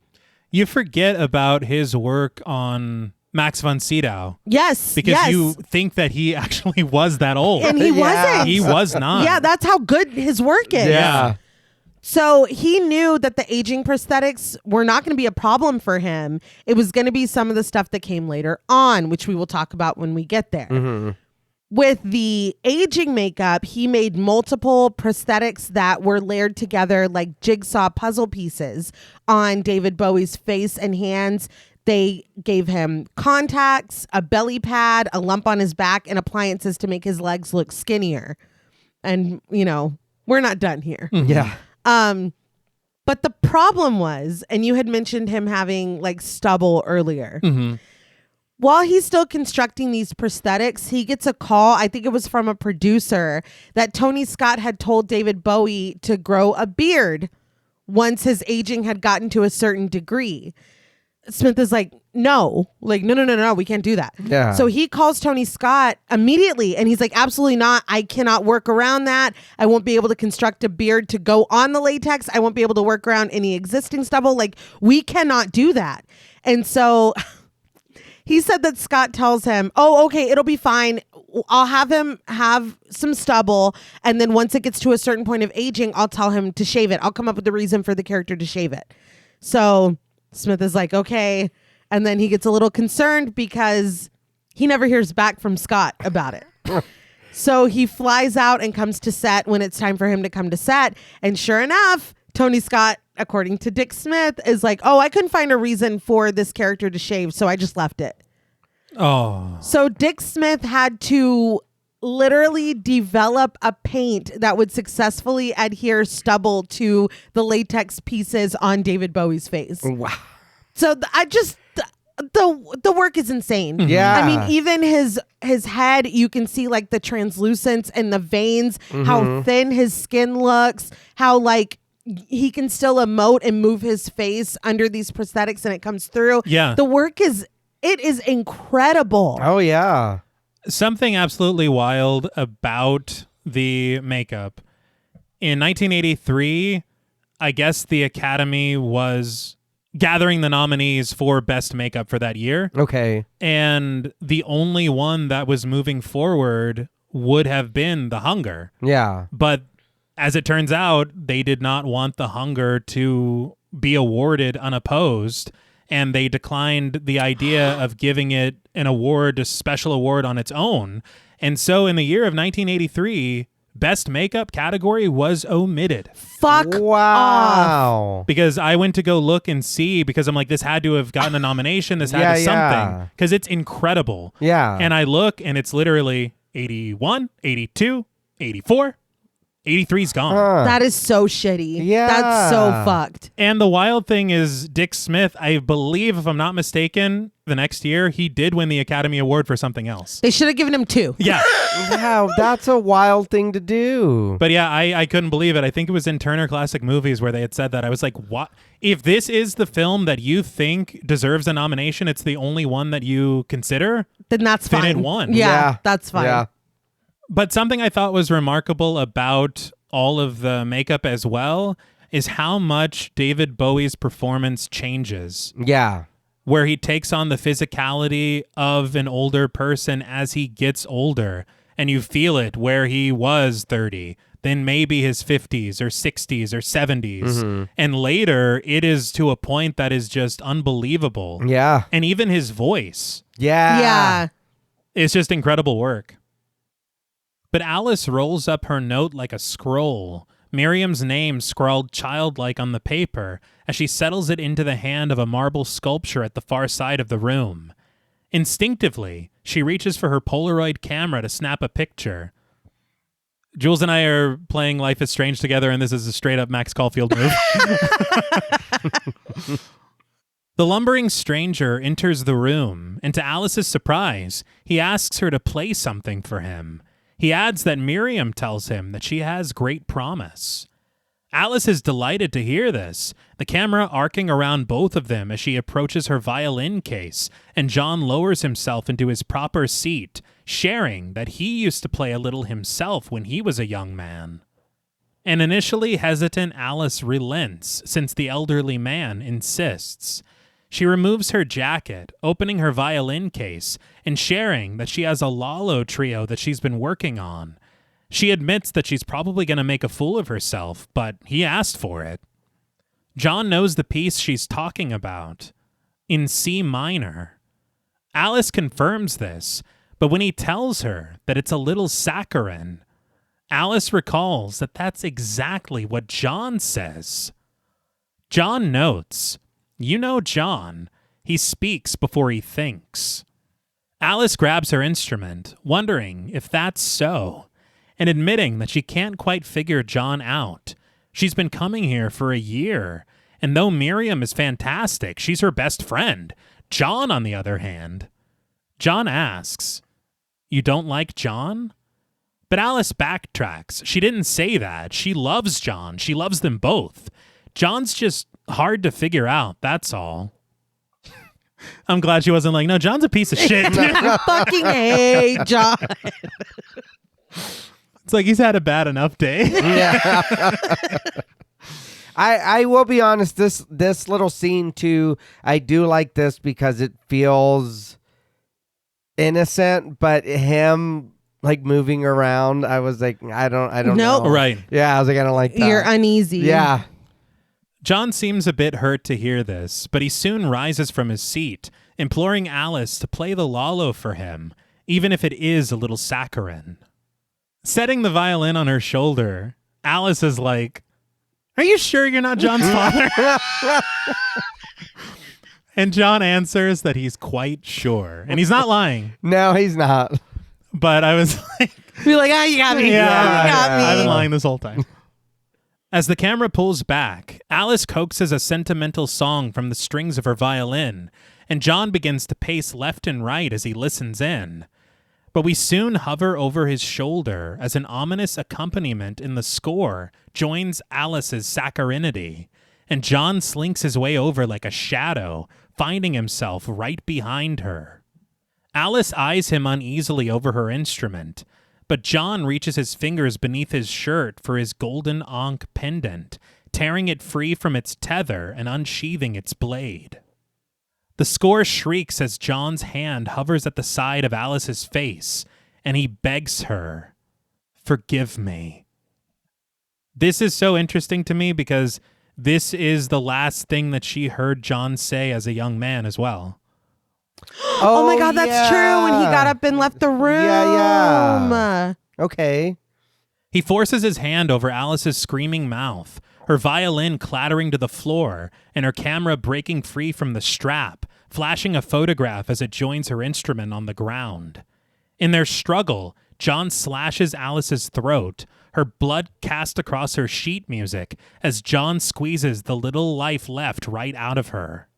You forget about his work on Max von Sydow. Yes. Because yes. you think that he actually was that old. And he Yeah. wasn't. He was not. Yeah, that's how good his work is. Yeah. So he knew that the aging prosthetics were not going to be a problem for him. It was going to be some of the stuff that came later on, which we will talk about when we get there. Mm-hmm. With the aging makeup, he made multiple prosthetics that were layered together like jigsaw puzzle pieces on David Bowie's face and hands. They gave him contacts, a belly pad, a lump on his back, and appliances to make his legs look skinnier. And, you know, we're not done here. Yeah. But the problem was, and you had mentioned him having like stubble earlier. Mm-hmm. While he's still constructing these prosthetics, he gets a call. I think it was from a producer that Tony Scott had told David Bowie to grow a beard once his aging had gotten to a certain degree. Smith is like, no, we can't do that. Yeah. So he calls Tony Scott immediately and he's like, absolutely not. I cannot work around that. I won't be able to construct a beard to go on the latex. I won't be able to work around any existing stubble. Like, we cannot do that. And so he said that Scott tells him, oh, okay, it'll be fine. I'll have him have some stubble. And then once it gets to a certain point of aging, I'll tell him to shave it. I'll come up with the reason for the character to shave it. So Smith is like, okay. And then he gets a little concerned because he never hears back from Scott about it. So he flies out and comes to set when it's time for him to come to set. And sure enough, Tony Scott, according to Dick Smith, is like, oh, I couldn't find a reason for this character to shave, so I just left it. Oh. So Dick Smith had to literally develop a paint that would successfully adhere stubble to the latex pieces on David Bowie's face. Wow. So the work is insane. Yeah. I mean, even his head, you can see like the translucence and the veins, how thin his skin looks, how like he can still emote and move his face under these prosthetics and it comes through. Yeah. The work is incredible. Oh, yeah. Something absolutely wild about the makeup. In 1983, I guess the Academy was gathering the nominees for Best Makeup for that year. Okay. And the only one that was moving forward would have been The Hunger. Yeah. But as it turns out, they did not want The Hunger to be awarded unopposed. And they declined the idea of giving it an award, a special award on its own. And so in the year of 1983, Best Makeup category was omitted. Fuck off. Wow. Because I went to go look and see, because I'm like, this had to have gotten a nomination. This had to something. Because it's incredible. Yeah. And I look and it's literally 81, 82, 84. 83's gone. That is so shitty. Yeah. That's so fucked. And the wild thing is Dick Smith, I believe, if I'm not mistaken, the next year, he did win the Academy Award for something else. They should have given him 2. Yeah. Wow, that's a wild thing to do. But yeah, I couldn't believe it. I think it was in Turner Classic Movies where they had said that. I was like, what? If this is the film that you think deserves a nomination, it's the only one that you consider, Then that's then fine. it won. Yeah, that's fine. Yeah. But something I thought was remarkable about all of the makeup as well is how much David Bowie's performance changes. Yeah. Where he takes on the physicality of an older person as he gets older. And you feel it where he was 30, then maybe his 50s or 60s or 70s. And later, it is to a point that is just unbelievable. Yeah. And even his voice Yeah. is just incredible work. But Alice rolls up her note like a scroll, Miriam's name scrawled childlike on the paper as she settles it into the hand of a marble sculpture at the far side of the room. Instinctively, she reaches for her Polaroid camera to snap a picture. Jules and I are playing Life is Strange together, and this is a straight-up Max Caulfield move. The lumbering stranger enters the room, and to Alice's surprise, he asks her to play something for him. He adds that Miriam tells him that she has great promise. Alice is delighted to hear this, the camera arcing around both of them as she approaches her violin case, and John lowers himself into his proper seat, sharing that he used to play a little himself when he was a young man. An initially hesitant Alice relents since the elderly man insists. She removes her jacket, opening her violin case, and sharing that she has a Lalo trio that she's been working on. She admits that she's probably going to make a fool of herself, but he asked for it. John knows the piece she's talking about, in C minor. Alice confirms this, but when he tells her that it's a little saccharine, Alice recalls that that's exactly what John says. John notes, "You know John, he speaks before he thinks." Alice grabs her instrument, wondering if that's so, and admitting that she can't quite figure John out. She's been coming here for a year. And though Miriam is fantastic, she's her best friend. John, on the other hand, John asks, "You don't like John?" But Alice backtracks. She didn't say that. She loves John. She loves them both. John's just hard to figure out, that's all. I'm glad she wasn't like, no, John's a piece of shit. I fucking hate John. It's like he's had a bad enough day. Yeah. I will be honest, this little scene too, I do like this because it feels innocent, but him like moving around, I was like, I don't know. Right. Yeah, I was like, I don't like that. You're uneasy. Yeah. John seems a bit hurt to hear this, but he soon rises from his seat, imploring Alice to play the Lalo for him, even if it is a little saccharine. Setting the violin on her shoulder, Alice is like, "Are you sure you're not John's father?" And John answers that he's quite sure. And he's not lying. No, he's not. But I was like... Be like, you got me. Yeah, You got me. I've been lying this whole time. As the camera pulls back, Alice coaxes a sentimental song from the strings of her violin, and John begins to pace left and right as he listens in. But we soon hover over his shoulder as an ominous accompaniment in the score joins Alice's saccharinity, and John slinks his way over like a shadow, finding himself right behind her. Alice eyes him uneasily over her instrument, but John reaches his fingers beneath his shirt for his golden ankh pendant, tearing it free from its tether and unsheathing its blade. The score shrieks as John's hand hovers at the side of Alice's face, and he begs her, "Forgive me." This is so interesting to me because this is the last thing that she heard John say as a young man as well. Oh my God, that's true. When he got up and left the room. Yeah. Okay. He forces his hand over Alice's screaming mouth, her violin clattering to the floor, and her camera breaking free from the strap, flashing a photograph as it joins her instrument on the ground. In their struggle, John slashes Alice's throat, her blood cast across her sheet music as John squeezes the little life left right out of her.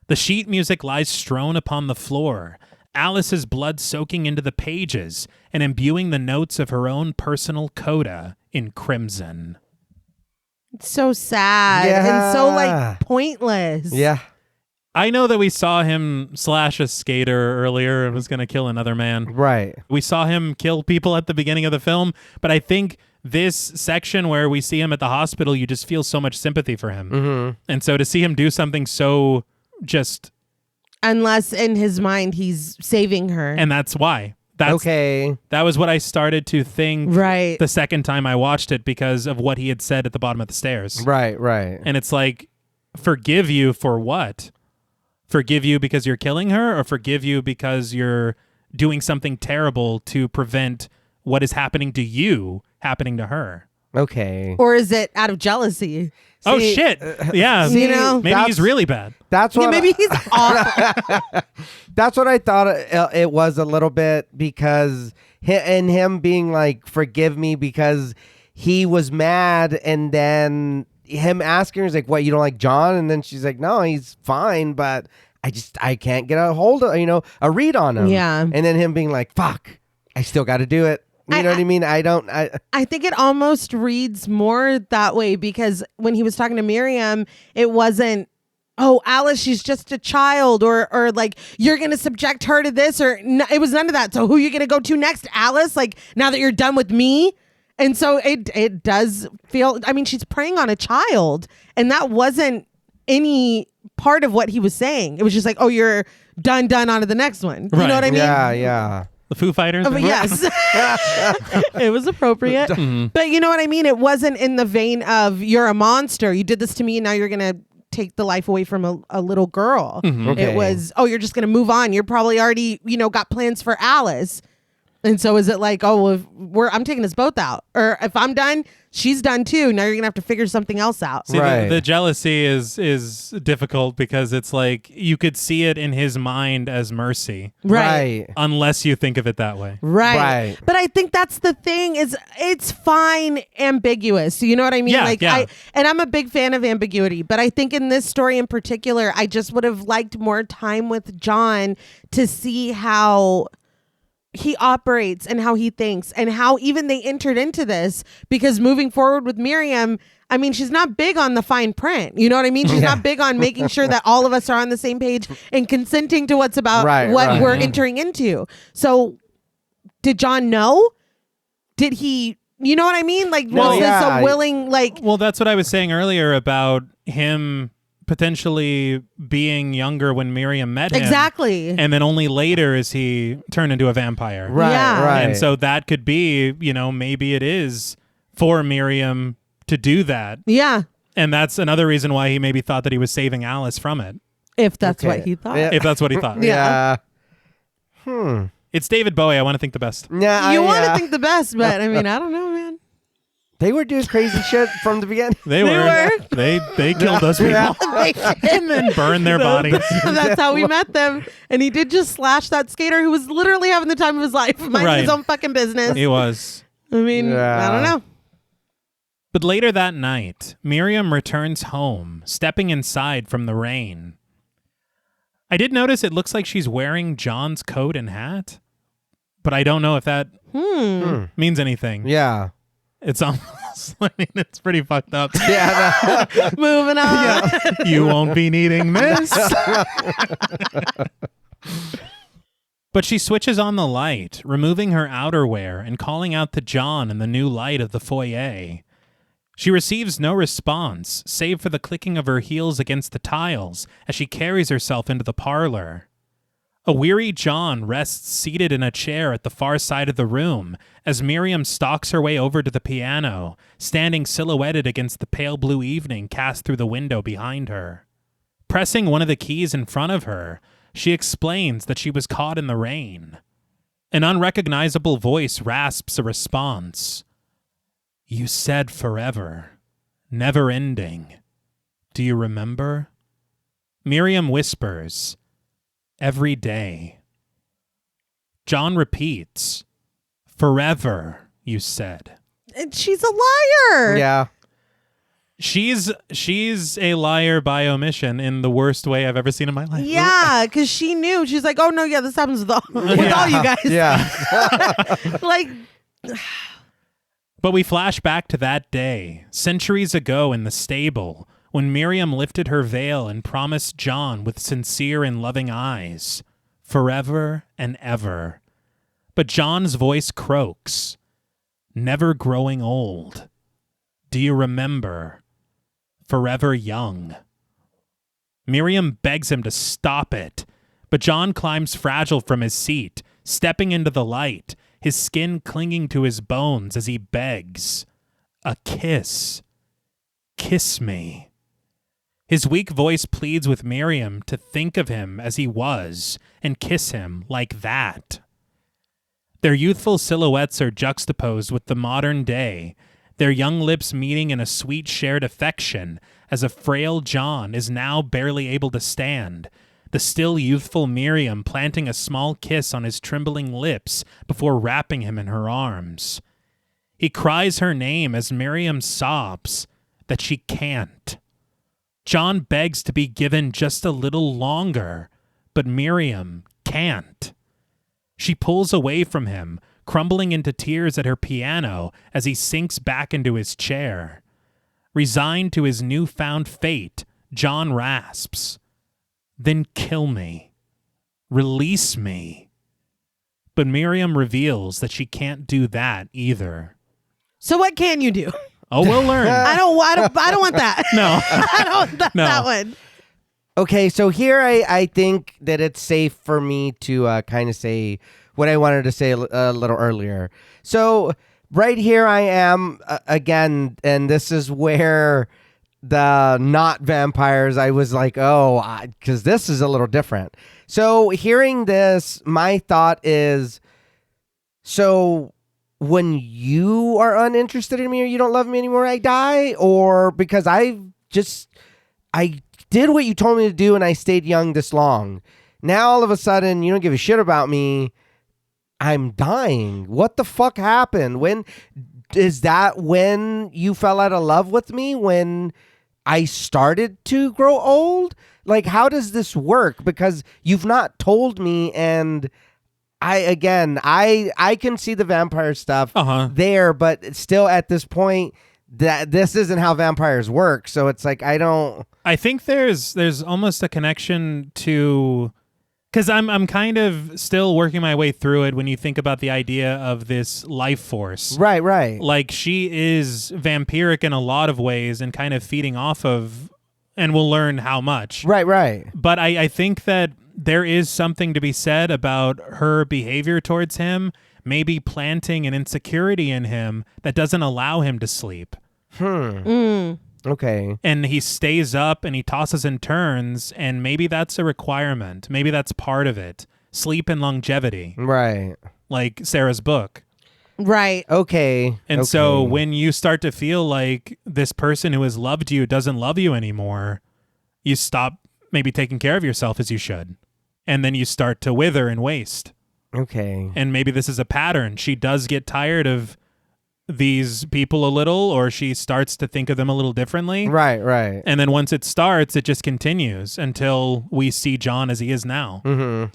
The sheet music lies strewn upon the floor, Alice's blood soaking into the pages and imbuing the notes of her own personal coda in crimson. It's so sad and so like pointless. Yeah. I know that we saw him slash a skater earlier and was going to kill another man. Right. We saw him kill people at the beginning of the film, but I think this section where we see him at the hospital, you just feel so much sympathy for him. Mm-hmm. And so to see him do something so just... Unless in his mind he's saving her. And that's why. That's, okay. That was what I started to think right. the second time I watched it because of what he had said at the bottom of the stairs. Right, right. And it's like, forgive you for what? Forgive you because you're killing her, or forgive you because you're doing something terrible to prevent what is happening to you happening to her? Okay. Or is it out of jealousy? Oh, shit. Yeah. You know? Maybe he's really bad. That's what maybe he's awful. That's what I thought it was a little bit, because him being like, forgive me, because he was mad, and then him asking her, he's like, what, you don't like John? And then she's like, no, he's fine, but I can't get a hold of, a read on him. Yeah. And then him being like, fuck, I still got to do it. You know what I mean? I think it almost reads more that way, because when he was talking to Miriam, it wasn't, oh, Alice, she's just a child, or like, you're going to subject her to this, or it was none of that. So who are you going to go to next, Alice? Like, now that you're done with me? And so it does feel, I mean, she's preying on a child, and that wasn't any part of what he was saying. It was just like, oh, you're done, on to the next one. You know what I mean? Yeah, yeah. The Foo Fighters? But yes. It was appropriate. Mm-hmm. But you know what I mean? It wasn't in the vein of, you're a monster. You did this to me, and now you're going to take the life away from a little girl. Mm-hmm. Okay. It was, oh, you're just going to move on. You're probably already, got plans for Alice. And so is it like, oh, well, I'm taking us both out, or if I'm done, she's done too. Now you're gonna have to figure something else out. See, Right. the jealousy is difficult because it's like you could see it in his mind as mercy, unless you think of it that way. Right. But I think that's the thing is it's fine ambiguous. You know what I mean? Yeah. And I'm a big fan of ambiguity, but I think in this story in particular, I just would have liked more time with John to see how he operates and how he thinks and how even they entered into this, because moving forward with Miriam, I mean, she's not big on the fine print. You know what I mean? She's not big on making sure that all of us are on the same page and consenting to what's about what we're entering into. So did John know? Did he, you know what I mean? Like, was this a willing, like... Well, that's what I was saying earlier about him potentially being younger when Miriam met him. Exactly. And then only later is he turned into a vampire. Right. And so that could be, maybe it is for Miriam to do that. Yeah. And that's another reason why he maybe thought that he was saving Alice from it. If that's what he thought. If that's what he thought. Yeah. It's David Bowie. I want to think the best. Yeah, you want to think the best, but I mean, I don't know, man. They were doing crazy shit from the beginning. They were. They killed those people and then burned their bodies. That's how we met them. And he did just slash that skater who was literally having the time of his life, minding his own fucking business. He was. I mean, I don't know. But later that night, Miriam returns home, stepping inside from the rain. I did notice it looks like she's wearing John's coat and hat, but I don't know if that means anything. Yeah. It's almost, it's pretty fucked up. Yeah. Moving on. Yeah. You won't be needing this. But she switches on the light, removing her outerwear and calling out to John in the new light of the foyer. She receives no response, save for the clicking of her heels against the tiles as she carries herself into the parlor. A weary John rests seated in a chair at the far side of the room as Miriam stalks her way over to the piano, standing silhouetted against the pale blue evening cast through the window behind her. Pressing one of the keys in front of her, she explains that she was caught in the rain. An unrecognizable voice rasps a response. You said forever, never ending. Do you remember? Miriam whispers, every day. John repeats, forever, you said. And she's a liar. Yeah. She's a liar by omission in the worst way I've ever seen in my life. Yeah, because she knew. She's like, oh, no, yeah, this happens with all you guys. Yeah. Like... But we flash back to that day, centuries ago in the stable, when Miriam lifted her veil and promised John with sincere and loving eyes, forever and ever. But John's voice croaks, never growing old. Do you remember? Forever young. Miriam begs him to stop it, but John climbs fragile from his seat, stepping into the light, his skin clinging to his bones as he begs, a kiss. Kiss me. His weak voice pleads with Miriam to think of him as he was and kiss him like that. Their youthful silhouettes are juxtaposed with the modern day, their young lips meeting in a sweet shared affection as a frail John is now barely able to stand, the still youthful Miriam planting a small kiss on his trembling lips before wrapping him in her arms. He cries her name as Miriam sobs that she can't. John begs to be given just a little longer, but Miriam can't. She pulls away from him, crumbling into tears at her piano as he sinks back into his chair. Resigned to his newfound fate, John rasps, then kill me. Release me. But Miriam reveals that she can't do that either. So what can you do? Oh, we'll learn. I don't want that. No. I don't want that one. Okay, so here I think that it's safe for me to kind of say what I wanted to say a little earlier. So right here I am again, and this is where the not vampires, I was like, because this is a little different. So hearing this, my thought is So when you are uninterested in me or you don't love me anymore, I die? Or because I did what you told me to do and I stayed young this long. Now all of a sudden you don't give a shit about me. I'm dying. What the fuck happened? When is that when you fell out of love with me? When I started to grow old? Like, how does this work? Because you've not told me, and I can see the vampire stuff there, but still at this point that this isn't how vampires work. So it's like I think there's almost a connection to, because I'm kind of still working my way through it when you think about the idea of this life force. Right. Like, she is vampiric in a lot of ways and kind of feeding off of, and we'll learn how much. Right. But I think that there is something to be said about her behavior towards him, maybe planting an insecurity in him that doesn't allow him to sleep. Okay. And he stays up and he tosses and turns, and maybe that's a requirement. Maybe that's part of it. Sleep and longevity. Right. Like Sarah's book. Right. Okay. And so when you start to feel like this person who has loved you doesn't love you anymore, you stop maybe taking care of yourself as you should. And then you start to wither and waste. Okay. And maybe this is a pattern. She does get tired of these people a little, or she starts to think of them a little differently. Right. And then once it starts, it just continues until we see John as he is now. Mm-hmm.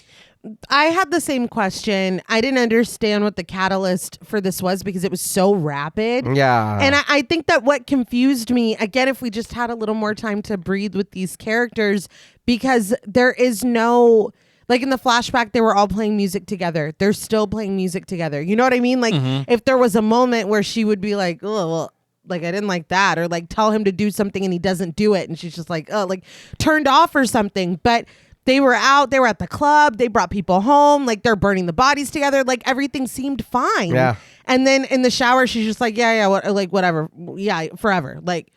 I had the same question. I didn't understand what the catalyst for this was because it was so rapid. Yeah. And I think that what confused me, again, if we just had a little more time to breathe with these characters, because there is no, like in the flashback, they were all playing music together. They're still playing music together. You know what I mean? Like if there was a moment where she would be like, oh, well, like, I didn't like that, or like tell him to do something and he doesn't do it. And she's just like, oh, like turned off or something. But they were out, they were at the club, they brought people home, like they're burning the bodies together, like everything seemed fine. Yeah. And then in the shower, she's just like, like whatever. Yeah, forever. Like,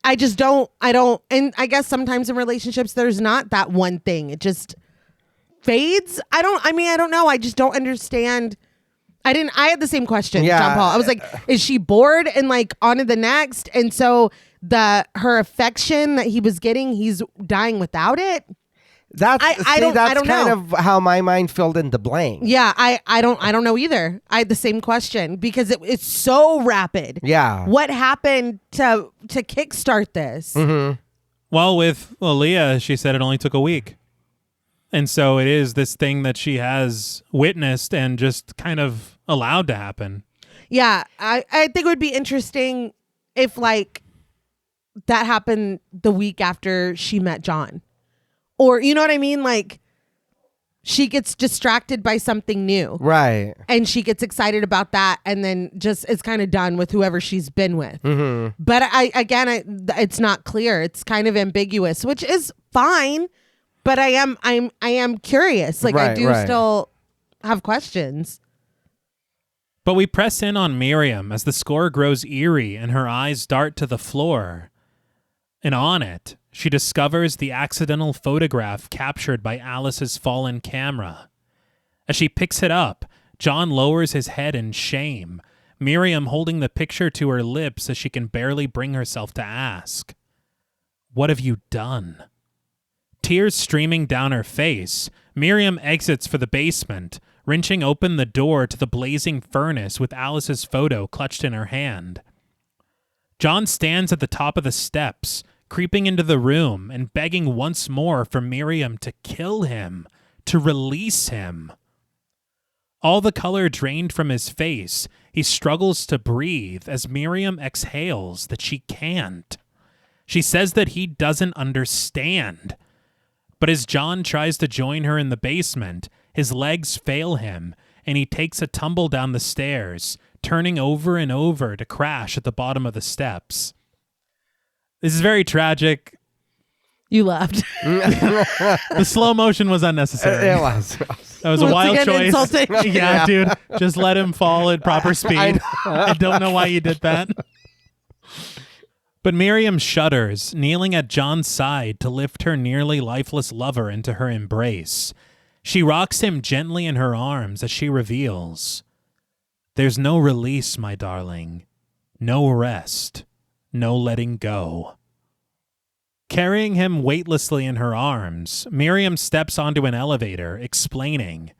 I don't, and I guess sometimes in relationships, there's not that one thing. It just fades. I don't know. I just don't understand. I had the same question, John Paul. I was like, is she bored and like on to the next? And so her affection that he was getting, he's dying without it. That's I don't kind know. of how my mind filled in the blank. Yeah, I don't know either. I had the same question because it's so rapid. Yeah. What happened to kickstart this? Mm-hmm. Well, with Leah, she said it only took a week. And so it is this thing that she has witnessed and just kind of allowed to happen. Yeah, I think it would be interesting if like that happened the week after she met John. Or, you know what I mean? Like, she gets distracted by something new. Right. And she gets excited about that and then just is kind of done with whoever she's been with. Mm-hmm. But it's not clear. It's kind of ambiguous, which is fine. But I am curious. Like, I do still have questions. But we press in on Miriam as the score grows eerie and her eyes dart to the floor. And on it, she discovers the accidental photograph captured by Alice's fallen camera. As she picks it up, John lowers his head in shame, Miriam holding the picture to her lips as she can barely bring herself to ask, "What have you done?" Tears streaming down her face, Miriam exits for the basement, wrenching open the door to the blazing furnace with Alice's photo clutched in her hand. John stands at the top of the steps, creeping into the room and begging once more for Miriam to kill him, to release him. All the color drained from his face, he struggles to breathe as Miriam exhales that she can't. She says that he doesn't understand. But as John tries to join her in the basement, his legs fail him, and he takes a tumble down the stairs, turning over and over to crash at the bottom of the steps. This is very tragic. You laughed. The slow motion was unnecessary. It was. That was a wild choice. Insulting. Yeah, dude. Just let him fall at proper speed. I don't know why you did that. But Miriam shudders, kneeling at John's side to lift her nearly lifeless lover into her embrace. She rocks him gently in her arms as she reveals, There's no release, my darling. No rest. No letting go. Carrying him weightlessly in her arms, Miriam steps onto an elevator, explaining,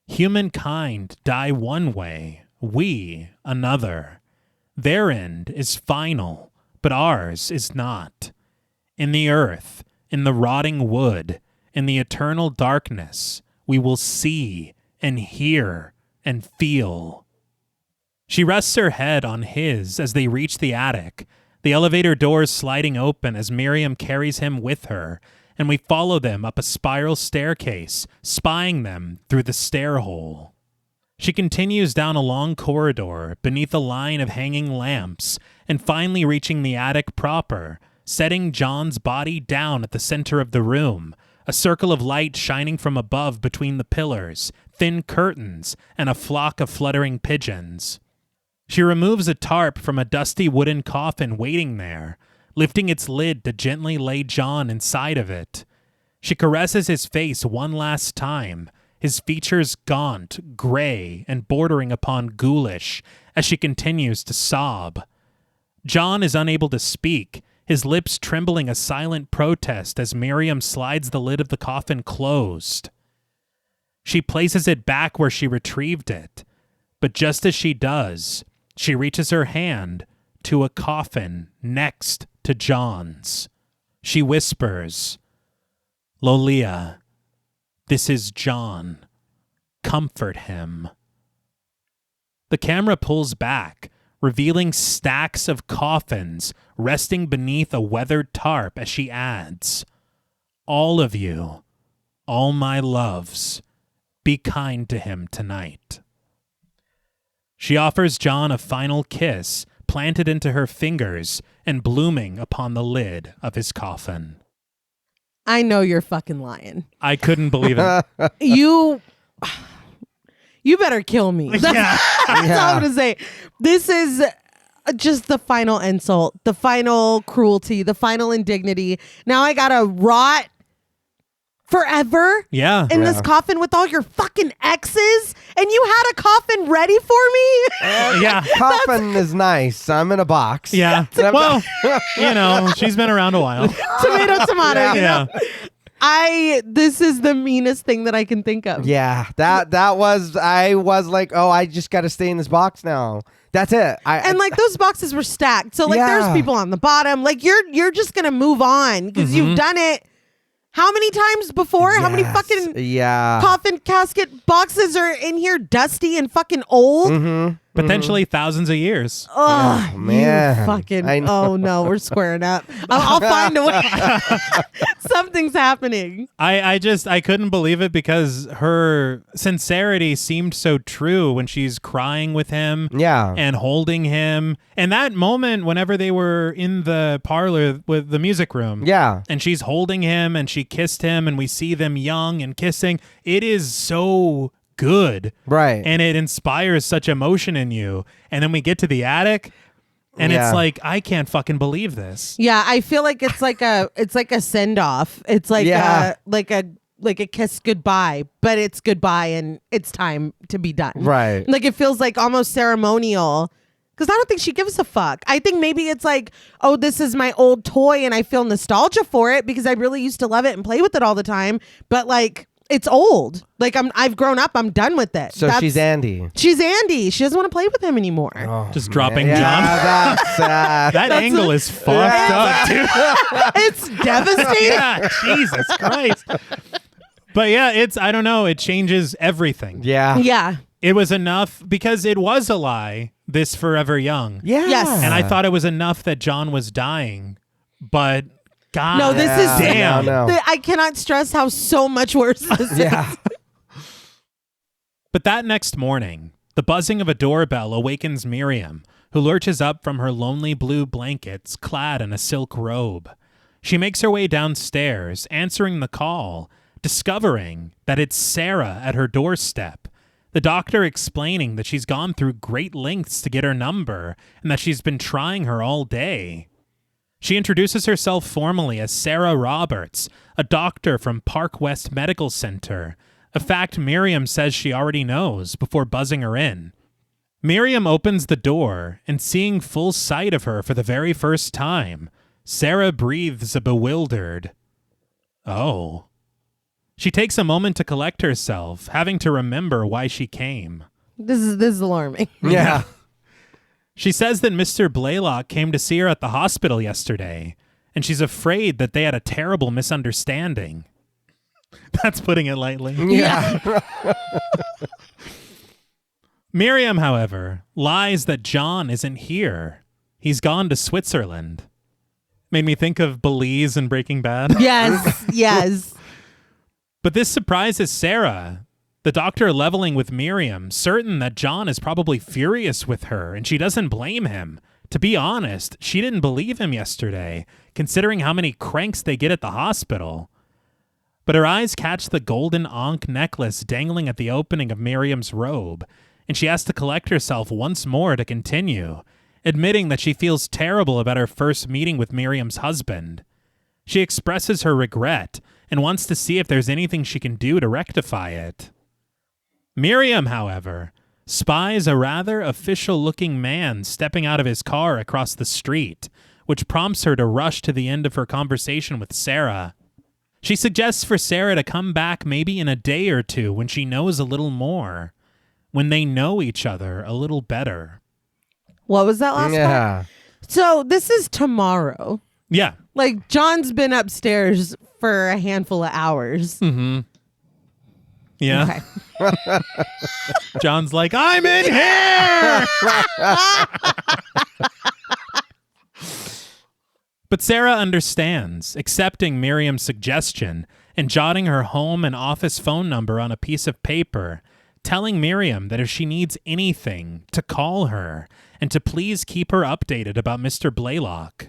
humankind die one way, we another. Their end is final, but ours is not. In the earth, in the rotting wood, in the eternal darkness, we will see and hear and feel. She rests her head on his as they reach the attic, the elevator doors sliding open as Miriam carries him with her, and we follow them up a spiral staircase, spying them through the stair hole. She continues down a long corridor beneath a line of hanging lamps, and finally reaching the attic proper, setting John's body down at the center of the room, a circle of light shining from above between the pillars, thin curtains, and a flock of fluttering pigeons. She removes a tarp from a dusty wooden coffin waiting there, lifting its lid to gently lay John inside of it. She caresses his face one last time, his features gaunt, gray, and bordering upon ghoulish, as she continues to sob. John is unable to speak, his lips trembling a silent protest as Miriam slides the lid of the coffin closed. She places it back where she retrieved it, but just as she does, she reaches her hand to a coffin next to John's. She whispers, "Lolia, this is John. Comfort him." The camera pulls back, revealing stacks of coffins resting beneath a weathered tarp as she adds, "All of you, all my loves, be kind to him tonight." She offers John a final kiss, planted into her fingers and blooming upon the lid of his coffin. I know you're fucking lying. I couldn't believe it. You better kill me. That's all I'm going to say. This is just the final insult, the final cruelty, the final indignity. Now I got to rot forever in this coffin with all your fucking exes, and you had a coffin ready for me? Coffin is nice. I'm in a box. Yeah. Well, she's been around a while. Tomato. Yeah. This is the meanest thing that I can think of. Yeah, I was like, oh, I just got to stay in this box now. That's it. Those boxes were stacked. So there's people on the bottom. Like you're just going to move on because you've done it. How many times before? Yes. How many fucking coffin casket boxes are in here dusty and fucking old? Potentially thousands of years. Oh, man. You fucking, oh no, we're squaring up. I'll find a way. Something's happening. I couldn't believe it because her sincerity seemed so true when she's crying with him and holding him. And that moment whenever they were in the parlor with the music room. Yeah. And she's holding him and she kissed him and we see them young and kissing. It is so good. Right. And it inspires such emotion in you. And then we get to the attic and it's like, I can't fucking believe this. Yeah, I feel like it's like a send off. It's like a kiss goodbye, but it's goodbye and it's time to be done. Right. Like it feels like almost ceremonial. Because I don't think she gives a fuck. I think maybe it's like, oh, this is my old toy and I feel nostalgia for it because I really used to love it and play with it all the time. But like, it's old. Like I've grown up. I'm done with it. So she's Andy. She's Andy. She doesn't want to play with him anymore. Oh, just dropping John. That's that angle is fucked up, dude. It's devastating. Yeah, Jesus Christ. But yeah, I don't know. It changes everything. Yeah. Yeah. It was enough because it was a lie, this Forever Young. Yeah. Yes. And I thought it was enough that John was dying, but God. No, this is damn. No. I cannot stress how so much worse this is. But that next morning, the buzzing of a doorbell awakens Miriam, who lurches up from her lonely blue blankets, clad in a silk robe. She makes her way downstairs, answering the call, discovering that it's Sarah at her doorstep. The doctor explaining that she's gone through great lengths to get her number and that she's been trying her all day. She introduces herself formally as Sarah Roberts, a doctor from Park West Medical Center, a fact Miriam says she already knows before buzzing her in. Miriam opens the door, and seeing full sight of her for the very first time, Sarah breathes a bewildered, "Oh." She takes a moment to collect herself, having to remember why she came. This is alarming. Yeah. She says that Mr. Blaylock came to see her at the hospital yesterday, and she's afraid that they had a terrible misunderstanding. That's putting it lightly. Yeah. Miriam, however, lies that John isn't here. He's gone to Switzerland. Made me think of Belize and Breaking Bad. Yes, yes. But this surprises Sarah, the doctor leveling with Miriam, certain that John is probably furious with her, and she doesn't blame him. To be honest, she didn't believe him yesterday, considering how many cranks they get at the hospital. But her eyes catch the golden ankh necklace dangling at the opening of Miriam's robe, and she has to collect herself once more to continue, admitting that she feels terrible about her first meeting with Miriam's husband. She expresses her regret and wants to see if there's anything she can do to rectify it. Miriam, however, spies a rather official-looking man stepping out of his car across the street, which prompts her to rush to the end of her conversation with Sarah. She suggests for Sarah to come back maybe in a day or two when she knows a little more, when they know each other a little better. What was that last part? So this is tomorrow. Yeah. Like, John's been upstairs for a handful of hours. Mm-hmm. Yeah. Okay. John's like, I'm in here! But Sarah understands, accepting Miriam's suggestion and jotting her home and office phone number on a piece of paper, telling Miriam that if she needs anything, to call her and to please keep her updated about Mr. Blaylock.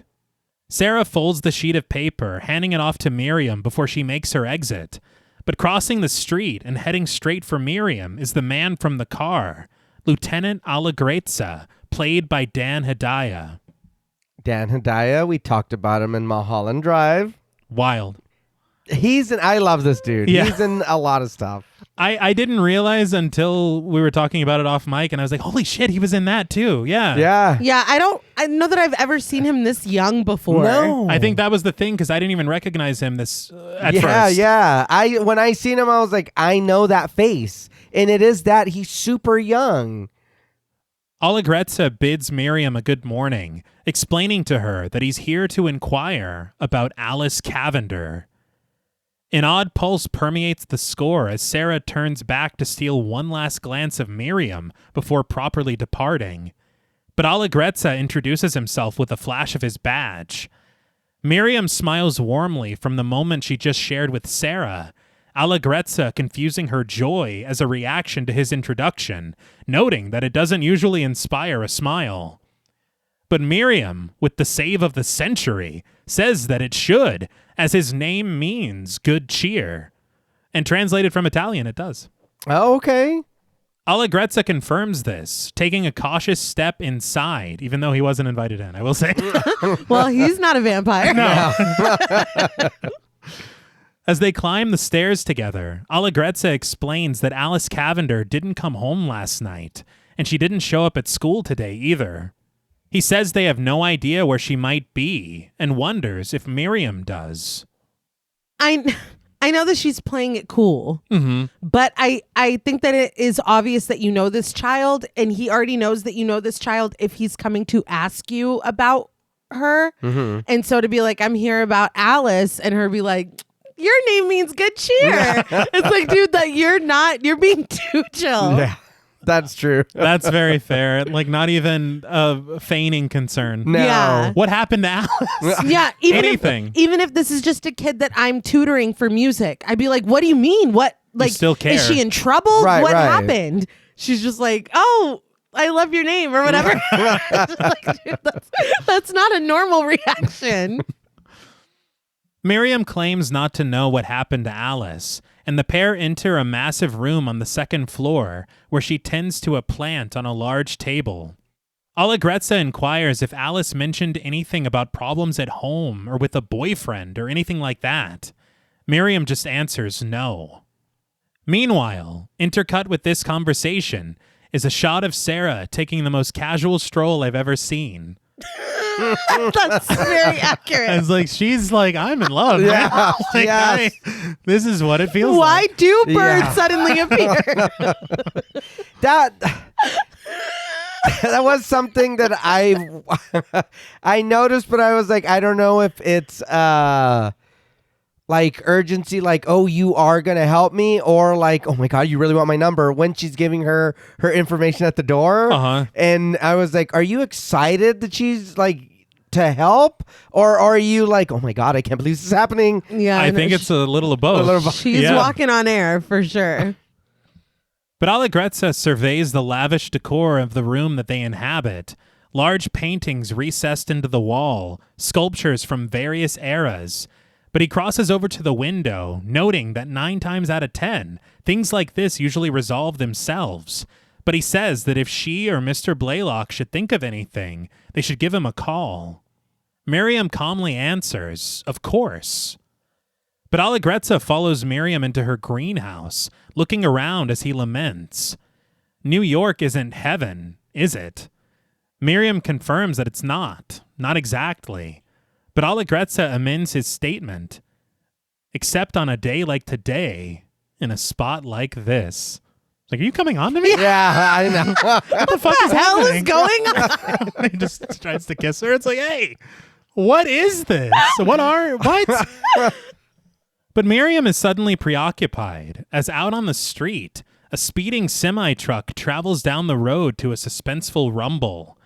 Sarah folds the sheet of paper, handing it off to Miriam before she makes her exit. But crossing the street and heading straight for Miriam is the man from the car, Lieutenant Allegrezza, played by Dan Hedaya. Dan Hedaya, we talked about him in Mulholland Drive. Wild. I love this dude. Yeah. He's in a lot of stuff. I didn't realize until we were talking about it off mic, and I was like, holy shit, he was in that too. Yeah. Yeah. Yeah, I don't know that I've ever seen him this young before. No. I think that was the thing, because I didn't even recognize him at first. Yeah. When I seen him, I was like, I know that face. And it is that he's super young. Allegrezza bids Miriam a good morning, explaining to her that he's here to inquire about Alice Cavender. An odd pulse permeates the score as Sarah turns back to steal one last glance of Miriam before properly departing. But Allegrezza introduces himself with a flash of his badge. Miriam smiles warmly from the moment she just shared with Sarah, Allegrezza confusing her joy as a reaction to his introduction, noting that it doesn't usually inspire a smile. But Miriam, with the save of the century, says that it should, as his name means good cheer. And translated from Italian, it does. Oh, okay. Allegrezza confirms this, taking a cautious step inside, even though he wasn't invited in, I will say. Well, he's not a vampire. No. As they climb the stairs together, Allegrezza explains that Alice Cavender didn't come home last night, and she didn't show up at school today either. He says they have no idea where she might be, and wonders if Miriam does. I know that she's playing it cool, but I think that it is obvious that you know this child, and he already knows that you know this child if he's coming to ask you about her. And so to be like, I'm here about Alice, and her be like, your name means good cheer. It's like, dude, that you're being too chill. Yeah, that's true. That's very fair. Like, not even feigning concern. No. Yeah. What happened to Alice? Yeah, Anything. Even if this is just a kid that I'm tutoring for music, I'd be like, what do you mean? What, like, still care. is she in trouble? Right, what right. happened? She's just like, oh, I love your name or whatever. Like, dude, that's not a normal reaction. Miriam claims not to know what happened to Alice, and the pair enter a massive room on the second floor where she tends to a plant on a large table. Allegrezza inquires if Alice mentioned anything about problems at home or with a boyfriend or anything like that. Miriam just answers no. Meanwhile, intercut with this conversation is a shot of Sarah taking the most casual stroll I've ever seen. That's very accurate. It's like, she's like, I'm in love. Yeah, Man. Like, yes. This is what it feels Why like. do birds Yeah. suddenly appear? That was something that I noticed, but I was like, I don't know if it's like urgency, like, oh, you are gonna help me, or like, oh my god, you really want my number, when she's giving her information at the door. And I was like, are you excited that she's like to help, or are you like, oh my god, I can't believe this is happening? Yeah, I think it's a little of both. She's walking on air for sure. But Allegrezza surveys the lavish decor of the room that they inhabit. Large paintings recessed into the wall, sculptures from various eras. But he crosses over to the window, noting that 9 times out of 10, things like this usually resolve themselves. But he says that if she or Mr. Blaylock should think of anything, they should give him a call. Miriam calmly answers, of course. But Allegrezza follows Miriam into her greenhouse, looking around as he laments. New York isn't heaven, is it? Miriam confirms that it's not exactly. But Allegrezza amends his statement. Except on a day like today, in a spot like this. Like, are you coming on to me? Yeah, I know. What the fuck is hell happening? is going on? He just tries to kiss her. It's like, hey, what is this? What? But Miriam is suddenly preoccupied as out on the street, a speeding semi-truck travels down the road to a suspenseful rumble.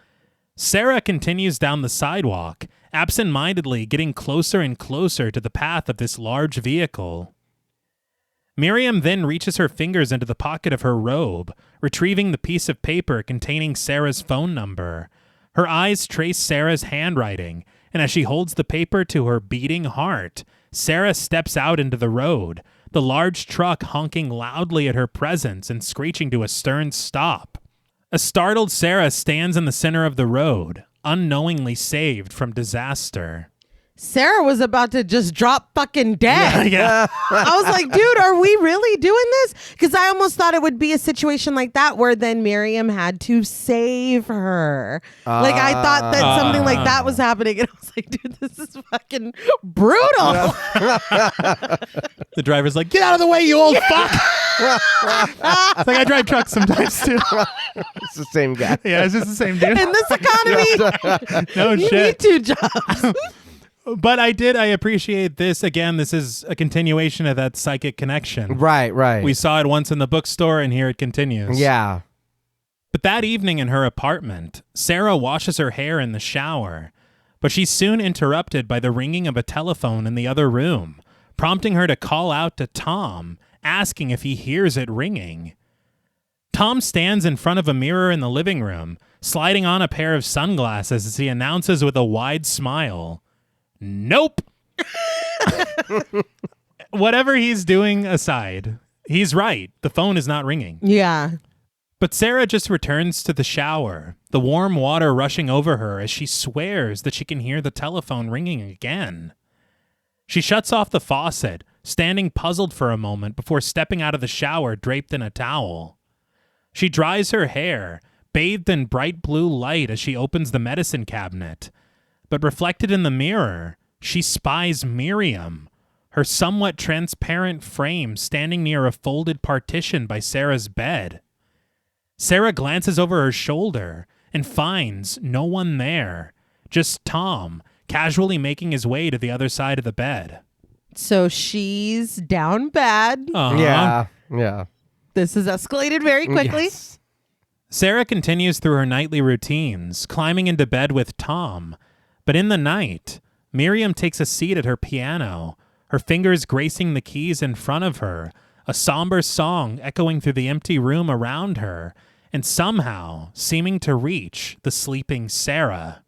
Sarah continues down the sidewalk, absent-mindedly getting closer and closer to the path of this large vehicle. Miriam then reaches her fingers into the pocket of her robe, retrieving the piece of paper containing Sarah's phone number. Her eyes trace Sarah's handwriting, and as she holds the paper to her beating heart, Sarah steps out into the road, the large truck honking loudly at her presence and screeching to a stern stop. A startled Sarah stands in the center of the road, unknowingly saved from disaster. Sarah was about to just drop fucking dead. Yeah. I was like, dude, are we really doing this? Because I almost thought it would be a situation like that where then Miriam had to save her. Like, I thought that something like that was happening. And I was like, dude, this is fucking brutal. The driver's like, get out of the way, you old fuck! It's like, I drive trucks sometimes, too. It's the same guy. Yeah, it's just the same dude. In this economy, No you shit. need 2 jobs. But I appreciate this. Again, this is a continuation of that psychic connection. Right. We saw it once in the bookstore, and here it continues. Yeah. But that evening in her apartment, Sarah washes her hair in the shower. But she's soon interrupted by the ringing of a telephone in the other room, prompting her to call out to Tom, asking if he hears it ringing. Tom stands in front of a mirror in the living room, sliding on a pair of sunglasses as he announces with a wide smile, "Nope." Whatever he's doing aside, he's right. The phone is not ringing. Yeah. But Sarah just returns to the shower, the warm water rushing over her as she swears that she can hear the telephone ringing again. She shuts off the faucet, standing puzzled for a moment before stepping out of the shower draped in a towel. She dries her hair, bathed in bright blue light as she opens the medicine cabinet. But reflected in the mirror, she spies Miriam, her somewhat transparent frame standing near a folded partition by Sarah's bed. Sarah glances over her shoulder and finds no one there, just Tom, casually making his way to the other side of the bed. So she's down bad. Yeah. This has escalated very quickly. Yes. Sarah continues through her nightly routines, climbing into bed with Tom. But in the night, Miriam takes a seat at her piano, her fingers gracing the keys in front of her, a somber song echoing through the empty room around her, and somehow seeming to reach the sleeping Sarah.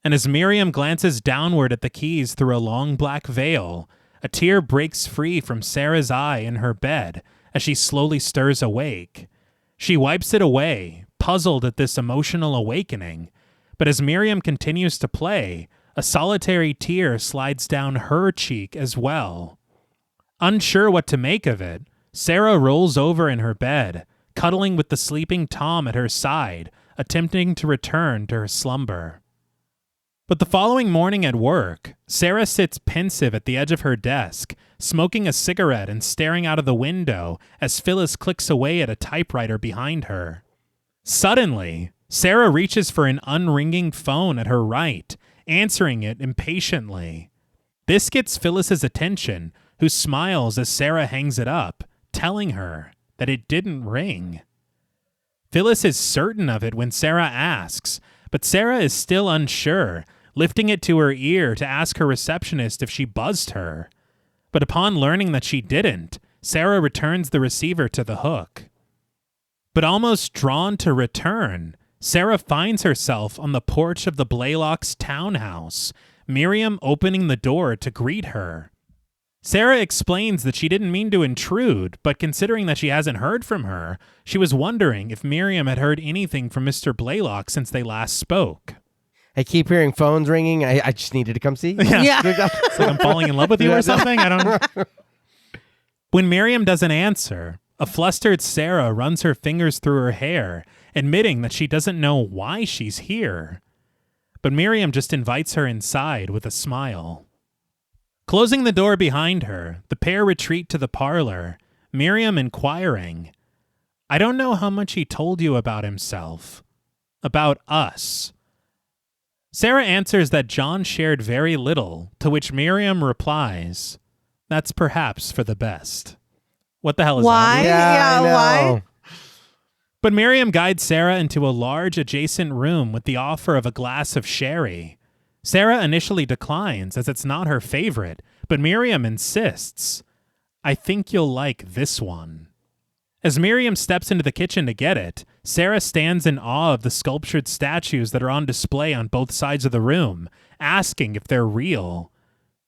And as Miriam glances downward at the keys through a long black veil, a tear breaks free from Sarah's eye in her bed as she slowly stirs awake. She wipes it away, puzzled at this emotional awakening. But as Miriam continues to play, a solitary tear slides down her cheek as well. Unsure what to make of it, Sarah rolls over in her bed, cuddling with the sleeping Tom at her side, attempting to return to her slumber. But the following morning at work, Sarah sits pensive at the edge of her desk, smoking a cigarette and staring out of the window as Phyllis clicks away at a typewriter behind her. Suddenly, Sarah reaches for an unringing phone at her right, answering it impatiently. This gets Phyllis's attention, who smiles as Sarah hangs it up, telling her that it didn't ring. Phyllis is certain of it when Sarah asks, but Sarah is still unsure, lifting it to her ear to ask her receptionist if she buzzed her. But upon learning that she didn't, Sarah returns the receiver to the hook. But almost drawn to return, Sarah finds herself on the porch of the Blaylocks' townhouse, Miriam opening the door to greet her. Sarah explains that she didn't mean to intrude, but considering that she hasn't heard from her, she was wondering if Miriam had heard anything from Mr. Blaylock since they last spoke. I keep hearing phones ringing. I just needed to come see. Yeah. It's like I'm falling in love with you or something. I don't. When Miriam doesn't answer, a flustered Sarah runs her fingers through her hair, admitting that she doesn't know why she's here. But Miriam just invites her inside with a smile. Closing the door behind her, the pair retreat to the parlor, Miriam inquiring, "I don't know how much he told you about himself. About us." Sarah answers that John shared very little, to which Miriam replies, "That's perhaps for the best." What the hell is Why? that? Yeah, I know. Why? But Miriam guides Sarah into a large adjacent room with the offer of a glass of sherry. Sarah initially declines as it's not her favorite, but Miriam insists, "I think you'll like this one." As Miriam steps into the kitchen to get it, Sarah stands in awe of the sculptured statues that are on display on both sides of the room, asking if they're real.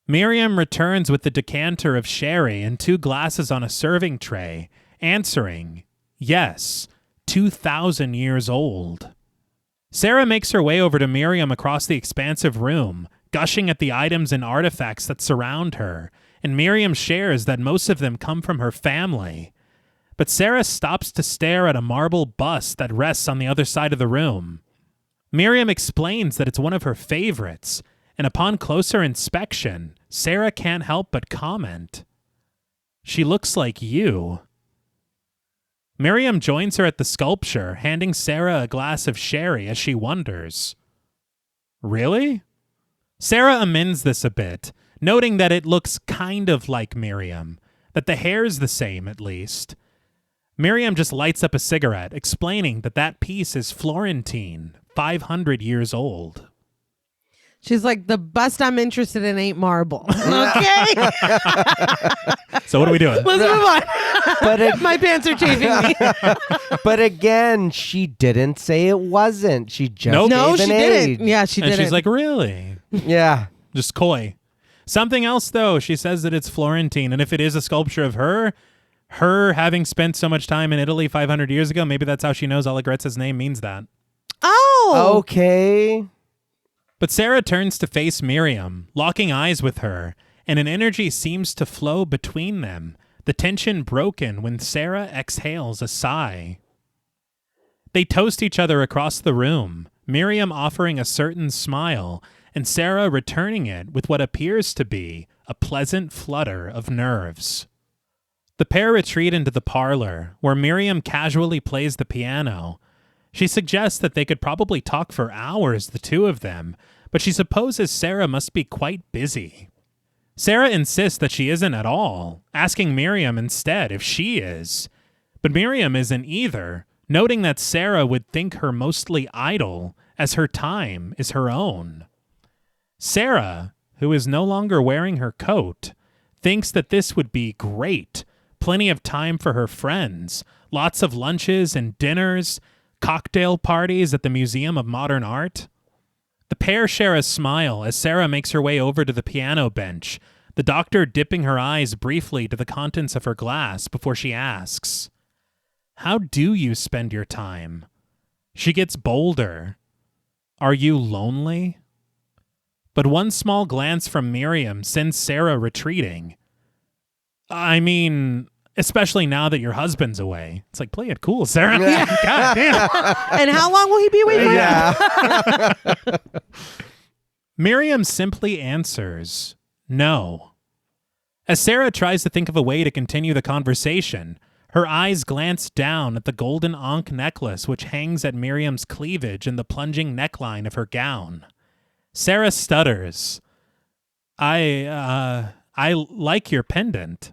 Miriam returns with the decanter of sherry and 2 glasses on a serving tray, answering, "Yes, 2,000 years old." Sarah makes her way over to Miriam across the expansive room, gushing at the items and artifacts that surround her, and Miriam shares that most of them come from her family. But Sarah stops to stare at a marble bust that rests on the other side of the room. Miriam explains that it's one of her favorites, and upon closer inspection, Sarah can't help but comment, "She looks like you." Miriam joins her at the sculpture, handing Sarah a glass of sherry as she wonders, "Really?" Sarah amends this a bit, noting that it looks kind of like Miriam, that the hair's the same at least. Miriam just lights up a cigarette, explaining that that piece is Florentine, 500 years old. She's like, the bust I'm interested in ain't marble. Okay? So what are we doing? Let's move on. But My pants are chafing me. But again, she didn't say it wasn't. She just Nope. No, gave she an didn't. age. Yeah, she And didn't. she's like, "Really?" Yeah. Just coy. Something else, though. She says that it's Florentine, and if it is a sculpture of her having spent so much time in Italy 500 years ago, maybe that's how she knows Allegretta's name means that. Oh. Okay. But Sarah turns to face Miriam, locking eyes with her, and an energy seems to flow between them, the tension broken when Sarah exhales a sigh. They toast each other across the room, Miriam offering a certain smile, and Sarah returning it with what appears to be a pleasant flutter of nerves. The pair retreat into the parlor, where Miriam casually plays the piano. She suggests that they could probably talk for hours, the two of them, but she supposes Sarah must be quite busy. Sarah insists that she isn't at all, asking Miriam instead if she is. But Miriam isn't either, noting that Sarah would think her mostly idle, as her time is her own. Sarah, who is no longer wearing her coat, thinks that this would be great, plenty of time for her friends, lots of lunches and dinners, cocktail parties at the Museum of Modern Art. The pair share a smile as Sarah makes her way over to the piano bench, the doctor dipping her eyes briefly to the contents of her glass before she asks, "How do you spend your time?" She gets bolder. "Are you lonely?" But one small glance from Miriam sends Sarah retreating. "I mean, Especially now that your husband's away. It's like, play it cool, Sarah. God damn. And how long will he be away from? Yeah. Miriam simply answers, no. As Sarah tries to think of a way to continue the conversation, her eyes glance down at the golden ankh necklace which hangs at Miriam's cleavage in the plunging neckline of her gown. Sarah stutters. I like your pendant.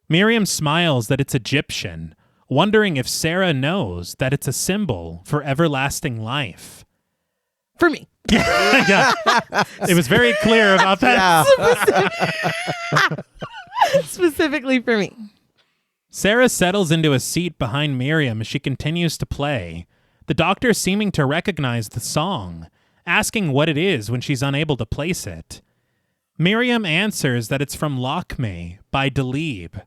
Miriam smiles that it's Egyptian, wondering if Sarah knows that it's a symbol for everlasting life. For me. Yeah. It was very clear about that. Yeah. Specifically for me. Sarah settles into a seat behind Miriam as she continues to play, the doctor seeming to recognize the song, asking what it is when she's unable to place it. Miriam answers that it's from Lakme by Dalib.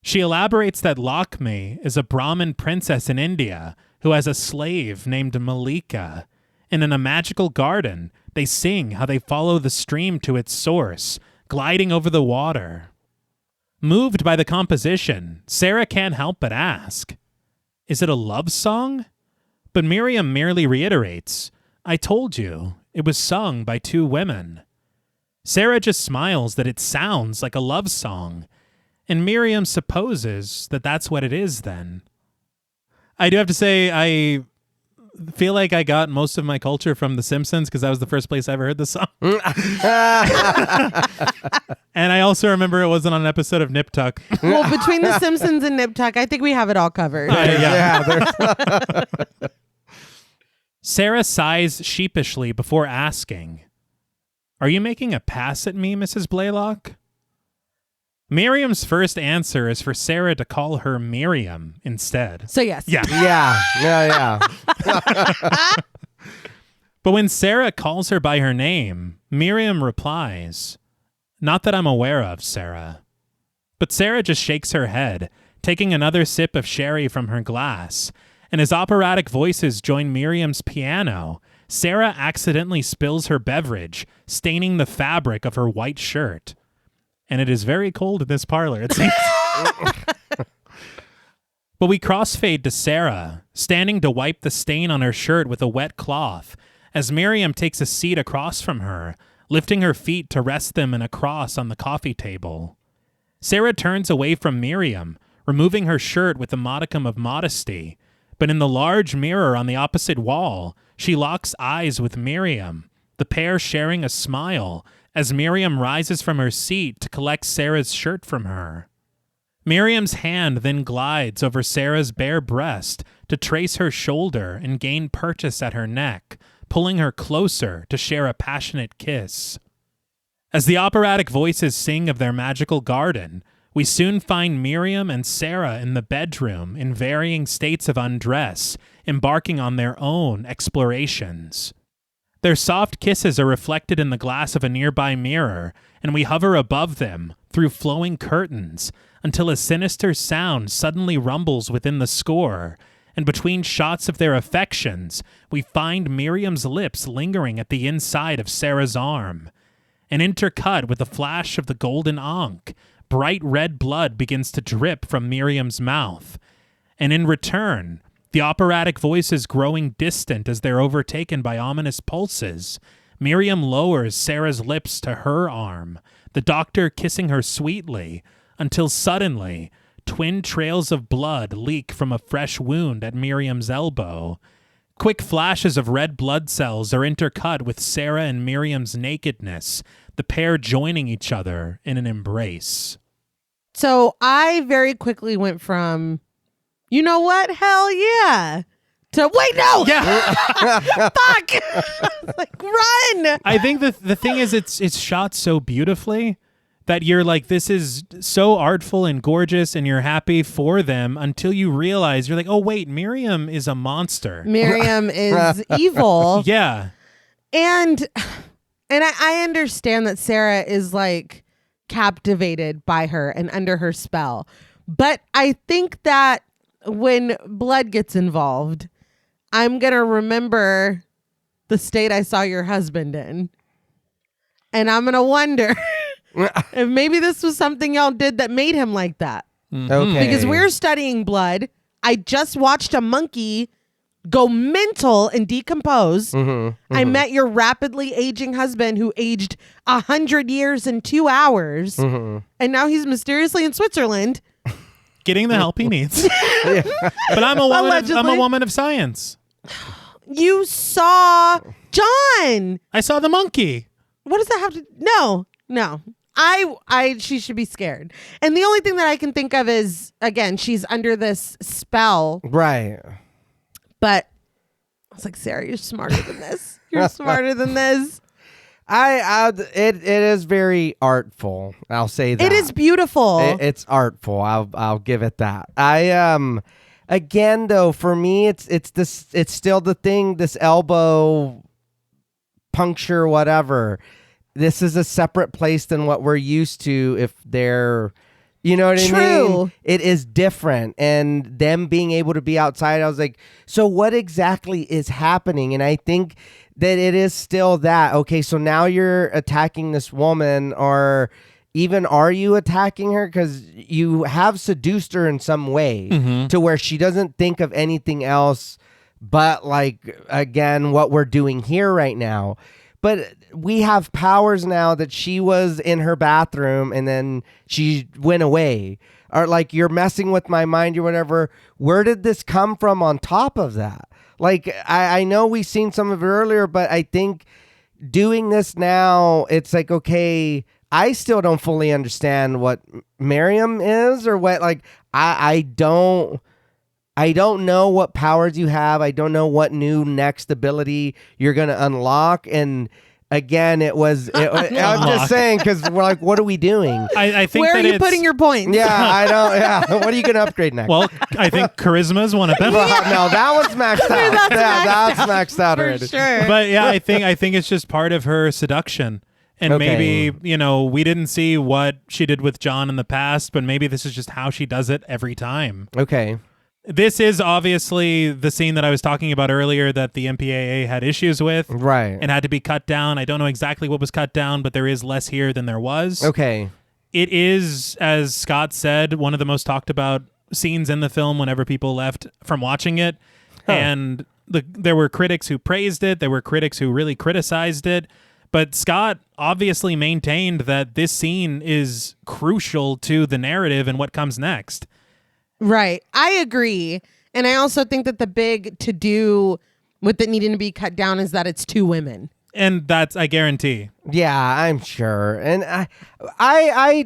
She elaborates that Lakme is a Brahmin princess in India who has a slave named Malika, and in a magical garden, they sing how they follow the stream to its source, gliding over the water. Moved by the composition, Sarah can't help but ask, is it a love song? But Miriam merely reiterates, I told you, it was sung by two women. Sarah just smiles that it sounds like a love song, and Miriam supposes that that's what it is then. I do have to say, I feel like I got most of my culture from The Simpsons because that was the first place I ever heard the song. And I also remember it wasn't on an episode of Nip Tuck. Well, between The Simpsons and Nip Tuck, I think we have it all covered. Yeah. Sarah sighs sheepishly before asking, are you making a pass at me, Mrs. Blaylock? Miriam's first answer is for Sarah to call her Miriam instead. So yes. Yeah. Yeah. But when Sarah calls her by her name, Miriam replies, not that I'm aware of, Sarah. But Sarah just shakes her head, taking another sip of sherry from her glass, and as operatic voices join Miriam's piano, Sarah accidentally spills her beverage, staining the fabric of her white shirt. And it is very cold in this parlor, it seems. But we crossfade to Sarah, standing to wipe the stain on her shirt with a wet cloth, as Miriam takes a seat across from her, lifting her feet to rest them in a cross on the coffee table. Sarah turns away from Miriam, removing her shirt with a modicum of modesty, but in the large mirror on the opposite wall, she locks eyes with Miriam, the pair sharing a smile, as Miriam rises from her seat to collect Sarah's shirt from her. Miriam's hand then glides over Sarah's bare breast to trace her shoulder and gain purchase at her neck, pulling her closer to share a passionate kiss. As the operatic voices sing of their magical garden, we soon find Miriam and Sarah in the bedroom in varying states of undress, embarking on their own explorations. Their soft kisses are reflected in the glass of a nearby mirror, and we hover above them through flowing curtains until a sinister sound suddenly rumbles within the score, and between shots of their affections, we find Miriam's lips lingering at the inside of Sarah's arm. And intercut with a flash of the golden ankh, bright red blood begins to drip from Miriam's mouth. And in return, the operatic voices growing distant as they're overtaken by ominous pulses, Miriam lowers Sarah's lips to her arm, the doctor kissing her sweetly, until suddenly, twin trails of blood leak from a fresh wound at Miriam's elbow. Quick flashes of red blood cells are intercut with Sarah and Miriam's nakedness, the pair joining each other in an embrace. So I very quickly went from, you know what? Hell yeah. To wait, no. Yeah. Fuck. Like, run. I think the thing is it's shot so beautifully that you're like, this is so artful and gorgeous and you're happy for them until you realize you're like, oh wait, Miriam is a monster. Miriam is evil. Yeah. And I understand that Sarah is like captivated by her and under her spell. But I think that when blood gets involved, I'm going to remember the state I saw your husband in. And I'm going to wonder if maybe this was something y'all did that made him like that. Okay. Because we're studying blood. I just watched a monkey go mental and decompose. I met your rapidly aging husband who aged 100 years in 2 hours. And now he's mysteriously in Switzerland. Getting the help he needs. But I'm a woman of science. You saw John. I saw the monkey. What does that have to... No. She should be scared. And the only thing that I can think of is, again, she's under this spell. Right. But I was like, Sarah, you're smarter than this. You're smarter than this. It is very artful. I'll say that. It is beautiful. It's artful. I'll give it that. Again though, for me, it's still the thing. This elbow puncture, whatever. This is a separate place than what we're used to. If they're, you know what I mean? It is different. And them being able to be outside, I was like, so what exactly is happening? And I think that it is still that. Okay, so now you're attacking this woman, or even are you attacking her? Because you have seduced her in some way to where she doesn't think of anything else but, like, again, what we're doing here right now. But we have powers now that she was in her bathroom and then she went away. Or like, you're messing with my mind or whatever. Where did this come from on top of that? Like, I know we've seen some of it earlier, but I think doing this now, it's like, okay, I still don't fully understand what Miriam is or what, like, I don't know what powers you have. I don't know what new next ability you're going to unlock. And again, I'm just saying, because we're like, what are we doing? I think where are you putting your points? Yeah, I don't. Yeah, what are you going to upgrade next? Well, I think charisma is one of them. No, that one's maxed out. That's maxed out for already. Sure. But yeah, I think it's just part of her seduction. And maybe, we didn't see what she did with John in the past, but maybe this is just how she does it every time. Okay. This is obviously the scene that I was talking about earlier that the MPAA had issues with. Right. And had to be cut down. I don't know exactly what was cut down, but there is less here than there was. Okay. It is, as Scott said, one of the most talked about scenes in the film whenever people left from watching it. Huh. And there were critics who praised it. There were critics who really criticized it. But Scott obviously maintained that this scene is crucial to the narrative and what comes next. Right. I agree. And I also think that the big to-do with it needing to be cut down is that it's 2 women. And that's, I guarantee. Yeah, I'm sure. And I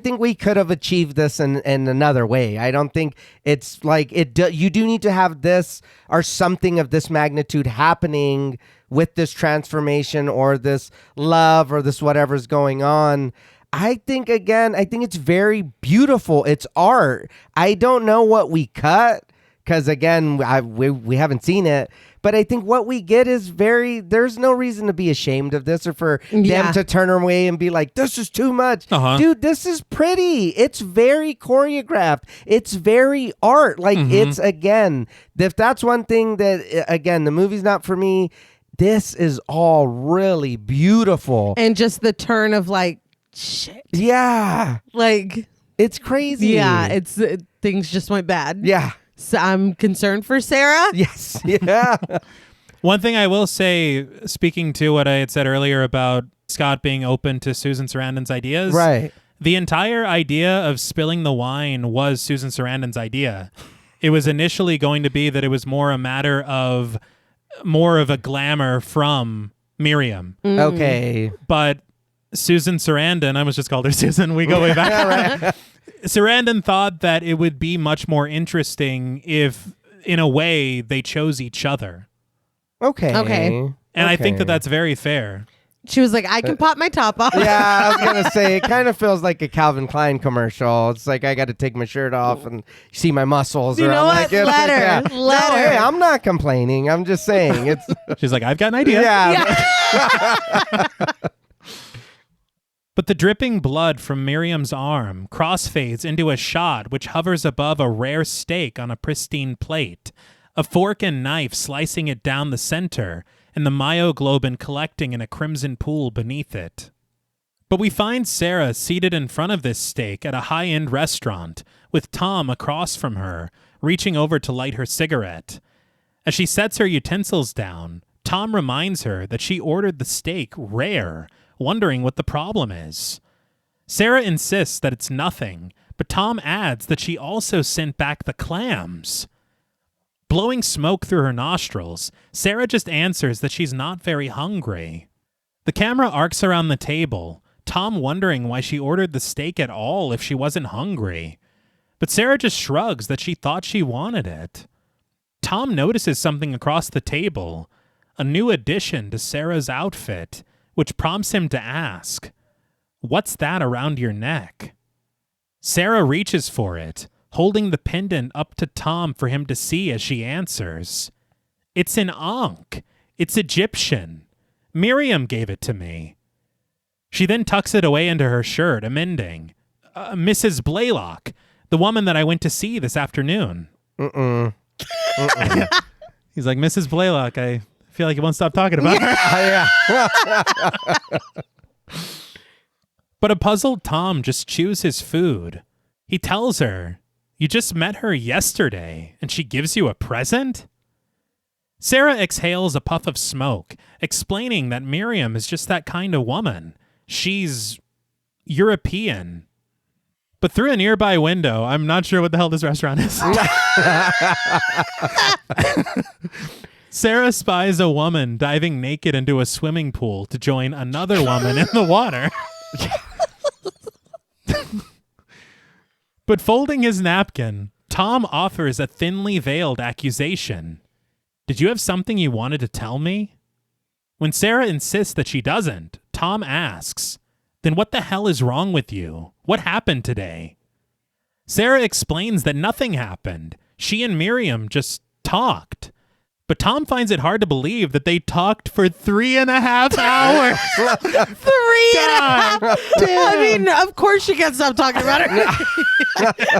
think we could have achieved this in another way. I don't think it's like you do need to have this or something of this magnitude happening with this transformation or this love or this whatever's going on. I think it's very beautiful. It's art. I don't know what we cut because, again, we haven't seen it. But I think what we get is there's no reason to be ashamed of this or for them to turn away and be like, this is too much. Dude, this is pretty. It's very choreographed. It's very art. Like, it's, again, if that's one thing that, again, the movie's not for me, this is all really beautiful. And just the turn of, like, shit. Yeah. Like, it's crazy. Yeah, things just went bad. Yeah. So I'm concerned for Sarah. Yes. Yeah. One thing I will say, speaking to what I had said earlier about Scott being open to Susan Sarandon's ideas. Right. The entire idea of spilling the wine was Susan Sarandon's idea. It was initially going to be that it was more a matter of more of a glamour from Miriam. Okay. But Susan Sarandon, I almost just called her Susan. We go way back. Yeah, right. Sarandon thought that it would be much more interesting if, in a way, they chose each other. Okay. And I think that that's very fair. She was like, I can pop my top off. Yeah, I was going to say, it kind of feels like a Calvin Klein commercial. It's like, I got to take my shirt off and see my muscles. You know what? Like, Let her. No, hey, I'm not complaining. I'm just saying. She's like, I've got an idea. Yeah. But the dripping blood from Miriam's arm crossfades into a shot which hovers above a rare steak on a pristine plate, a fork and knife slicing it down the center, and the myoglobin collecting in a crimson pool beneath it. But we find Sarah seated in front of this steak at a high-end restaurant, with Tom across from her, reaching over to light her cigarette. As she sets her utensils down, Tom reminds her that she ordered the steak rare, wondering what the problem is. Sarah insists that it's nothing, but Tom adds that she also sent back the clams. Blowing smoke through her nostrils, Sarah just answers that she's not very hungry. The camera arcs around the table, Tom wondering why she ordered the steak at all if she wasn't hungry. But Sarah just shrugs that she thought she wanted it. Tom notices something across the table, a new addition to Sarah's outfit, which prompts him to ask, "What's that around your neck?" Sarah reaches for it, holding the pendant up to Tom for him to see as she answers. "It's an ankh. It's Egyptian. Miriam gave it to me." She then tucks it away into her shirt, amending, "Mrs. Blaylock, the woman that I went to see this afternoon." He's like, "Mrs. Blaylock, I feel like you won't stop talking about her." But a puzzled Tom just chews his food. He tells her, "You just met her yesterday, and she gives you a present?" Sarah exhales a puff of smoke, explaining that Miriam is just that kind of woman. She's European. But through a nearby window, I'm not sure what the hell this restaurant is. Sarah spies a woman diving naked into a swimming pool to join another woman in the water. But folding his napkin, Tom offers a thinly veiled accusation. "Did you have something you wanted to tell me?" When Sarah insists that she doesn't, Tom asks, "Then what the hell is wrong with you? What happened today?" Sarah explains that nothing happened. She and Miriam just talked. But Tom finds it hard to believe that they talked for 3.5 hours. 3.5. I mean, of course she can't stop talking about her.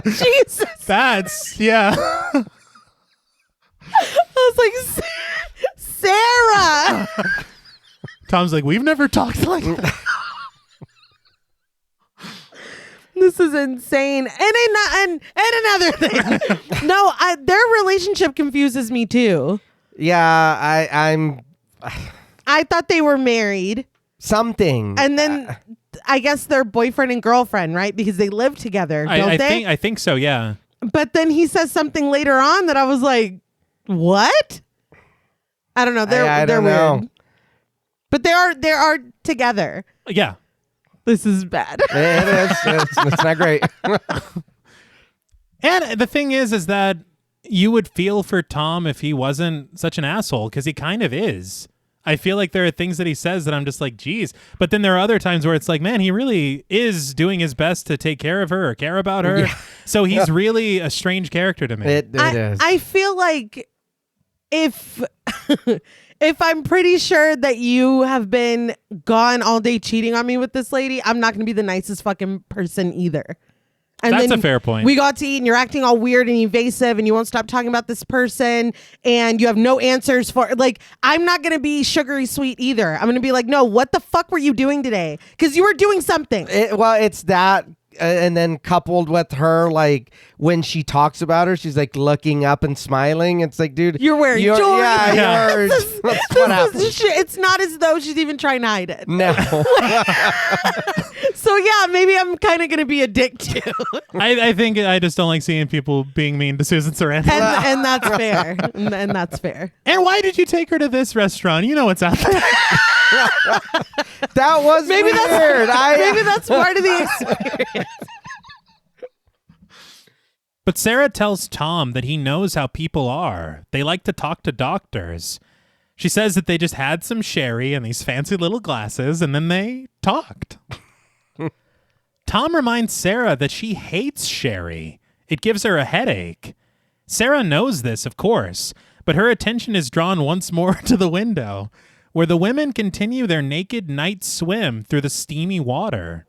Jesus. That's, yeah. I was like, Sarah. Tom's like, "We've never talked like that." This is insane. And another thing. No, their relationship confuses me too. Yeah, I thought they were married. Something. And then I guess they're boyfriend and girlfriend, right? Because they live together, don't they? I think so, yeah. But then he says something later on that I was like, what? I don't know. They're don't weird. know. But they are together. Yeah. This is bad. It is. It's not great. And the thing is that you would feel for Tom if he wasn't such an asshole, because he kind of is. I feel like there are things that he says that I'm just like, geez. But then there are other times where it's like, man, he really is doing his best to take care of her or care about her. Yeah. So he's really a strange character to me. It is. I feel like if I'm pretty sure that you have been gone all day cheating on me with this lady, I'm not going to be the nicest fucking person either. And that's then a fair point. We got to eat and you're acting all weird and evasive and you won't stop talking about this person and you have no answers for, like, I'm not going to be sugary sweet either. I'm going to be like, no, what the fuck were you doing today? Because you were doing something. It's that. And then coupled with her, like, when she talks about her, she's like looking up and smiling. It's like, dude, you're wearing jewelry. Yeah. That's what happens. It's not as though she's even trying to hide it. No. So yeah, maybe I'm kind of going to be a dick too. I think I just don't like seeing people being mean to Susan Sarandon. And that's fair. And that's fair. And why did you take her to this restaurant? You know what's out there. That was maybe weird. Maybe that's part of the experience. But Sarah tells Tom that he knows how people are. They like to talk to doctors. She says that they just had some sherry and these fancy little glasses, and then they talked. Tom reminds Sarah that she hates sherry. It gives her a headache. Sarah knows this, of course, but her attention is drawn once more to the window, where the women continue their naked night swim through the steamy water.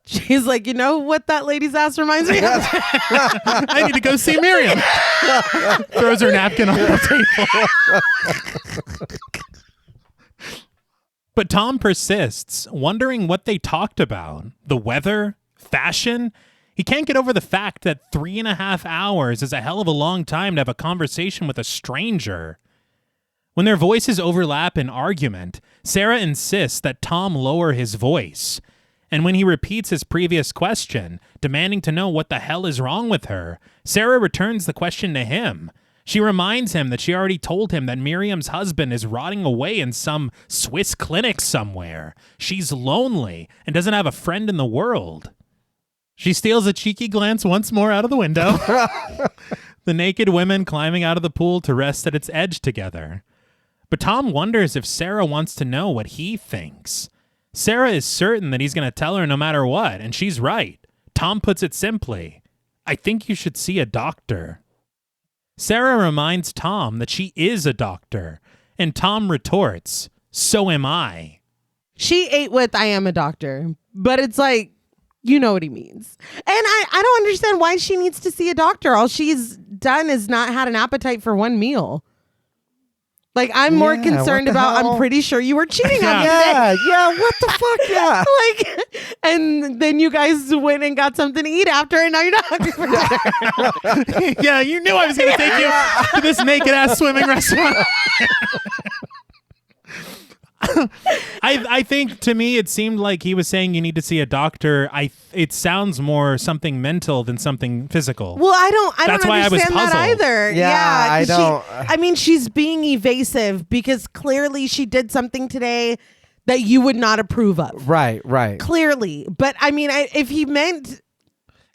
She's like, you know what that lady's ass reminds me of? I need to go see Miriam. Throws her napkin on the table. But Tom persists, wondering what they talked about. The weather? Fashion? He can't get over the fact that 3.5 hours is a hell of a long time to have a conversation with a stranger. When their voices overlap in argument, Sarah insists that Tom lower his voice. And when he repeats his previous question, demanding to know what the hell is wrong with her, Sarah returns the question to him. She reminds him that she already told him that Miriam's husband is rotting away in some Swiss clinic somewhere. She's lonely and doesn't have a friend in the world. She steals a cheeky glance once more out of the window. The naked women climbing out of the pool to rest at its edge together. But Tom wonders if Sarah wants to know what he thinks. Sarah is certain that he's going to tell her no matter what, and she's right. Tom puts it simply, I think you should see a doctor. Sarah reminds Tom that she is a doctor, and Tom retorts, so am I. She ate with I am a doctor, but it's like, you know what he means. And I don't understand why she needs to see a doctor. All she's done is not had an appetite for one meal. Like, I'm more concerned about, I'm pretty sure you were cheating on me today. Yeah, what the fuck, yeah. Like, and then you guys went and got something to eat after, and now you're not hungry for dinner. Yeah, you knew I was going to take you to this naked-ass swimming restaurant. I think, to me, it seemed like he was saying you need to see a doctor. It sounds more something mental than something physical. Well, I don't That's why understand I was that either. Yeah, I don't. I mean, she's being evasive because clearly she did something today that you would not approve of. Right. Clearly. But I mean, if he meant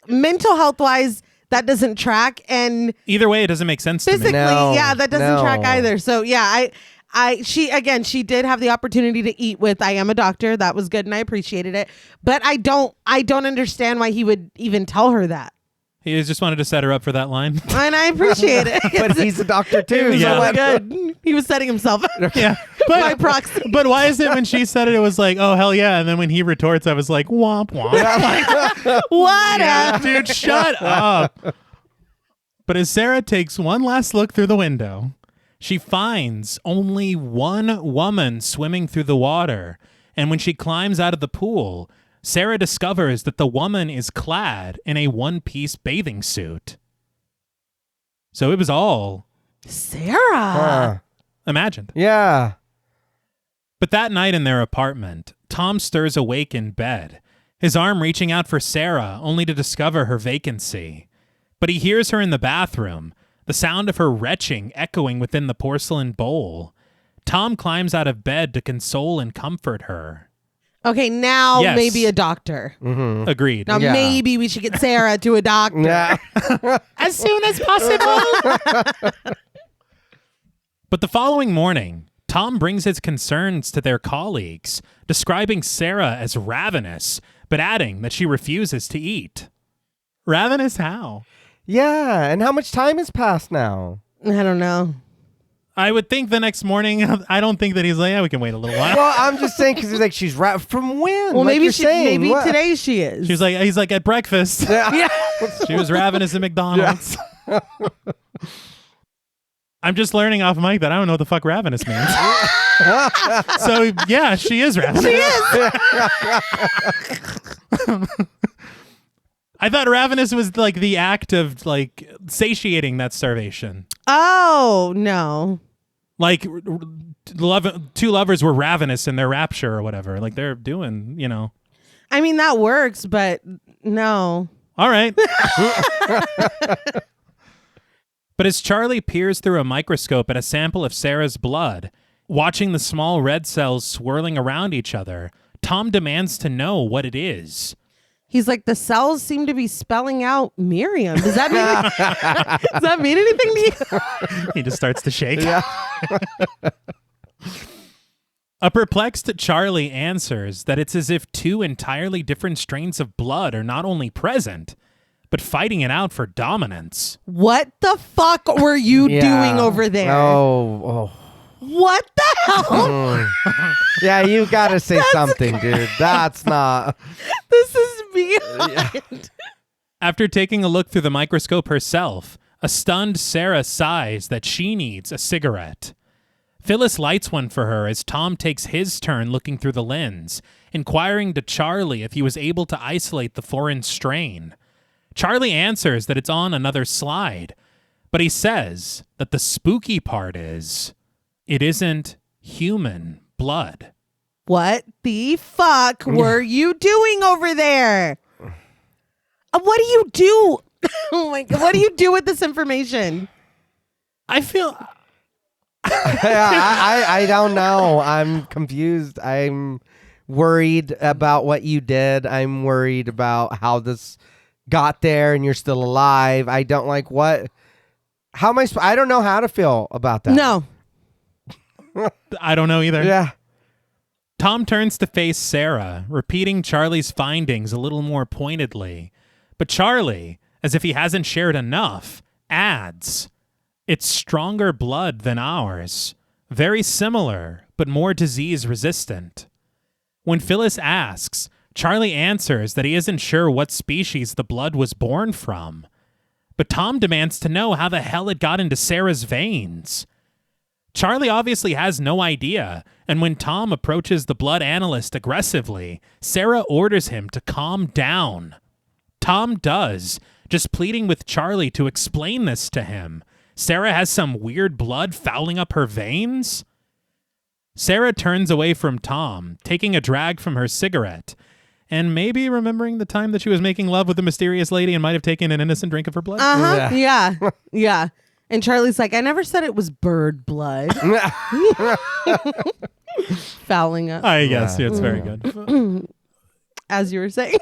mental health wise, that doesn't track. And either way, it doesn't make sense to me. physically, that doesn't track either. So yeah, she did have the opportunity to eat with I am a doctor. That was good and I appreciated it. But I don't understand why he would even tell her that. He just wanted to set her up for that line. And I appreciate it. But he's a doctor too. Yeah. So good. He was setting himself up. Yeah. By proxy. But why is it when she said it was like, oh, hell yeah. And then when he retorts, I was like, womp womp. What Yeah, dude, shut up. But as Sarah takes one last look through the window, she finds only one woman swimming through the water. And when she climbs out of the pool, Sarah discovers that the woman is clad in a one-piece bathing suit. So it was all Sarah. imagined. Yeah. But that night in their apartment, Tom stirs awake in bed, his arm reaching out for Sarah, only to discover her vacancy. But he hears her in the bathroom, the sound of her retching echoing within the porcelain bowl. Tom climbs out of bed to console and comfort her. Okay, now Yes. maybe a doctor. Mm-hmm. Agreed. Now maybe we should get Sarah to a doctor. Yeah. As soon as possible. But the following morning, Tom brings his concerns to their colleagues, describing Sarah as ravenous, but adding that she refuses to eat. Ravenous how? Yeah, and how much time has passed now? I don't know. I would think the next morning, I don't think that he's like, yeah, we can wait a little while. Well, I'm just saying because he's like, she's from when? Well, like maybe what? today she is. He's like at breakfast. Yeah. She was ravenous at McDonald's. Yeah. I'm just learning off mic that I don't know what the fuck ravenous means. So, yeah, she is ravenous. She is. I thought ravenous was like the act of like satiating that starvation. Oh, no. Like two lovers were ravenous in their rapture or whatever. Like they're doing, I mean, that works, but no. All right. But as Charlie peers through a microscope at a sample of Sarah's blood, watching the small red cells swirling around each other, Tom demands to know what it is. He's like, the cells seem to be spelling out Miriam. Does that mean anything to you? He just starts to shake. Yeah. A perplexed Charlie answers that it's as if two entirely different strains of blood are not only present, but fighting it out for dominance. What the fuck were you doing over there? Oh. What the hell? Yeah, you gotta say something, dude. That's not. This is beyond. After taking a look through the microscope herself, a stunned Sarah sighs that she needs a cigarette. Phyllis lights one for her as Tom takes his turn looking through the lens, inquiring to Charlie if he was able to isolate the foreign strain. Charlie answers that it's on another slide, but he says that the spooky part is, it isn't human blood. What the fuck were you doing over there? What do you do? Oh my God. What do you do with this information? I feel... I don't know. I'm confused. I'm worried about what you did. I'm worried about how this got there and you're still alive. I don't like what... How am I don't know how to feel about that. No. I don't know either. Yeah. Tom turns to face Sarah, repeating Charlie's findings a little more pointedly. But Charlie, as if he hasn't shared enough, adds, it's stronger blood than ours. Very similar, but more disease-resistant. When Phyllis asks, Charlie answers that he isn't sure what species the blood was born from. But Tom demands to know how the hell it got into Sarah's veins. Charlie obviously has no idea, and when Tom approaches the blood analyst aggressively, Sarah orders him to calm down. Tom does, just pleading with Charlie to explain this to him. Sarah has some weird blood fouling up her veins? Sarah turns away from Tom, taking a drag from her cigarette, and maybe remembering the time that she was making love with a mysterious lady and might have taken an innocent drink of her blood. Yeah. Yeah. And Charlie's like, I never said it was bird blood. Fouling up. I guess. Yeah, it's very good. As you were saying.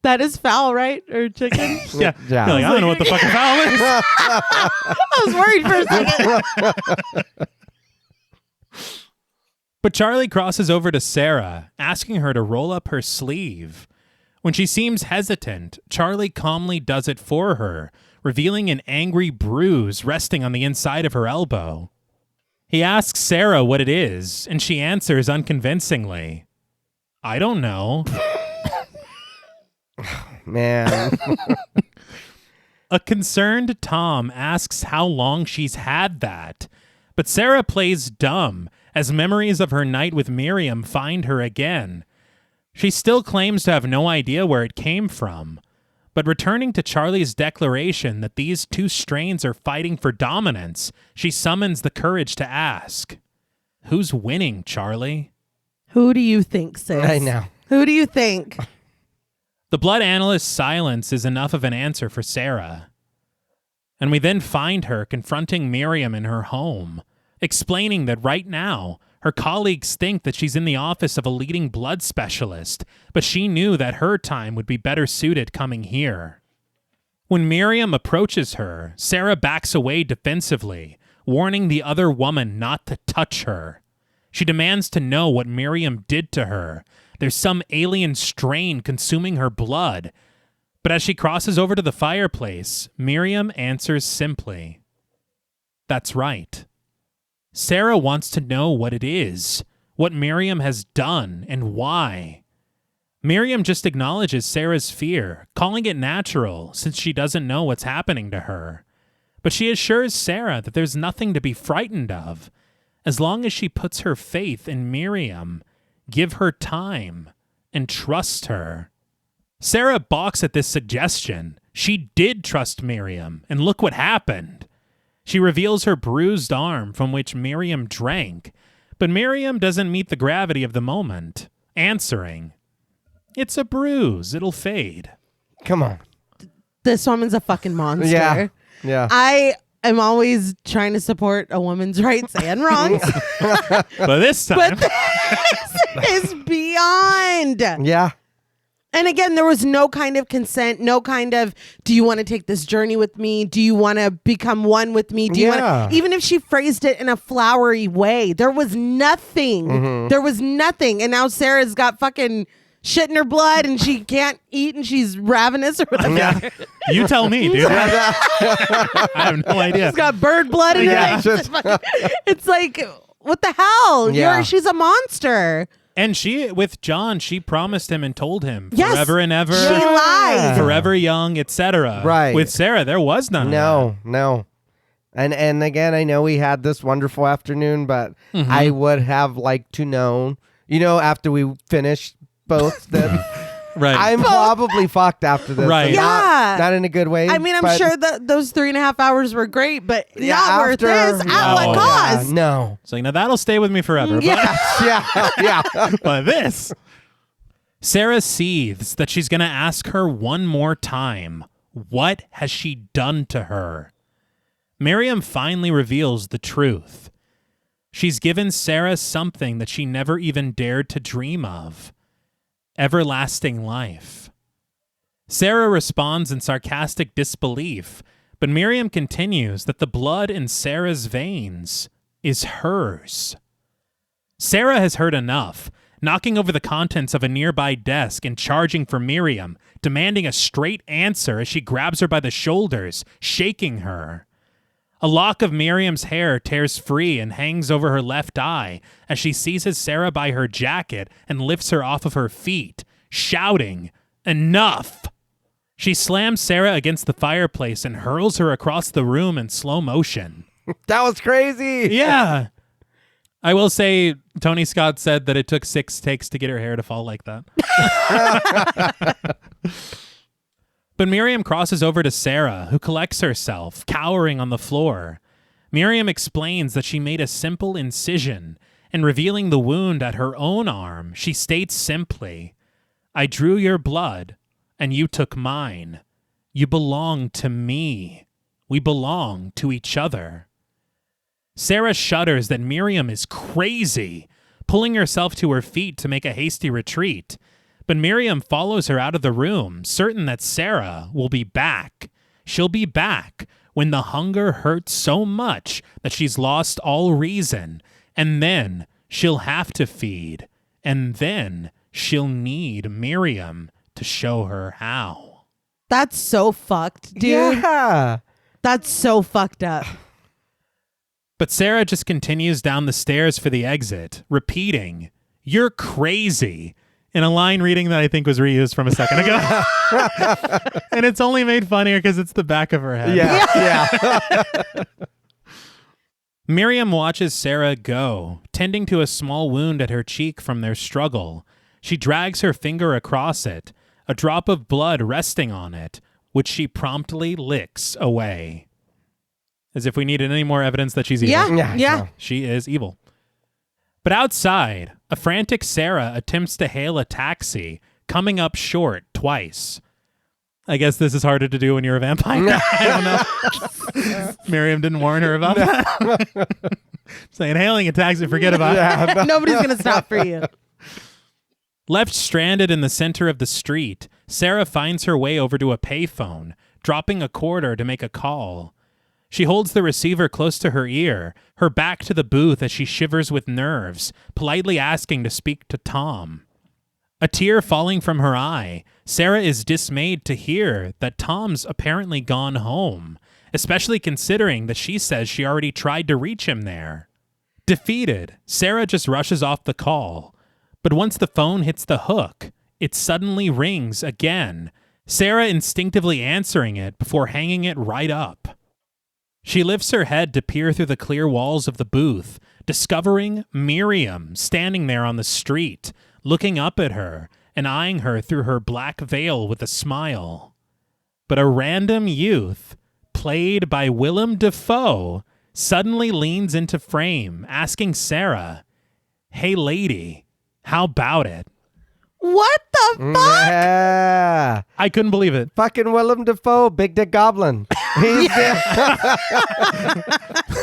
That is foul, right? Or chicken? Yeah. Yeah. Like, I don't know what the fucking foul is. I was worried for a second. But Charlie crosses over to Sarah, asking her to roll up her sleeve. When she seems hesitant, Charlie calmly does it for her, revealing an angry bruise resting on the inside of her elbow. He asks Sarah what it is, and she answers unconvincingly, I don't know. Man. A concerned Tom asks how long she's had that, but Sarah plays dumb as memories of her night with Miriam find her again. She still claims to have no idea where it came from, but returning to Charlie's declaration that these two strains are fighting for dominance, she summons the courage to ask, who's winning, Charlie? Who do you think, sis? I know. Who do you think? The blood analyst's silence is enough of an answer for Sarah. And we then find her confronting Miriam in her home, explaining that right now, her colleagues think that she's in the office of a leading blood specialist, but she knew that her time would be better suited coming here. When Miriam approaches her, Sarah backs away defensively, warning the other woman not to touch her. She demands to know what Miriam did to her. There's some alien strain consuming her blood. But as she crosses over to the fireplace, Miriam answers simply, that's right. Sarah wants to know what it is, what Miriam has done, and why. Miriam just acknowledges Sarah's fear, calling it natural since she doesn't know what's happening to her. But she assures Sarah that there's nothing to be frightened of, as long as she puts her faith in Miriam, give her time, and trust her. Sarah balks at this suggestion. She did trust Miriam, and look what happened. She reveals her bruised arm from which Miriam drank, but Miriam doesn't meet the gravity of the moment, answering, it's a bruise, it'll fade. Come on. This woman's a fucking monster. Yeah. Yeah. I am always trying to support a woman's rights and wrongs. But this time... But this is beyond. Yeah. And again, there was no kind of consent, no kind of, do you want to take this journey with me? Do you want to become one with me? Do you want to, even if she phrased it in a flowery way, there was nothing. Mm-hmm. There was nothing. And now Sarah's got fucking shit in her blood and she can't eat and she's ravenous or whatever. Yeah. You tell me, dude. I have no idea. She's got bird blood in her. Yeah. It's like, what the hell? Yeah. She's a monster. And with John, she promised him and told him Yes, forever and ever. she lied. Forever young, etc. Right. With Sarah, there was none of that. No. And again, I know we had this wonderful afternoon, but I would have liked to know, after we finished both, that Right. I'm probably fucked after this. Right. And Yeah. Not in a good way. I mean, I'm but sure that those 3.5 hours were great, but yeah, not worth after- this. At what No. cost? No. It's like, now that'll stay with me forever. Yeah. Yeah. But this. Sarah seethes that she's going to ask her one more time. What has she done to her? Miriam finally reveals the truth. She's given Sarah something that she never even dared to dream of. Everlasting life. Sarah responds in sarcastic disbelief, but Miriam continues that the blood in Sarah's veins is hers. Sarah has heard enough, knocking over the contents of a nearby desk and charging for Miriam, demanding a straight answer as she grabs her by the shoulders, shaking her. A lock of Miriam's hair tears free and hangs over her left eye as she seizes Sarah by her jacket and lifts her off of her feet, shouting, "Enough!" She slams Sarah against the fireplace and hurls her across the room in slow motion. That was crazy. Yeah. I will say, Tony Scott said that it took 6 takes to get her hair to fall like that. But Miriam crosses over to Sarah, who collects herself, cowering on the floor. Miriam explains that she made a simple incision, and revealing the wound at her own arm, she states simply, "I drew your blood, and you took mine. You belong to me. We belong to each other." Sarah shudders that Miriam is crazy, pulling herself to her feet to make a hasty retreat. But Miriam follows her out of the room, certain that Sarah will be back. She'll be back when the hunger hurts so much that she's lost all reason, and then she'll have to feed, and then she'll need Miriam to show her how. That's so fucked, dude. Yeah. That's so fucked up. But Sarah just continues down the stairs for the exit, repeating, "You're crazy," in a line reading that I think was reused from a second ago. And it's only made funnier because it's the back of her head. Yeah. Miriam watches Sarah go, tending to a small wound at her cheek from their struggle. She drags her finger across it, a drop of blood resting on it, which she promptly licks away. As if we needed any more evidence that she's evil. Yeah. She is evil. But outside, a frantic Sarah attempts to hail a taxi, coming up short twice. I guess this is harder to do when you're a vampire. I don't know. Miriam didn't warn her about that. Saying hailing a taxi, forget about it. Nobody's going to stop for you. Left stranded in the center of the street, Sarah finds her way over to a payphone, dropping a quarter to make a call. She holds the receiver close to her ear, her back to the booth as she shivers with nerves, politely asking to speak to Tom. A tear falling from her eye, Sarah is dismayed to hear that Tom's apparently gone home, especially considering that she says she already tried to reach him there. Defeated, Sarah just rushes off the call. But once the phone hits the hook, it suddenly rings again, Sarah instinctively answering it before hanging it right up. She lifts her head to peer through the clear walls of the booth, discovering Miriam standing there on the street, looking up at her and eyeing her through her black veil with a smile. But a random youth, played by Willem Dafoe, suddenly leans into frame, asking Sarah, "Hey lady, how about it?" What the fuck? Yeah. I couldn't believe it. Fucking Willem Dafoe, Big Dick Goblin.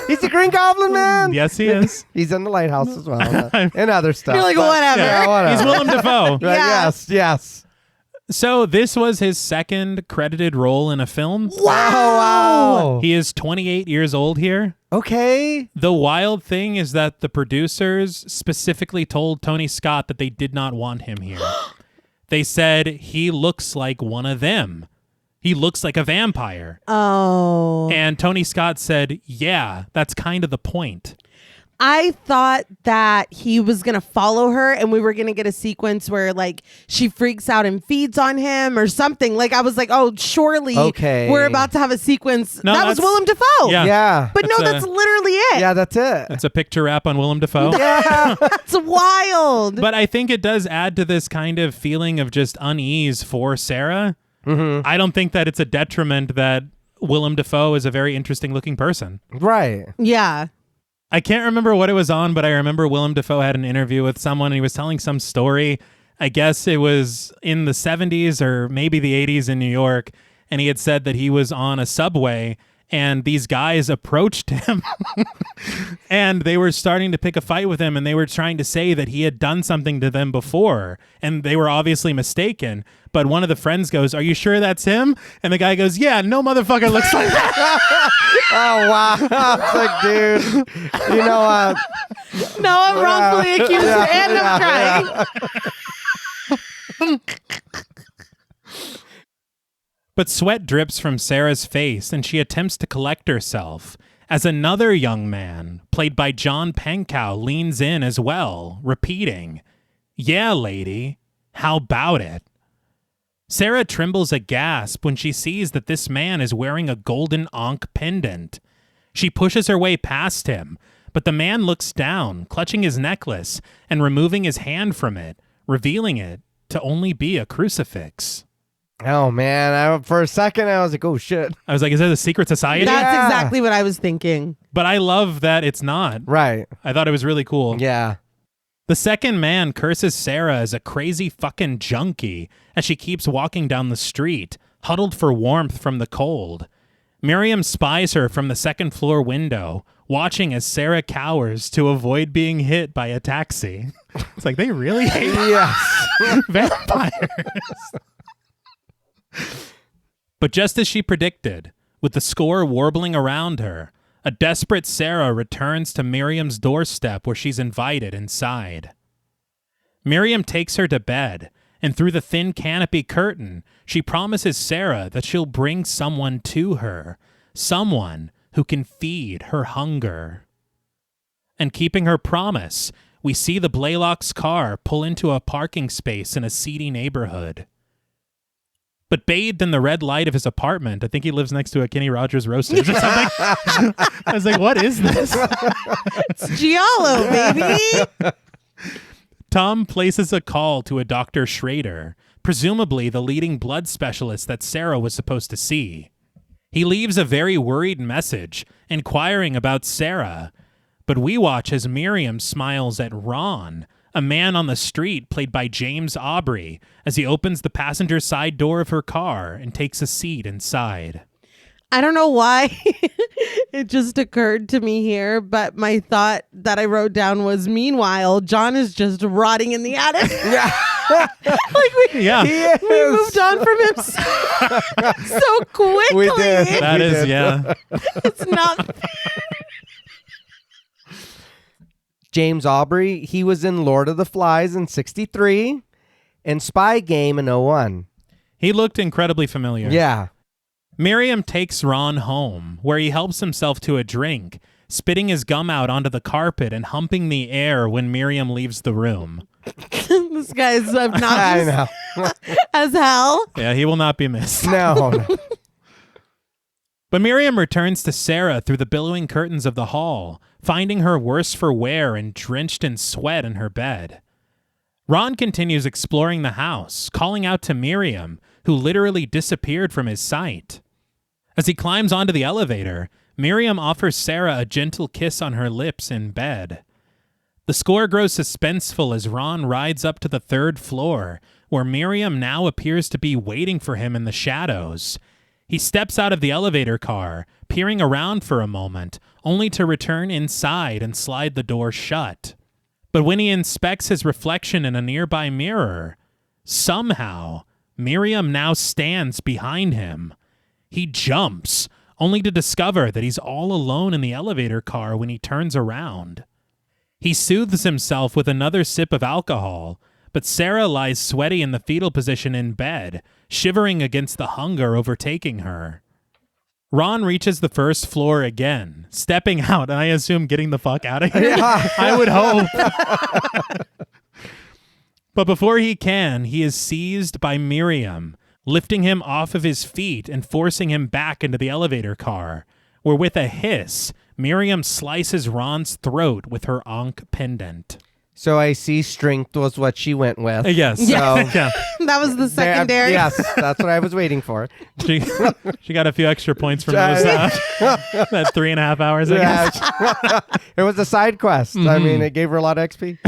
He's the Green Goblin, man. Yes, he is. He's in the Lighthouse as well. And other stuff. You're like, but- whatever. Yeah, whatever. He's Willem Dafoe. Right, Yeah. Yes. So this was his second credited role in a film. Wow. He is 28 years old here. Okay. The wild thing is that the producers specifically told Tony Scott that they did not want him here. They said he looks like one of them. He looks like a vampire. Oh. And Tony Scott said, yeah, that's kind of the point. I thought that he was going to follow her and we were going to get a sequence where like she freaks out and feeds on him or something. Like I was like, oh, surely we're about to have a sequence. No, that was Willem Dafoe. Yeah. But that's literally it. Yeah, that's it. It's a picture wrap on Willem Dafoe. Yeah. That's wild. But I think it does add to this kind of feeling of just unease for Sarah. Mm-hmm. I don't think that it's a detriment that Willem Dafoe is a very interesting looking person. Right. Yeah. I can't remember what it was on, but I remember Willem Dafoe had an interview with someone and he was telling some story. I guess it was in the 70s or maybe the 80s in New York. And he had said that he was on a subway and these guys approached him and they were starting to pick a fight with him and they were trying to say that he had done something to them before and they were obviously mistaken. But one of the friends goes, "Are you sure that's him?" And the guy goes, "Yeah, no motherfucker looks like that." Oh, wow. It's like, dude, you know what? No, I'm wrongfully accused and I'm crying. But sweat drips from Sarah's face and she attempts to collect herself as another young man, played by John Pankow, leans in as well, repeating, "Yeah, lady, how about it?" Sarah trembles a gasp when she sees that this man is wearing a golden Ankh pendant. She pushes her way past him, but the man looks down, clutching his necklace and removing his hand from it, revealing it to only be a crucifix. Oh, man. For a second, I was like, oh, shit. I was like, is that a secret society? That's exactly what I was thinking. But I love that it's not. Right. I thought it was really cool. Yeah. The second man curses Sarah as a crazy fucking junkie as she keeps walking down the street, huddled for warmth from the cold. Miriam spies her from the second floor window, watching as Sarah cowers to avoid being hit by a taxi. It's like, they really hate vampires. But just as she predicted, with the score warbling around her, a desperate Sarah returns to Miriam's doorstep where she's invited inside. Miriam takes her to bed, and through the thin canopy curtain, she promises Sarah that she'll bring someone to her, someone who can feed her hunger. And keeping her promise, we see the Blaylocks' car pull into a parking space in a seedy neighborhood. But bathed in the red light of his apartment, I think he lives next to a Kenny Rogers Roasters or something. I was like, what is this? It's Giallo, baby. Tom places a call to a Dr. Schrader, presumably the leading blood specialist that Sarah was supposed to see. He leaves a very worried message, inquiring about Sarah, but we watch as Miriam smiles at Ron, a man on the street played by James Aubrey, as he opens the passenger side door of her car and takes a seat inside. I don't know why it just occurred to me here, but my thought that I wrote down was, meanwhile, John is just rotting in the attic. Yeah. We moved on from him so quickly. We did. It's not fair. James Aubrey, he was in Lord of the Flies in 1963 and Spy Game in 2001. He looked incredibly familiar. Yeah. Miriam takes Ron home, where he helps himself to a drink, spitting his gum out onto the carpet and humping the air when Miriam leaves the room. This guy is obnoxious as hell. Yeah, he will not be missed. No. But Miriam returns to Sarah through the billowing curtains of the hall, finding her worse for wear and drenched in sweat in her bed. Ron continues exploring the house, calling out to Miriam, who literally disappeared from his sight. As he climbs onto the elevator, Miriam offers Sarah a gentle kiss on her lips in bed. The score grows suspenseful as Ron rides up to the third floor, where Miriam now appears to be waiting for him in the shadows. He steps out of the elevator car, peering around for a moment, only to return inside and slide the door shut. But when he inspects his reflection in a nearby mirror, somehow, Miriam now stands behind him. He jumps, only to discover that he's all alone in the elevator car when he turns around. He soothes himself with another sip of alcohol, but Sarah lies sweaty in the fetal position in bed, shivering against the hunger overtaking her. Ron reaches the first floor again, stepping out, and I assume getting the fuck out of here. Yeah. I would hope. But before he can, he is seized by Miriam, lifting him off of his feet and forcing him back into the elevator car, where with a hiss, Miriam slices Ron's throat with her Ankh pendant. So I see strength was what she went with. Yes. So Yeah. That was the secondary. Yes, that's what I was waiting for. She got a few extra points from those, that 3.5 hours, I guess. Yes. It was a side quest. I mean, it gave her a lot of XP.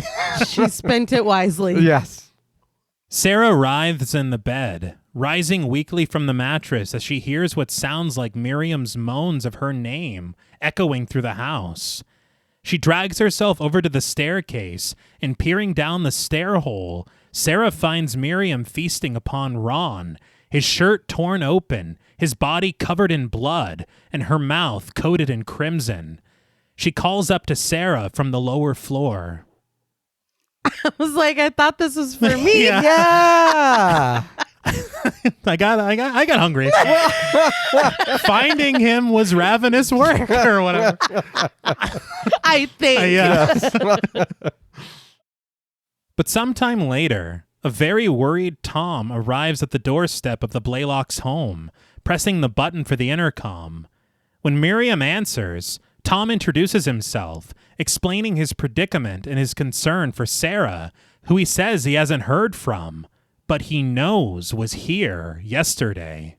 She spent it wisely. Yes. Sarah writhes in the bed, rising weakly from the mattress as she hears what sounds like Miriam's moans of her name echoing through the house. She drags herself over to the staircase, and peering down the stair hole, Sarah finds Miriam feasting upon Ron, his shirt torn open, his body covered in blood, and her mouth coated in crimson. She calls up to Sarah from the lower floor. I was like, I thought this was for me. Yeah. I got hungry. Finding him was ravenous work or whatever. I think. Yeah. But sometime later, a very worried Tom arrives at the doorstep of the Blaylocks' home, pressing the button for the intercom. When Miriam answers, Tom introduces himself, explaining his predicament and his concern for Sarah, who he says he hasn't heard from, but he knows was here yesterday.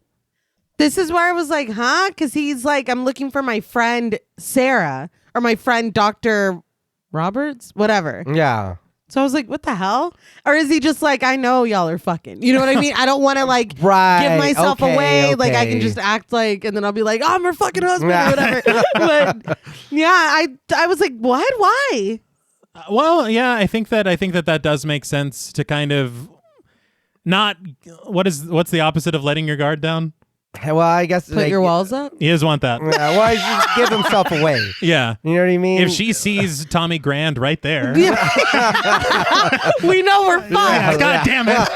This is where I was like, huh? Because he's like, I'm looking for my friend Sarah or my friend Dr. Roberts, whatever. Yeah. So I was like, what the hell? Or is he just like, I know y'all are fucking. You know what I mean? I don't want to like Right. give myself away. Okay. Like I can just act like, and then I'll be like, oh, I'm her fucking husband or whatever. But yeah, I was like, what? Why? Well, yeah, I think that does make sense to kind of not. What's the opposite of letting your guard down? Well, I guess Put your walls up? He does want that. Yeah, well, he should give himself away. Yeah. You know what I mean? If she sees Tommy Grand right there. We know we're fucked. God damn it.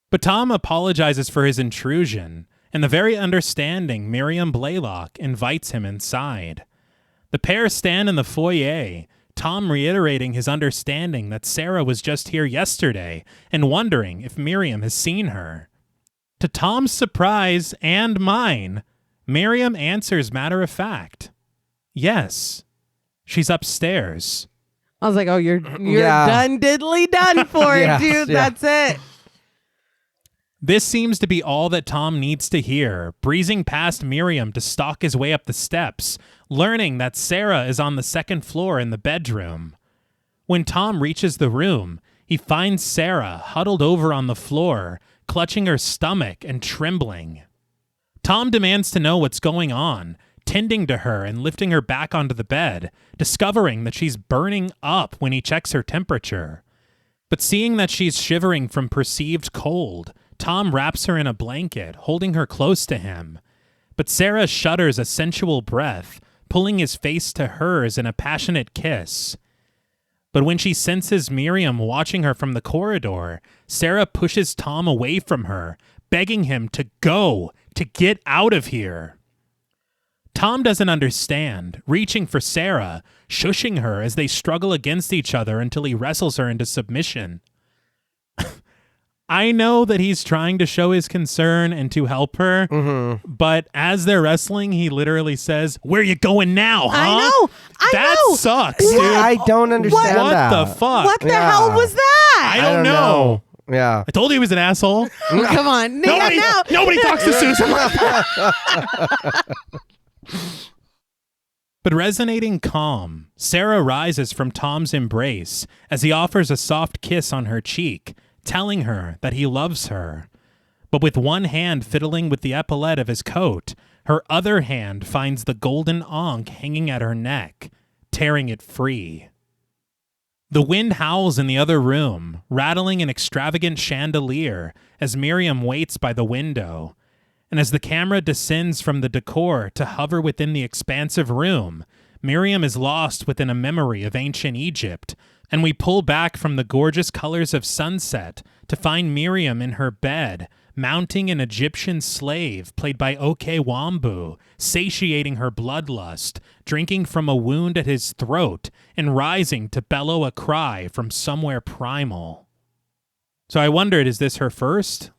But Tom apologizes for his intrusion, and the very understanding Miriam Blaylock invites him inside. The pair stand in the foyer, Tom reiterating his understanding that Sarah was just here yesterday and wondering if Miriam has seen her. To Tom's surprise and mine, Miriam answers matter of fact. Yes, she's upstairs. I was like, oh, you're Yeah. done diddly done for it, Yes, dude. yeah. That's it. This seems to be all that Tom needs to hear, breezing past Miriam to stalk his way up the steps, learning that Sarah is on the second floor in the bedroom. When Tom reaches the room, he finds Sarah huddled over on the floor, clutching her stomach and trembling. Tom demands to know what's going on, tending to her and lifting her back onto the bed, discovering that she's burning up when he checks her temperature. But seeing that she's shivering from perceived cold, Tom wraps her in a blanket, holding her close to him. But Sarah shudders a sensual breath, pulling his face to hers in a passionate kiss. But when she senses Miriam watching her from the corridor, Sarah pushes Tom away from her, begging him to go, to get out of here. Tom doesn't understand, reaching for Sarah, shushing her as they struggle against each other until he wrestles her into submission. I know that he's trying to show his concern and to help her, but as they're wrestling, he literally says, "Where you going now, huh?" I know. Sucks, Dude, dude. I don't understand What that. the fuck? What the Yeah. hell was that? I don't know. Yeah. I told you he was an asshole. Come on. Nobody talks to Susan like that. But resonating calm, Sarah rises from Tom's embrace as he offers a soft kiss on her cheek, telling her that he loves her. But with one hand fiddling with the epaulette of his coat, her other hand finds the golden ankh hanging at her neck, tearing it free. The wind howls in the other room, rattling an extravagant chandelier as Miriam waits by the window. And as the camera descends from the decor to hover within the expansive room, Miriam is lost within a memory of ancient Egypt, and we pull back from the gorgeous colors of sunset to find Miriam in her bed, mounting an Egyptian slave played by Wambu, satiating her bloodlust, drinking from a wound at his throat, and rising to bellow a cry from somewhere primal. So I wondered, is this her first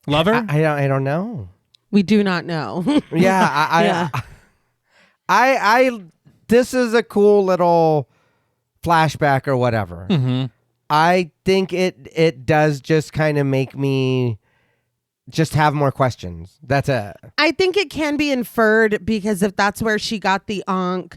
lover? I don't know. We do not know. Yeah, I this is a cool little flashback or whatever. Mm-hmm. I think it does just kind of make me just have more questions. That's it. I think it can be inferred because if that's where she got the ankh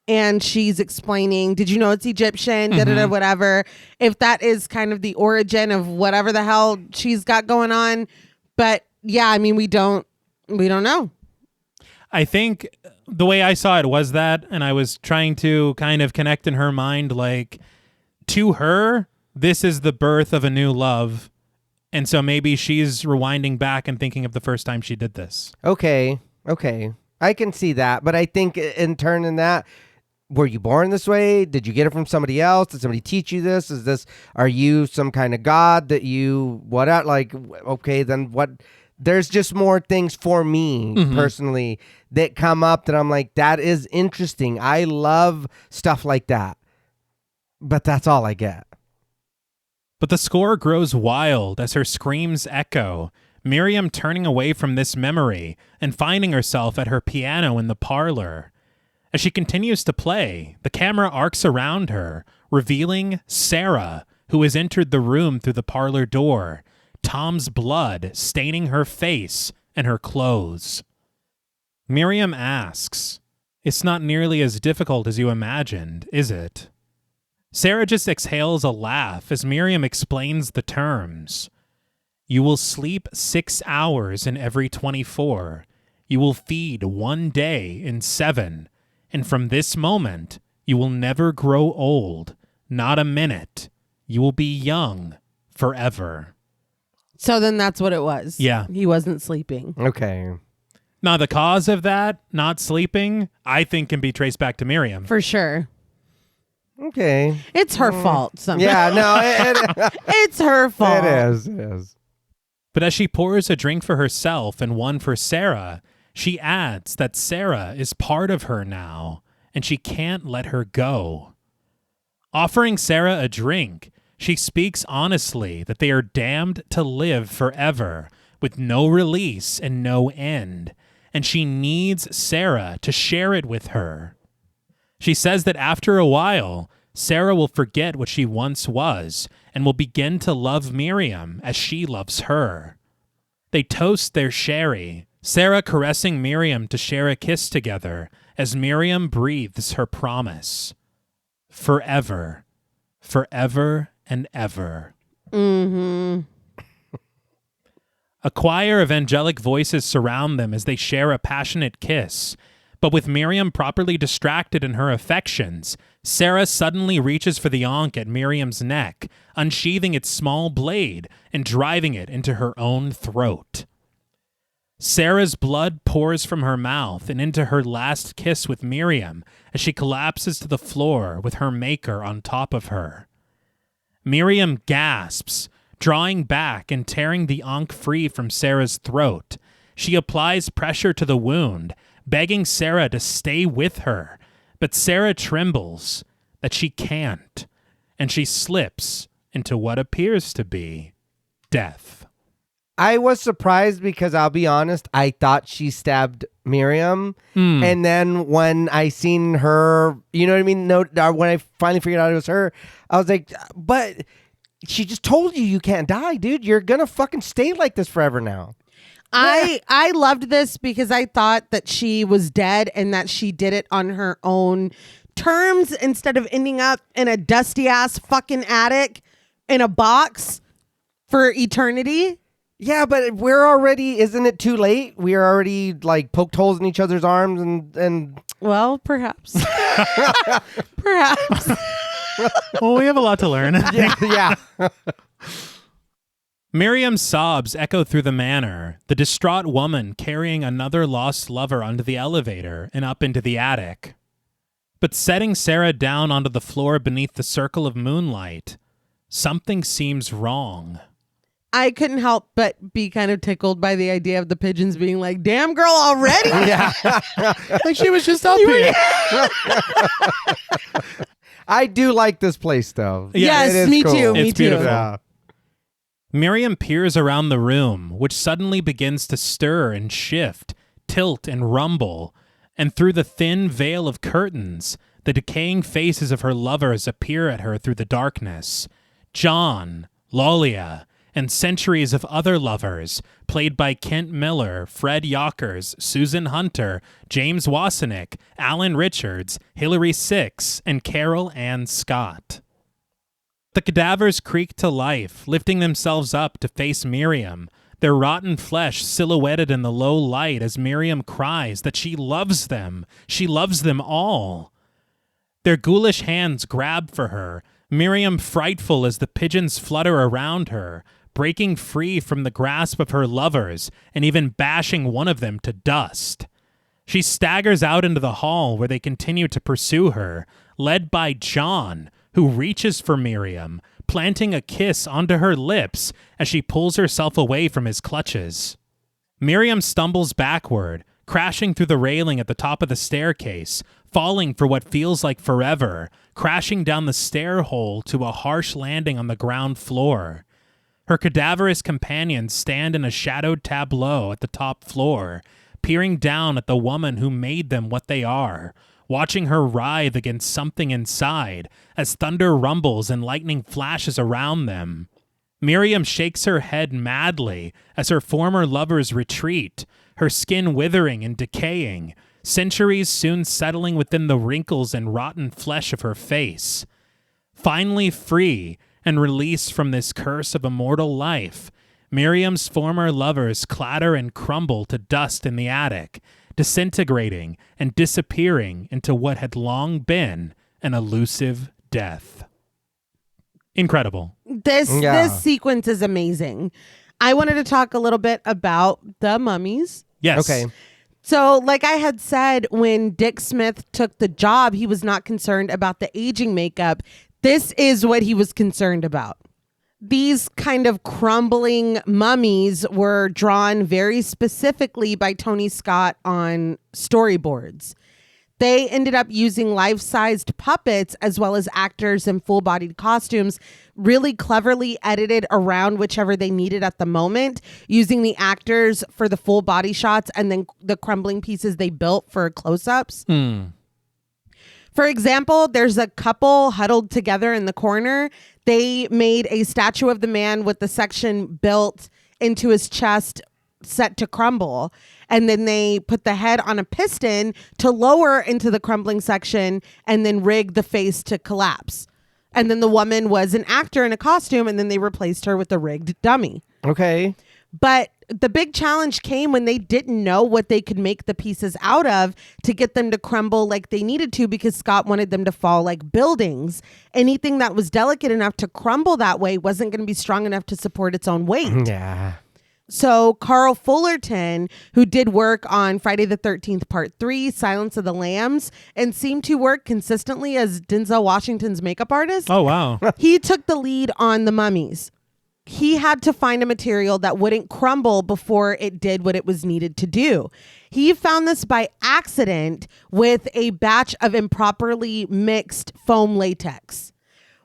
and she's explaining, did you know it's Egyptian, whatever. If that is kind of the origin of whatever the hell she's got going on. But yeah, I mean, we don't know. I think the way I saw it was that, and I was trying to kind of connect in her mind, like, to her, this is the birth of a new love. And so maybe she's rewinding back and thinking of the first time she did this. Okay. I can see that. But I think in turn in that, were you born this way? Did you get it from somebody else? Did somebody teach you this? Are you some kind of god that you, okay, then what? There's just more things for me personally that come up that I'm like, that is interesting. I love stuff like that. But that's all I get. But the score grows wild as her screams echo, Miriam turning away from this memory and finding herself at her piano in the parlor. As she continues to play, the camera arcs around her, revealing Sarah, who has entered the room through the parlor door, Tom's blood staining her face and her clothes. Miriam asks, "It's not nearly as difficult as you imagined, is it?" Sarah just exhales a laugh as Miriam explains the terms. "You will sleep 6 hours in every 24. You will feed 1 day in 7. And from this moment, you will never grow old, not a minute. You will be young forever." So then that's what it was. Yeah. He wasn't sleeping. Okay. Now, the cause of that, not sleeping, I think can be traced back to Miriam. For sure. Okay. It's her fault somehow. Yeah, no, It's her fault. It is. But as she pours a drink for herself and one for Sarah, she adds that Sarah is part of her now, and she can't let her go. Offering Sarah a drink, she speaks honestly that they are damned to live forever, with no release and no end, and she needs Sarah to share it with her. She says that after a while, Sarah will forget what she once was and will begin to love Miriam as she loves her. They toast their sherry, Sarah caressing Miriam to share a kiss together as Miriam breathes her promise. Forever, forever and ever. Mm-hmm. A choir of angelic voices surround them as they share a passionate kiss. But with Miriam properly distracted in her affections, Sarah suddenly reaches for the ankh at Miriam's neck, unsheathing its small blade and driving it into her own throat. Sarah's blood pours from her mouth and into her last kiss with Miriam as she collapses to the floor with her maker on top of her. Miriam gasps, drawing back and tearing the ankh free from Sarah's throat. She applies pressure to the wound, begging Sarah to stay with her, but Sarah trembles that she can't, and she slips into what appears to be death. I was surprised because I'll be honest, I thought she stabbed Miriam. And then when I seen her, you know what I mean? When I finally figured out it was her, I was like, but she just told you can't die, dude. You're going to fucking stay like this forever now. I loved this because I thought that she was dead and that she did it on her own terms instead of ending up in a dusty ass fucking attic in a box for eternity. Yeah, but isn't it too late? We are already like poked holes in each other's arms and well, perhaps. Perhaps. Well, we have a lot to learn. yeah. Miriam's sobs echo through the manor, the distraught woman carrying another lost lover onto the elevator and up into the attic. But setting Sarah down onto the floor beneath the circle of moonlight, something seems wrong. I couldn't help but be kind of tickled by the idea of the pigeons being like, damn girl already? Yeah. Like she was just up here. I do like this place, though. Yeah, yes, it is me cool. too. Me It's too. beautiful. Yeah. Miriam peers around the room, which suddenly begins to stir and shift, tilt and rumble, and through the thin veil of curtains, the decaying faces of her lovers appear at her through the darkness. John, Lolia, and centuries of other lovers, played by Kent Miller, Fred Yockers, Susan Hunter, James Wasenick, Alan Richards, Hilary Six, and Carol Ann Scott. The cadavers creak to life, lifting themselves up to face Miriam, their rotten flesh silhouetted in the low light as Miriam cries that she loves them all. Their ghoulish hands grab for her, Miriam frightful as the pigeons flutter around her, breaking free from the grasp of her lovers and even bashing one of them to dust. She staggers out into the hall where they continue to pursue her, led by John, who reaches for Miriam, planting a kiss onto her lips as she pulls herself away from his clutches. Miriam stumbles backward, crashing through the railing at the top of the staircase, falling for what feels like forever, crashing down the stair hole to a harsh landing on the ground floor. Her cadaverous companions stand in a shadowed tableau at the top floor, peering down at the woman who made them what they are, watching her writhe against something inside as thunder rumbles and lightning flashes around them. Miriam shakes her head madly as her former lovers retreat, her skin withering and decaying, centuries soon settling within the wrinkles and rotten flesh of her face. Finally free and released from this curse of immortal life, Miriam's former lovers clatter and crumble to dust in the attic, disintegrating and disappearing into what had long been an elusive death. Incredible. This sequence is amazing. I wanted to talk a little bit about the mummies. Yes. Okay. So, like I had said, when Dick Smith took the job, he was not concerned about the aging makeup. This is what he was concerned about. These kind of crumbling mummies were drawn very specifically by Tony Scott on storyboards. They ended up using life-sized puppets as well as actors in full-bodied costumes, really cleverly edited around whichever they needed at the moment, using the actors for the full body shots and then the crumbling pieces they built for close-ups. For example, there's a couple huddled together in the corner. They made a statue of the man with the section built into his chest set to crumble. And then they put the head on a piston to lower into the crumbling section and then rig the face to collapse. And then the woman was an actor in a costume, and then they replaced her with a rigged dummy. Okay. But the big challenge came when they didn't know what they could make the pieces out of to get them to crumble like they needed to, because Scott wanted them to fall like buildings. Anything that was delicate enough to crumble that way wasn't going to be strong enough to support its own weight. Yeah. So Carl Fullerton, who did work on Friday the 13th Part 3, Silence of the Lambs, and seemed to work consistently as Denzel Washington's makeup artist. Oh, wow. He took the lead on the mummies. He had to find a material that wouldn't crumble before it did what it was needed to do. He found this by accident with a batch of improperly mixed foam latex.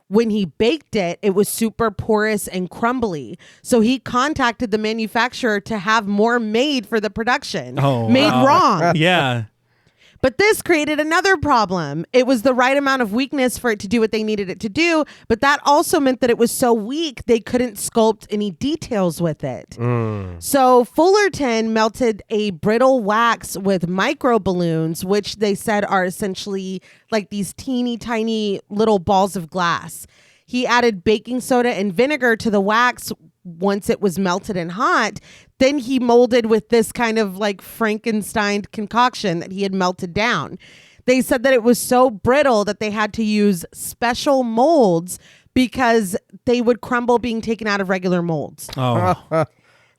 When he baked it, it was super porous and crumbly. So he contacted the manufacturer to have more made for the production. Made wrong. Yeah. But this created another problem. It was the right amount of weakness for it to do what they needed it to do, but that also meant that it was so weak they couldn't sculpt any details with it. So Fullerton melted a brittle wax with micro balloons, which they said are essentially like these teeny tiny little balls of glass. He added baking soda and vinegar to the wax once it was melted and hot. Then he molded with this kind of like Frankenstein concoction that he had melted down. They said that it was so brittle that they had to use special molds because they would crumble being taken out of regular molds. Oh.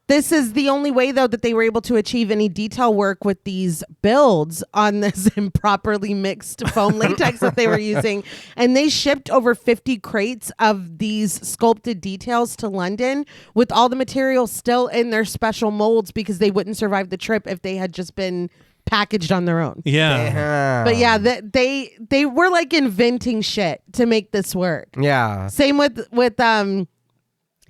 This is the only way, though, that they were able to achieve any detail work with these builds on this improperly mixed foam latex that they were using. And they shipped over 50 crates of these sculpted details to London with all the materials still in their special molds because they wouldn't survive the trip if they had just been packaged on their own. Yeah. Damn. But yeah, they were like inventing shit to make this work. Yeah. Same with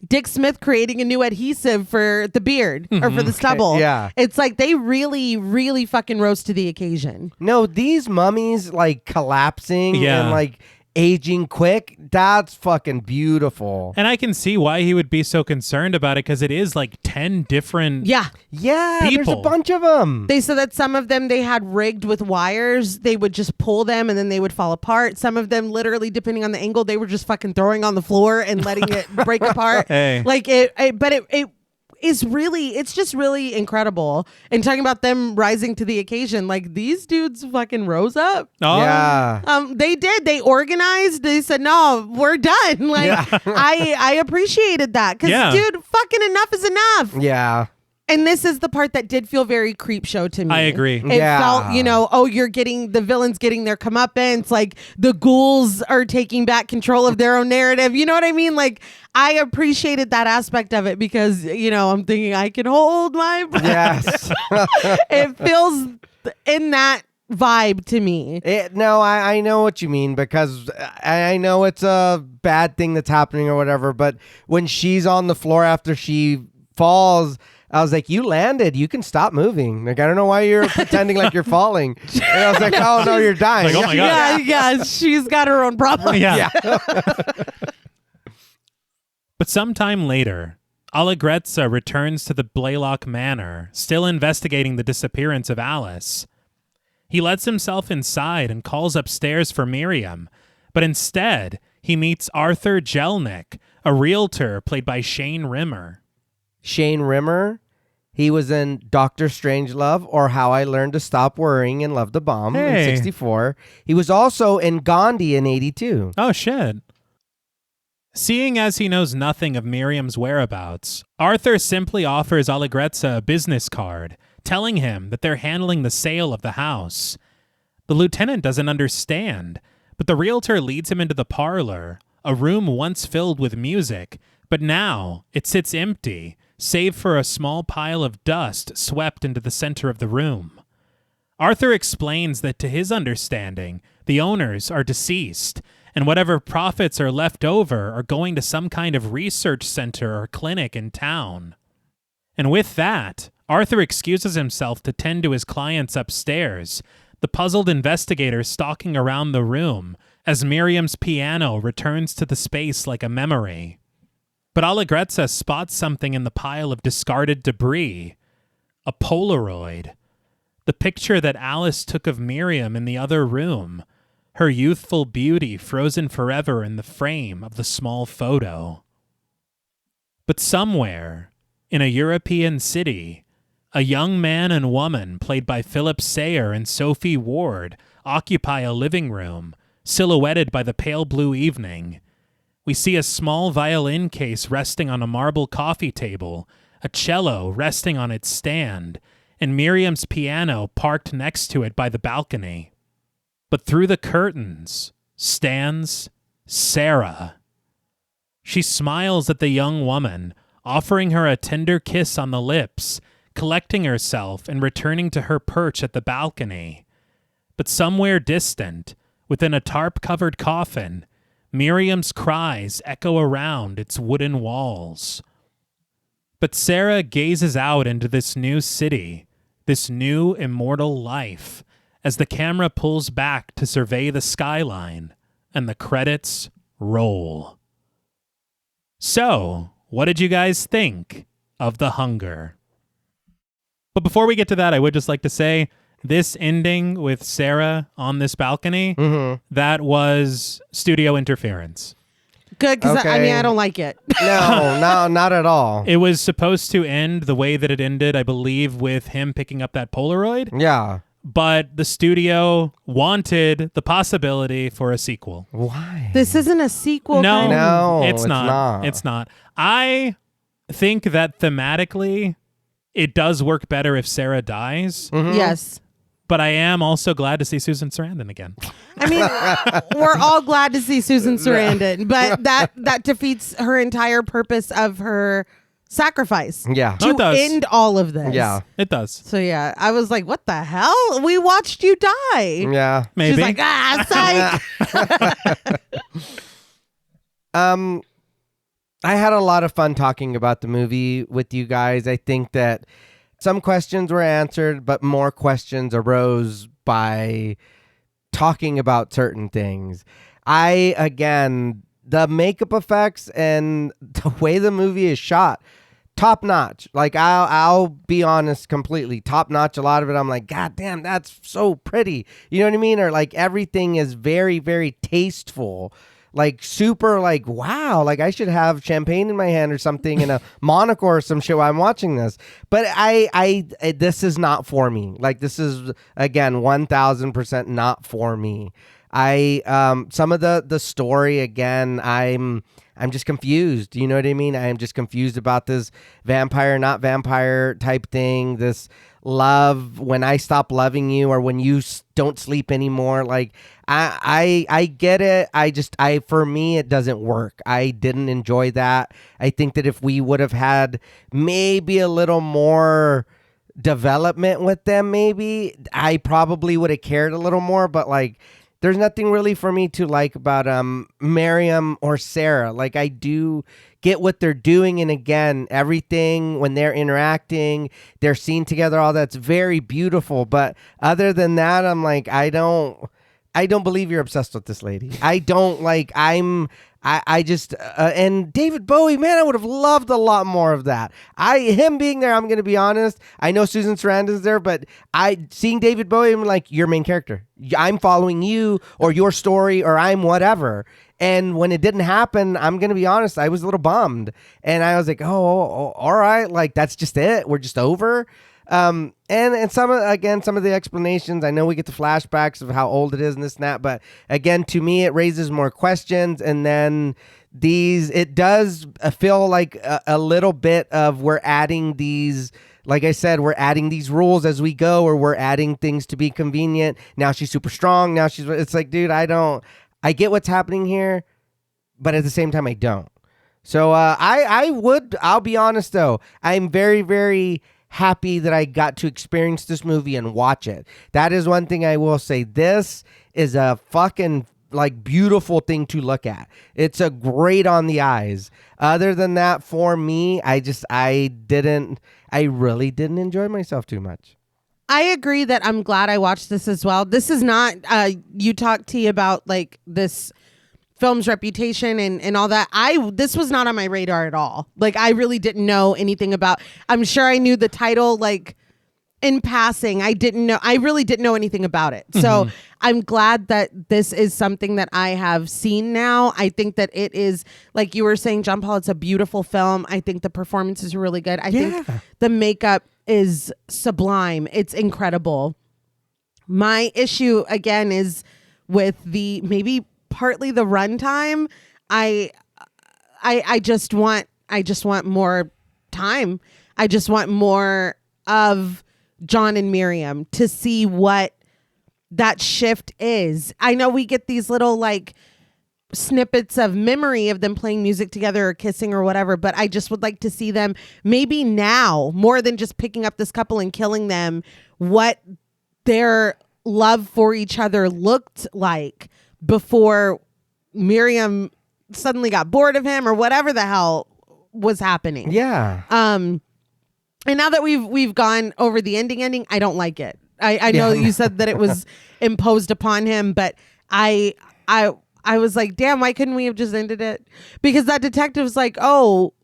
Dick Smith creating a new adhesive for the beard or for the stubble. Yeah. It's like they really, really fucking rose to the occasion. No, these mummies like collapsing and like aging quick, that's fucking beautiful. And I can see why he would be so concerned about it because it is like 10 different Yeah. There's a people. bunch of them. They said that some of them they had rigged with wires. They would just pull them and then they would fall apart. Some of them, literally, depending on the angle, they were just fucking throwing on the floor and letting it break apart. Hey. Like it is really, it's just really incredible. And talking about them rising to the occasion, like these dudes fucking rose up. Oh, Yeah. They did. They organized. They said, "No, we're done." Like I appreciated that because, dude, fucking enough is enough. Yeah. And this is the part that did feel very creep show to me. I agree. It felt, you're getting the villains getting their comeuppance. Like the ghouls are taking back control of their own narrative. You know what I mean? Like I appreciated that aspect of it because, I'm thinking I can hold my breath. Yes. It feels in that vibe to me. I know what you mean because I know it's a bad thing that's happening or whatever, but when she's on the floor after she falls, I was like, you landed. You can stop moving. Like, I don't know why you're pretending like you're falling. And I was like, oh, no, you're dying. Like, oh my God. Yeah, she's got her own problems. Yeah. But sometime later, Allegrezza returns to the Blaylock Manor, still investigating the disappearance of Alice. He lets himself inside and calls upstairs for Miriam, but instead, he meets Arthur Jelnick, a realtor played by Shane Rimmer. Shane Rimmer, he was in Doctor Strangelove or How I Learned to Stop Worrying and Love the Bomb in 64. He was also in Gandhi in 82. Oh, shit. Seeing as he knows nothing of Miriam's whereabouts, Arthur simply offers Allegrezza a business card, telling him that they're handling the sale of the house. The lieutenant doesn't understand, but the realtor leads him into the parlor, a room once filled with music, but now it sits empty, save for a small pile of dust swept into the center of the room. Arthur explains that to his understanding, the owners are deceased, and whatever profits are left over are going to some kind of research center or clinic in town. And with that, Arthur excuses himself to tend to his clients upstairs, the puzzled investigator stalking around the room as Miriam's piano returns to the space like a memory. But Allegrezza spots something in the pile of discarded debris. A Polaroid. The picture that Alice took of Miriam in the other room. Her youthful beauty frozen forever in the frame of the small photo. But somewhere, in a European city, a young man and woman played by Philip Sayer and Sophie Ward occupy a living room, silhouetted by the pale blue evening. We see a small violin case resting on a marble coffee table, a cello resting on its stand, and Miriam's piano parked next to it by the balcony. But through the curtains stands Sarah. She smiles at the young woman, offering her a tender kiss on the lips, collecting herself and returning to her perch at the balcony. But somewhere distant, within a tarp-covered coffin, Miriam's cries echo around its wooden walls. But Sarah gazes out into this new city, this new immortal life, as the camera pulls back to survey the skyline, and the credits roll. So, what did you guys think of The Hunger? But before we get to that, I would just like to say, this ending with Sarah on this balcony, that was studio interference. Good, because Okay. I don't like it. No, not at all. It was supposed to end the way that it ended, I believe, with him picking up that Polaroid. Yeah. But the studio wanted the possibility for a sequel. Why? This isn't a sequel. No, kind of- No, it's not. not. It's not. I think that thematically it does work better if Sarah dies. Yes. But I am also glad to see Susan Sarandon again. I mean, we're all glad to see Susan Sarandon, but that defeats her entire purpose of her sacrifice. Yeah. No, it To does. end all of this. Yeah. It does. So yeah, I was like, what the hell? We watched you die. Yeah. Maybe. She's like, psych. I had a lot of fun talking about the movie with you guys. I think that some questions were answered, but more questions arose by talking about certain things. The makeup effects and the way the movie is shot, top notch. Like I'll be honest, completely top notch. A lot of it, I'm like, God damn, that's so pretty. You know what I mean? Or like everything is very, very tasteful. Like super, like wow, like I should have champagne in my hand or something and a monocle or some shit while I'm watching this. But I this is not for me. Like this is again 1000% not for me. Some of the story again, I'm just confused. You know what I mean? I'm just confused about this vampire, not vampire type thing. This love, when I stop loving you or when you don't sleep anymore. Like I get it. For me, it doesn't work. I didn't enjoy that. I think that if we would have had maybe a little more development with them, maybe I probably would have cared a little more, but like, there's nothing really for me to like about Miriam or Sarah. Like I do get what they're doing, and again, everything when they're interacting, they're seen together, all that's very beautiful. But other than that, I'm like, I don't believe you're obsessed with this lady. I don't like. I just and David Bowie, man, I would have loved a lot more of that. Him being there, I'm gonna be honest. I know Susan Sarandon's there, but seeing David Bowie, I'm like, your main character. I'm following you or your story or I'm whatever. And when it didn't happen, I'm gonna be honest, I was a little bummed, and I was like, oh, all right, like that's just it. We're just over. And some of the explanations, I know we get the flashbacks of how old it is and this and that, but again, to me, it raises more questions. And then it does feel like a little bit of we're adding these, like I said, we're adding these rules as we go, or we're adding things to be convenient. Now she's super strong. It's like, dude, I get what's happening here, but at the same time, I don't. So, I'll be honest though, I'm very, very happy that I got to experience this movie and watch it. That is one thing I will say. This is a fucking like beautiful thing to look at. It's a great on the eyes. Other than that, for me, I really didn't enjoy myself too much. I agree that I'm glad I watched this as well. This is not, you talked to about like this film's reputation and all that. This was not on my radar at all. Like I really didn't know anything about. I'm sure I knew the title like in passing. I really didn't know anything about it. So I'm glad that this is something that I have seen now. I think that it is, like you were saying, John Paul, it's a beautiful film. I think the performances are really good. I think the makeup is sublime. It's incredible. My issue again is with the maybe partly the runtime. I just want more time. I just want more of John and Miriam to see what that shift is. I know we get these little like snippets of memory of them playing music together or kissing or whatever, but I just would like to see them maybe now, more than just picking up this couple and killing them, what their love for each other looked like before Miriam suddenly got bored of him or whatever the hell was happening. Yeah. And now that we've gone over the ending, I don't like it. I know you said that it was imposed upon him, but I was like, damn, why couldn't we have just ended it? Because that detective's like, oh,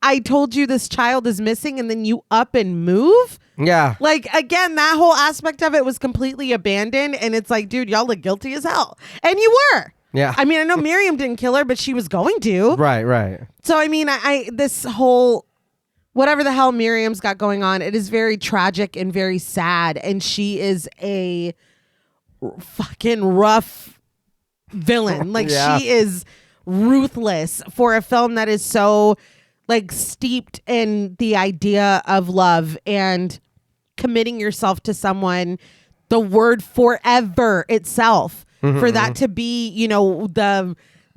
I told you this child is missing, and then you up and move? Yeah. Like, again, that whole aspect of it was completely abandoned, and it's like, dude, y'all look guilty as hell. And you were. Yeah. I mean, I know Miriam didn't kill her, but she was going to. Right. So, I mean, this whole, whatever the hell Miriam's got going on, it is very tragic and very sad, and she is a fucking rough villain. Like, she is ruthless for a film that is so like steeped in the idea of love and committing yourself to someone, the word forever itself, for that to be, you know,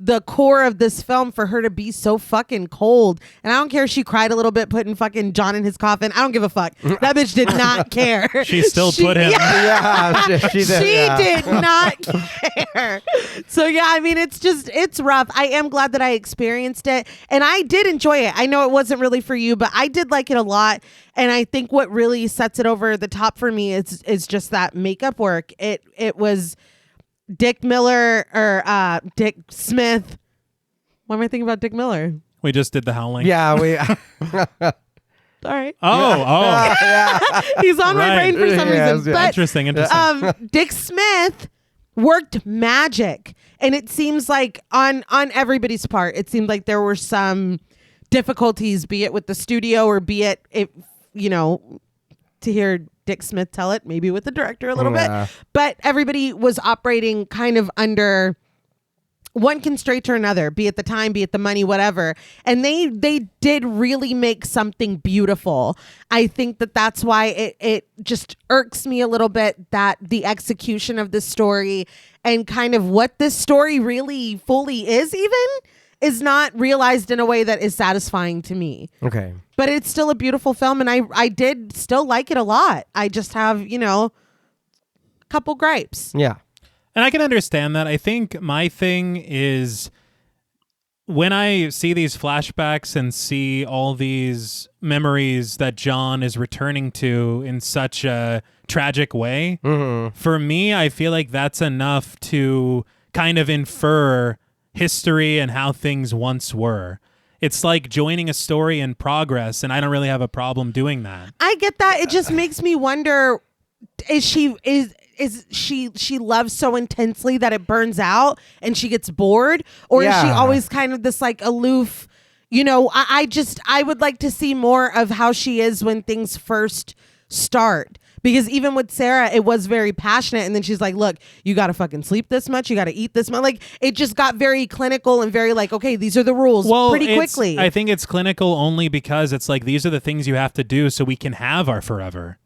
the core of this film, for her to be so fucking cold. And I don't care if she cried a little bit putting fucking John in his coffin. I don't give a fuck. That bitch did not care. She still put him. Yeah, she did not care. So yeah, I mean, it's rough. I am glad that I experienced it, and I did enjoy it. I know it wasn't really for you, but I did like it a lot. And I think what really sets it over the top for me is just that makeup work. It was Dick Miller or Dick Smith. Why am I thinking about Dick Miller? We just did The Howling. Yeah, we. All right. Oh. Yeah. He's on my brain for some reason. Yeah. But Interesting. Dick Smith worked magic, and it seems like on everybody's part, it seemed like there were some difficulties, be it with the studio or be it, you know, to hear Dick Smith tell it, maybe with the director a little bit, but everybody was operating kind of under one constraint or another, be it the time, be it the money, whatever. And they did really make something beautiful. I think that's why it just irks me a little bit that the execution of this story and kind of what this story really fully is not realized in a way that is satisfying to me. Okay. But it's still a beautiful film, and I did still like it a lot. I just have, you know, a couple gripes. Yeah. And I can understand that. I think my thing is when I see these flashbacks and see all these memories that John is returning to in such a tragic way, for me, I feel like that's enough to kind of infer history and how things once were. It's like joining a story in progress, and I don't really have a problem doing that. I get that. It just makes me wonder, is she loves so intensely that it burns out and she gets bored? Or is she always kind of this like aloof, you know, I would like to see more of how she is when things first start. Because even with Sarah, it was very passionate. And then she's like, look, you got to fucking sleep this much. You got to eat this much. Like, it just got very clinical and very like, okay, these are the rules pretty quickly. I think it's clinical only because it's like, these are the things you have to do so we can have our forever.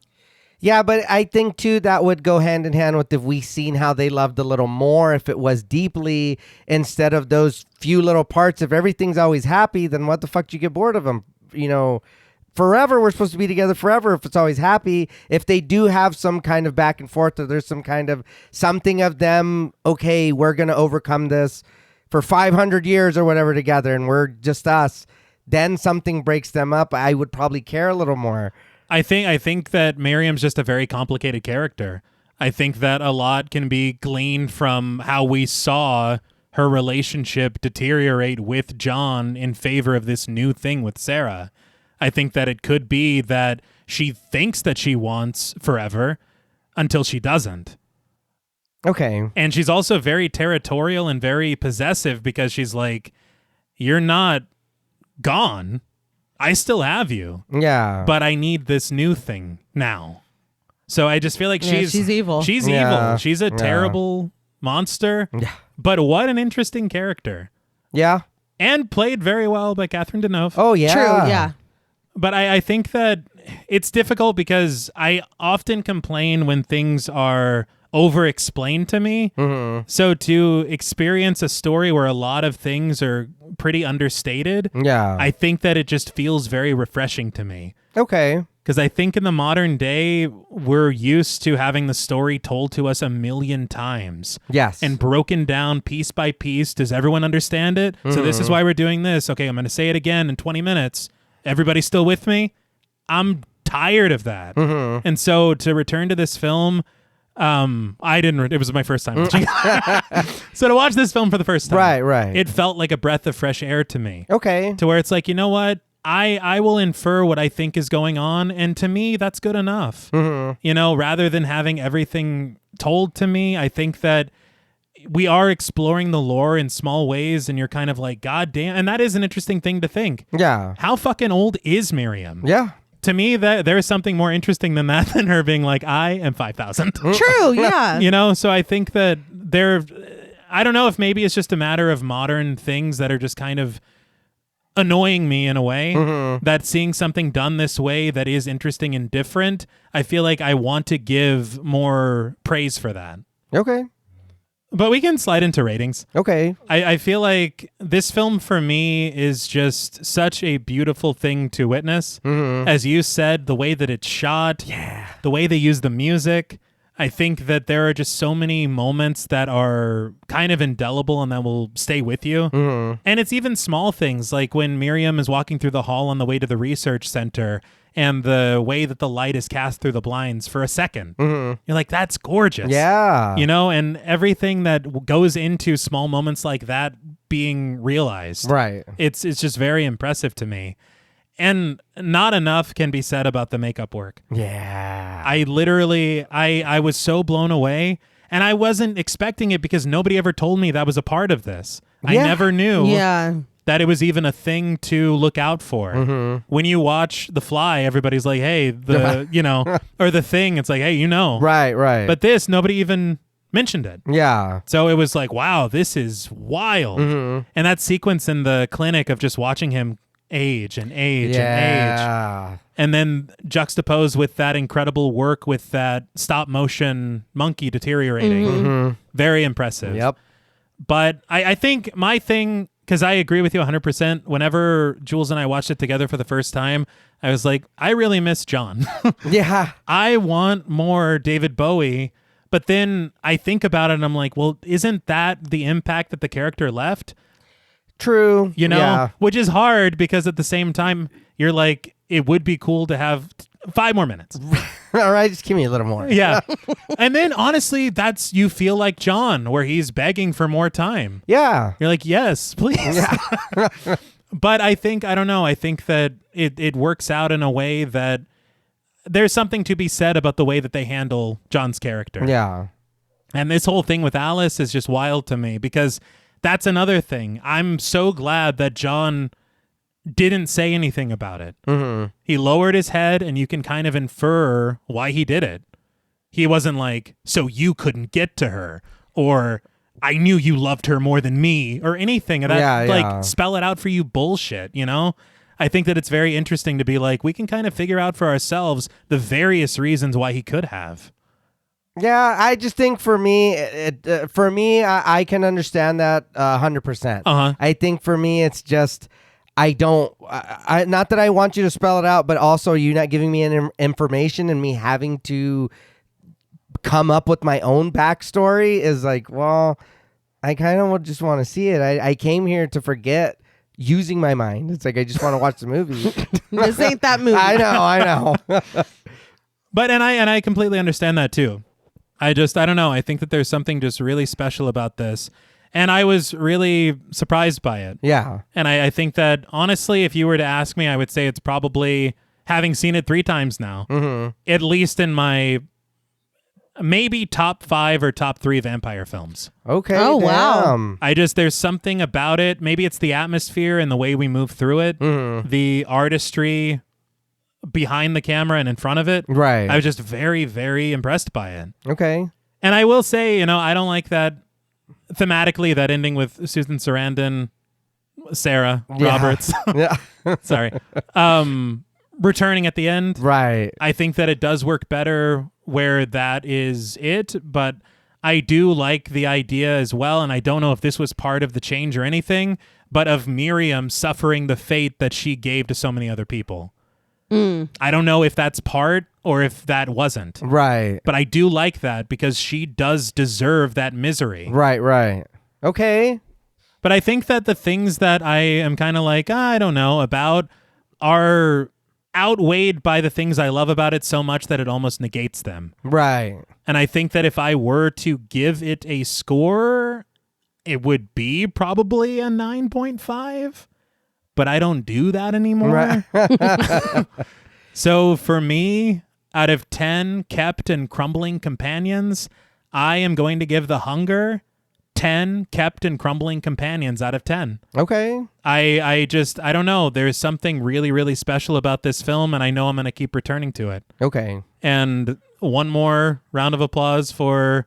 Yeah, but I think, too, that would go hand in hand with if we seen how they loved a little more, if it was deeply, instead of those few little parts. If everything's always happy, then what the fuck do you get bored of them? You know, forever, we're supposed to be together forever if it's always happy. If they do have some kind of back and forth, or there's some kind of something of them, okay, we're going to overcome this for 500 years or whatever together, and we're just us, then something breaks them up, I would probably care a little more. I think that Miriam's just a very complicated character. I think that a lot can be gleaned from how we saw her relationship deteriorate with John in favor of this new thing with Sarah. I think that it could be that she thinks that she wants forever until she doesn't. Okay. And she's also very territorial and very possessive because she's like, you're not gone. I still have you. Yeah. But I need this new thing now. So I just feel like she's evil. She's Yeah. evil. She's a terrible monster. Yeah. But what an interesting character. Yeah. And played very well by Catherine Deneuve. Oh, yeah. True, yeah. But I think that it's difficult because I often complain when things are over-explained to me. So to experience a story where a lot of things are pretty understated, Yeah. I think that it just feels very refreshing to me. Okay. Because I think in the modern day, we're used to having the story told to us 1,000,000 times. Yes. And broken down piece by piece. Does everyone understand it? So this is why we're doing this. Okay, I'm going to say it again in 20 minutes. Everybody still with me? I'm tired of that. And so to return to this film, I didn't. It was my first time watching. So to watch this film for the first time, Right. it felt like a breath of fresh air to me. Okay. To where it's like, you know what? I will infer what I think is going on, and to me, that's good enough. You know, rather than having everything told to me, I think that we are exploring the lore in small ways, and you're kind of like, God damn. And that is an interesting thing to think. Yeah. How fucking old is Miriam? Yeah. To me, that there is something more interesting than that, than her being like, I am 5,000. True, yeah. You know, so I think that I don't know if maybe it's just a matter of modern things that are just kind of annoying me in a way, Mm-hmm. that seeing something done this way that is interesting and different, I feel like I want to give more praise for that. Okay. But we can slide into ratings. Okay. I feel like this film for me is just such a beautiful thing to witness. Mm-hmm. As you said, the way that it's shot, the way they use the music. I think that there are just so many moments that are kind of indelible and that will stay with you. Mm-hmm. And it's even small things like when Miriam is walking through the hall on the way to the research center and the way that the light is cast through the blinds for a second. Mm-hmm. You're like, that's gorgeous. Yeah. You know, and everything that goes into small moments like that being realized. Right. It's just very impressive to me. And not enough can be said about the makeup work. Yeah. I literally, I was so blown away, and I wasn't expecting it because nobody ever told me that was a part of this. I Yeah. never knew Yeah. that it was even a thing to look out for. Mm-hmm. When you watch The Fly, everybody's like, hey, you know, or The Thing, it's like, hey, you know. Right. Right. But this, nobody even mentioned it. yeah. So it was like, wow, this is wild. Mm-hmm. And that sequence in the clinic of just watching him age and age and age. Yeah. And then juxtaposed with that incredible work with that stop motion monkey deteriorating. Mm-hmm. Very impressive. Yep. But I think my thing, because I agree with you 100%, whenever Jules and I watched it together for the first time, I was like, I really miss John. Yeah. I want more David Bowie. But then I think about it and I'm like, well, isn't that the impact that the character left? True. You know, Yeah. which is hard because at the same time, you're like, it would be cool to have 5 more minutes. All right. Just give me a little more. Yeah. And then honestly, you feel like John, where he's begging for more time. Yeah. You're like, yes, please. But I don't know. I think that it works out in a way that there's something to be said about the way that they handle John's character. Yeah. And this whole thing with Alice is just wild to me because that's another thing. I'm so glad that John didn't say anything about it. Mm-hmm. He lowered his head and you can kind of infer why he did it. He wasn't like, so you couldn't get to her, or I knew you loved her more than me, or anything of that. Yeah, like, yeah. spell it out for you bullshit, you know? I think that it's very interesting to be like, we can kind of figure out for ourselves the various reasons why he could have. Yeah, I just think for me, I can understand that 100%. Uh-huh. I think for me, it's just I don't. Not that I want you to spell it out, but also you not giving me any information and me having to come up with my own backstory is like, well, I kind of just want to see it. I came here to forget using my mind. It's like I just want to watch the movie. This ain't that movie. I know. But and I completely understand that too. I don't know. I think that there's something just really special about this. And I was really surprised by it. Yeah. And I think that, honestly, if you were to ask me, I would say it's probably, having seen it 3 times now, at least in my maybe top 5 or top 3 vampire films. Okay. Oh, wow. damn. There's something about it. Maybe it's the atmosphere and the way we move through it, the artistry behind the camera and in front of it. Right. I was just very, very impressed by it. Okay. And I will say, I don't like that thematically, that ending with Susan Sarandon, Sarah Yeah. Roberts, Yeah. sorry, returning at the end. Right. I think that it does work better where that is it, but I do like the idea as well, and I don't know if this was part of the change or anything, but of Miriam suffering the fate that she gave to so many other people. I don't know if that's part or if that wasn't. Right. But I do like that because she does deserve that misery. Right. Okay. But I think that the things that I am kind of like, I don't know about are outweighed by the things I love about it so much that it almost negates them. Right. And I think that if I were to give it a score, it would be probably a 9.5. But I don't do that anymore. Right. So for me, out of 10 kept and crumbling companions, I am going to give The Hunger 10 kept and crumbling companions out of 10. Okay. I don't know. There's something really, really special about this film, and I know I'm going to keep returning to it. Okay. And one more round of applause for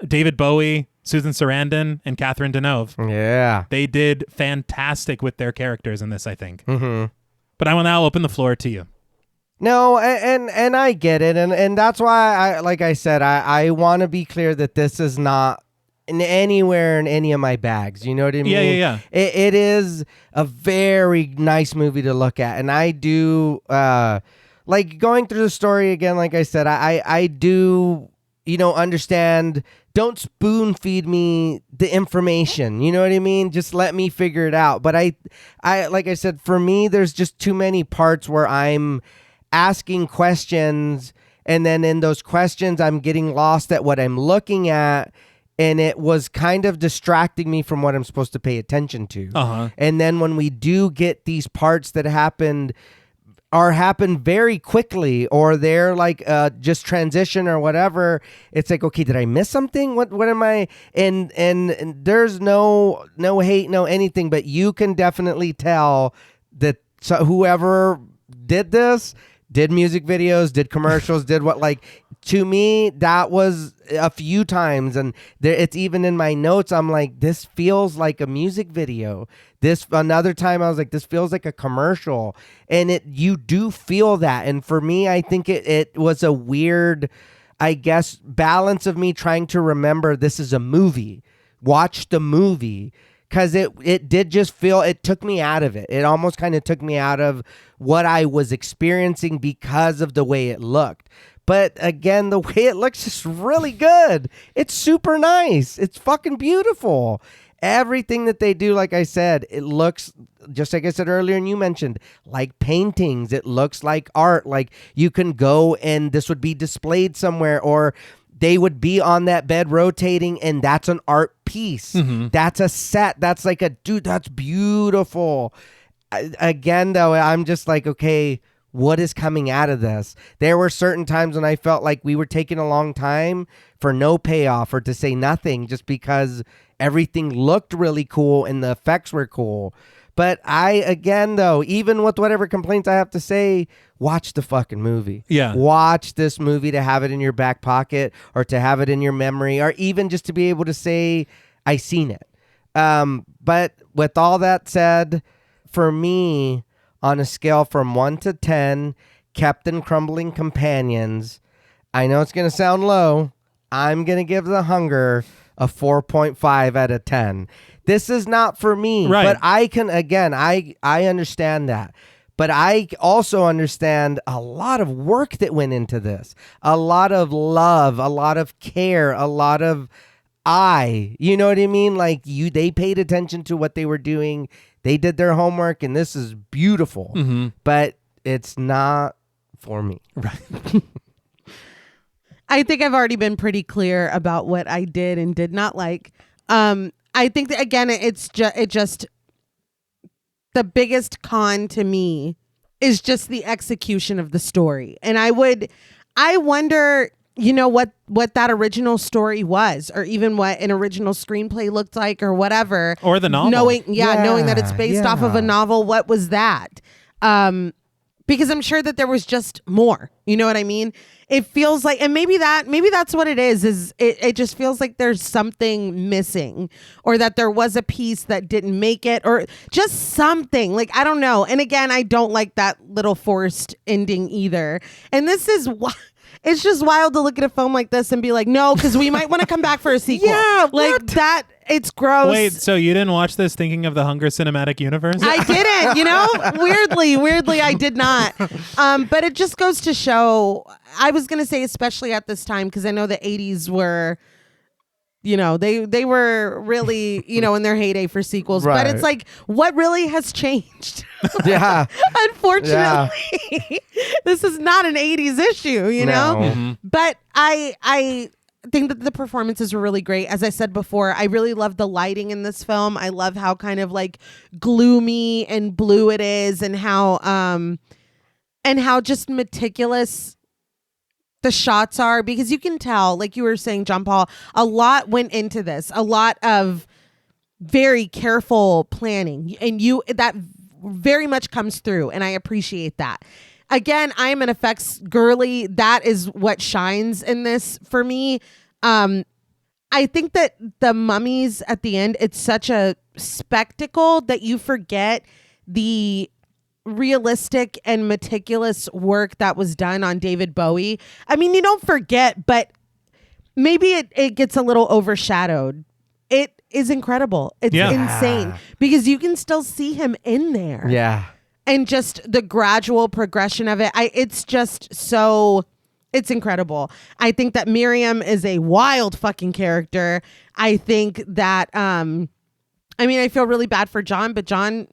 David Bowie Susan Sarandon and Catherine Deneuve. Yeah. They did fantastic with their characters in this, I think. Mm-hmm. But I will now open the floor to you. No, and I get it, and that's why I want to be clear that this is not anywhere in any of my bags. You know what I mean? Yeah. It is a very nice movie to look at, and I do like going through the story again. Like I said, I do understand. Don't spoon feed me the information. You know what I mean? Just let me figure it out. But I like I said, for me, there's just too many parts where I'm asking questions, and then in those questions I'm getting lost at what I'm looking at, and it was kind of distracting me from what I'm supposed to pay attention to. And then when we do get these parts that happen very quickly, or they're like just transition or whatever, it's like, okay, did I miss something? What am I? And there's no hate, no anything, but you can definitely tell that whoever did this did music videos, did commercials, did what, like, to me, that was a few times. And it's even in my notes. I'm like, this feels like a music video. Another time I was like, this feels like a commercial. And you do feel that. And for me, I think it was a weird, I guess, balance of me trying to remember this is a movie. Watch the movie. Because it did just feel, it took me out of it. It almost kind of took me out of what I was experiencing because of the way it looked. But again, the way it looks is really good. It's super nice. It's fucking beautiful. Everything that they do, like I said, it looks, just like I said earlier and you mentioned, like paintings. It looks like art. Like you can go and this would be displayed somewhere, or they would be on that bed rotating, and that's an art piece. Mm-hmm. That's a set. That's like dude, that's beautiful. Again, though, I'm just like, okay, what is coming out of this? There were certain times when I felt like we were taking a long time for no payoff or to say nothing, just because everything looked really cool and the effects were cool. But again, though, even with whatever complaints I have to say, watch the fucking movie. Yeah. Watch this movie to have it in your back pocket, or to have it in your memory, or even just to be able to say, I seen it. But with all that said, for me, on a scale from 1 to 10, Captain Crumbling Companions, I know it's going to sound low. I'm going to give The Hunger a 4.5 out of 10. This is not for me, right. But I can, again, I understand that. But I also understand a lot of work that went into this. A lot of love, a lot of care, a lot of you know what I mean? Like they paid attention to what they were doing. They did their homework, and this is beautiful. Mm-hmm. But it's not for me. Right. I think I've already been pretty clear about what I did and did not like. I think that, again, it's just the biggest con to me is just the execution of the story. And I wonder, what that original story was, or even what an original screenplay looked like, or whatever. Or the novel. Knowing that it's based off of a novel. What was that? Because I'm sure that there was just more. You know what I mean? It feels like, and maybe that's what it is it just feels like there's something missing, or that there was a piece that didn't make it, or just something, like, I don't know. And again, I don't like that little forced ending either. And this is why it's just wild to look at a film like this and be like, no, because we might want to come back for a sequel. Yeah, like that. It's gross. Wait, so you didn't watch this thinking of the Hunger Cinematic Universe? I didn't, weirdly, I did not. But it just goes to show, I was going to say, especially at this time, because I know the 80s were, they were really, in their heyday for sequels. Right. But it's like, what really has changed? Yeah. Unfortunately, this is not an 80s issue, know? Mm-hmm. But I think that the performances were really great. As I said before, I really love the lighting in this film. I love how kind of like gloomy and blue it is, and how just meticulous the shots are, because you can tell, like you were saying, John Paul, a lot went into this, a lot of very careful planning, and that very much comes through, and I appreciate that. Again, I am an effects girly. That is what shines in this for me. I think that the mummies at the end, it's such a spectacle that you forget the realistic and meticulous work that was done on David Bowie. I mean, you don't forget, but maybe it gets a little overshadowed. It is incredible. It's insane because you can still see him in there. Yeah. And just the gradual progression of it. It's just so... It's incredible. I think that Miriam is a wild fucking character. I think that, I feel really bad for John, but John,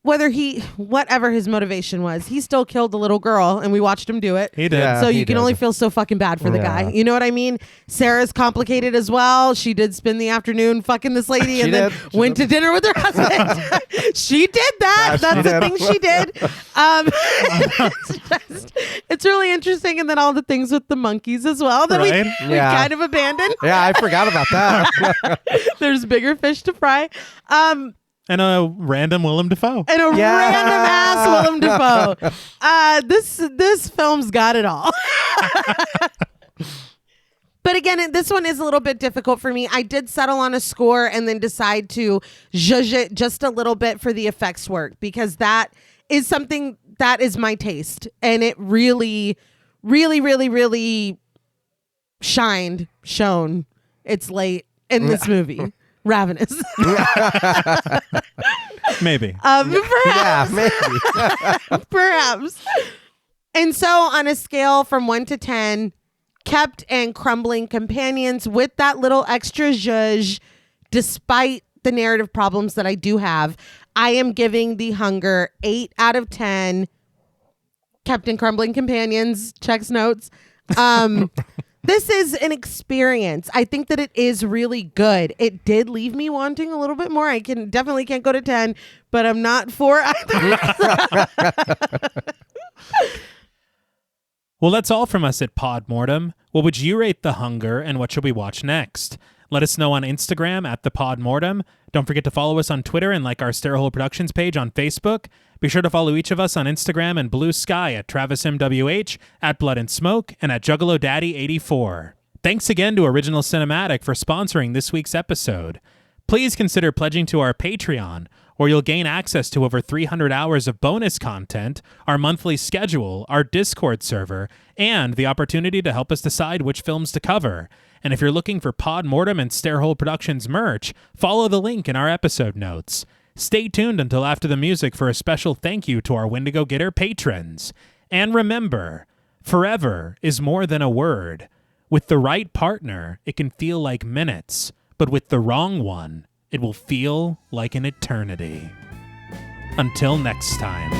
whatever his motivation was, he still killed the little girl and we watched him do it. He did. Yeah, so you can only feel so fucking bad for the guy. You know what I mean? Sarah's complicated as well. She did spend the afternoon fucking this lady and then went to dinner with her husband. She did that. That's the thing she did. It's really interesting. And then all the things with the monkeys as well that we kind of abandoned. Yeah, I forgot about that. There's bigger fish to fry. And a random Willem Dafoe. And a random ass Willem Dafoe. This film's got it all. But again, this one is a little bit difficult for me. I did settle on a score and then decide to zhuzh it just a little bit for the effects work because that is something that is my taste. And it really, really, really, really shone. It's late in this movie. Ravenous. Maybe. Perhaps. Yeah, maybe. Perhaps. And so on a scale from 1 to 10, kept and crumbling companions with that little extra zhuzh, despite the narrative problems that I do have, I am giving The Hunger 8 out of 10. Kept and crumbling companions, checks notes. This is an experience. I think that it is really good. It did leave me wanting a little bit more. I definitely can't go to 10, but I'm not for either. Well, that's all from us at Pod Mortem. What would you rate The Hunger and what should we watch next? Let us know on Instagram at the Pod Mortem. Don't forget to follow us on Twitter and like our Stairhole Productions page on Facebook. Be sure to follow each of us on Instagram and Blue Sky at TravisMWH, at Blood and Smoke, and at Juggalo Daddy 84. Thanks again to Original Cinematic for sponsoring this week's episode. Please consider pledging to our Patreon, where you'll gain access to over 300 hours of bonus content, our monthly schedule, our Discord server, and the opportunity to help us decide which films to cover. And if you're looking for Pod Mortem and Stairhole Productions merch, follow the link in our episode notes. Stay tuned until after the music for a special thank you to our Wendigo Getter patrons. And remember, forever is more than a word. With the right partner, it can feel like minutes, but with the wrong one, it will feel like an eternity. Until next time.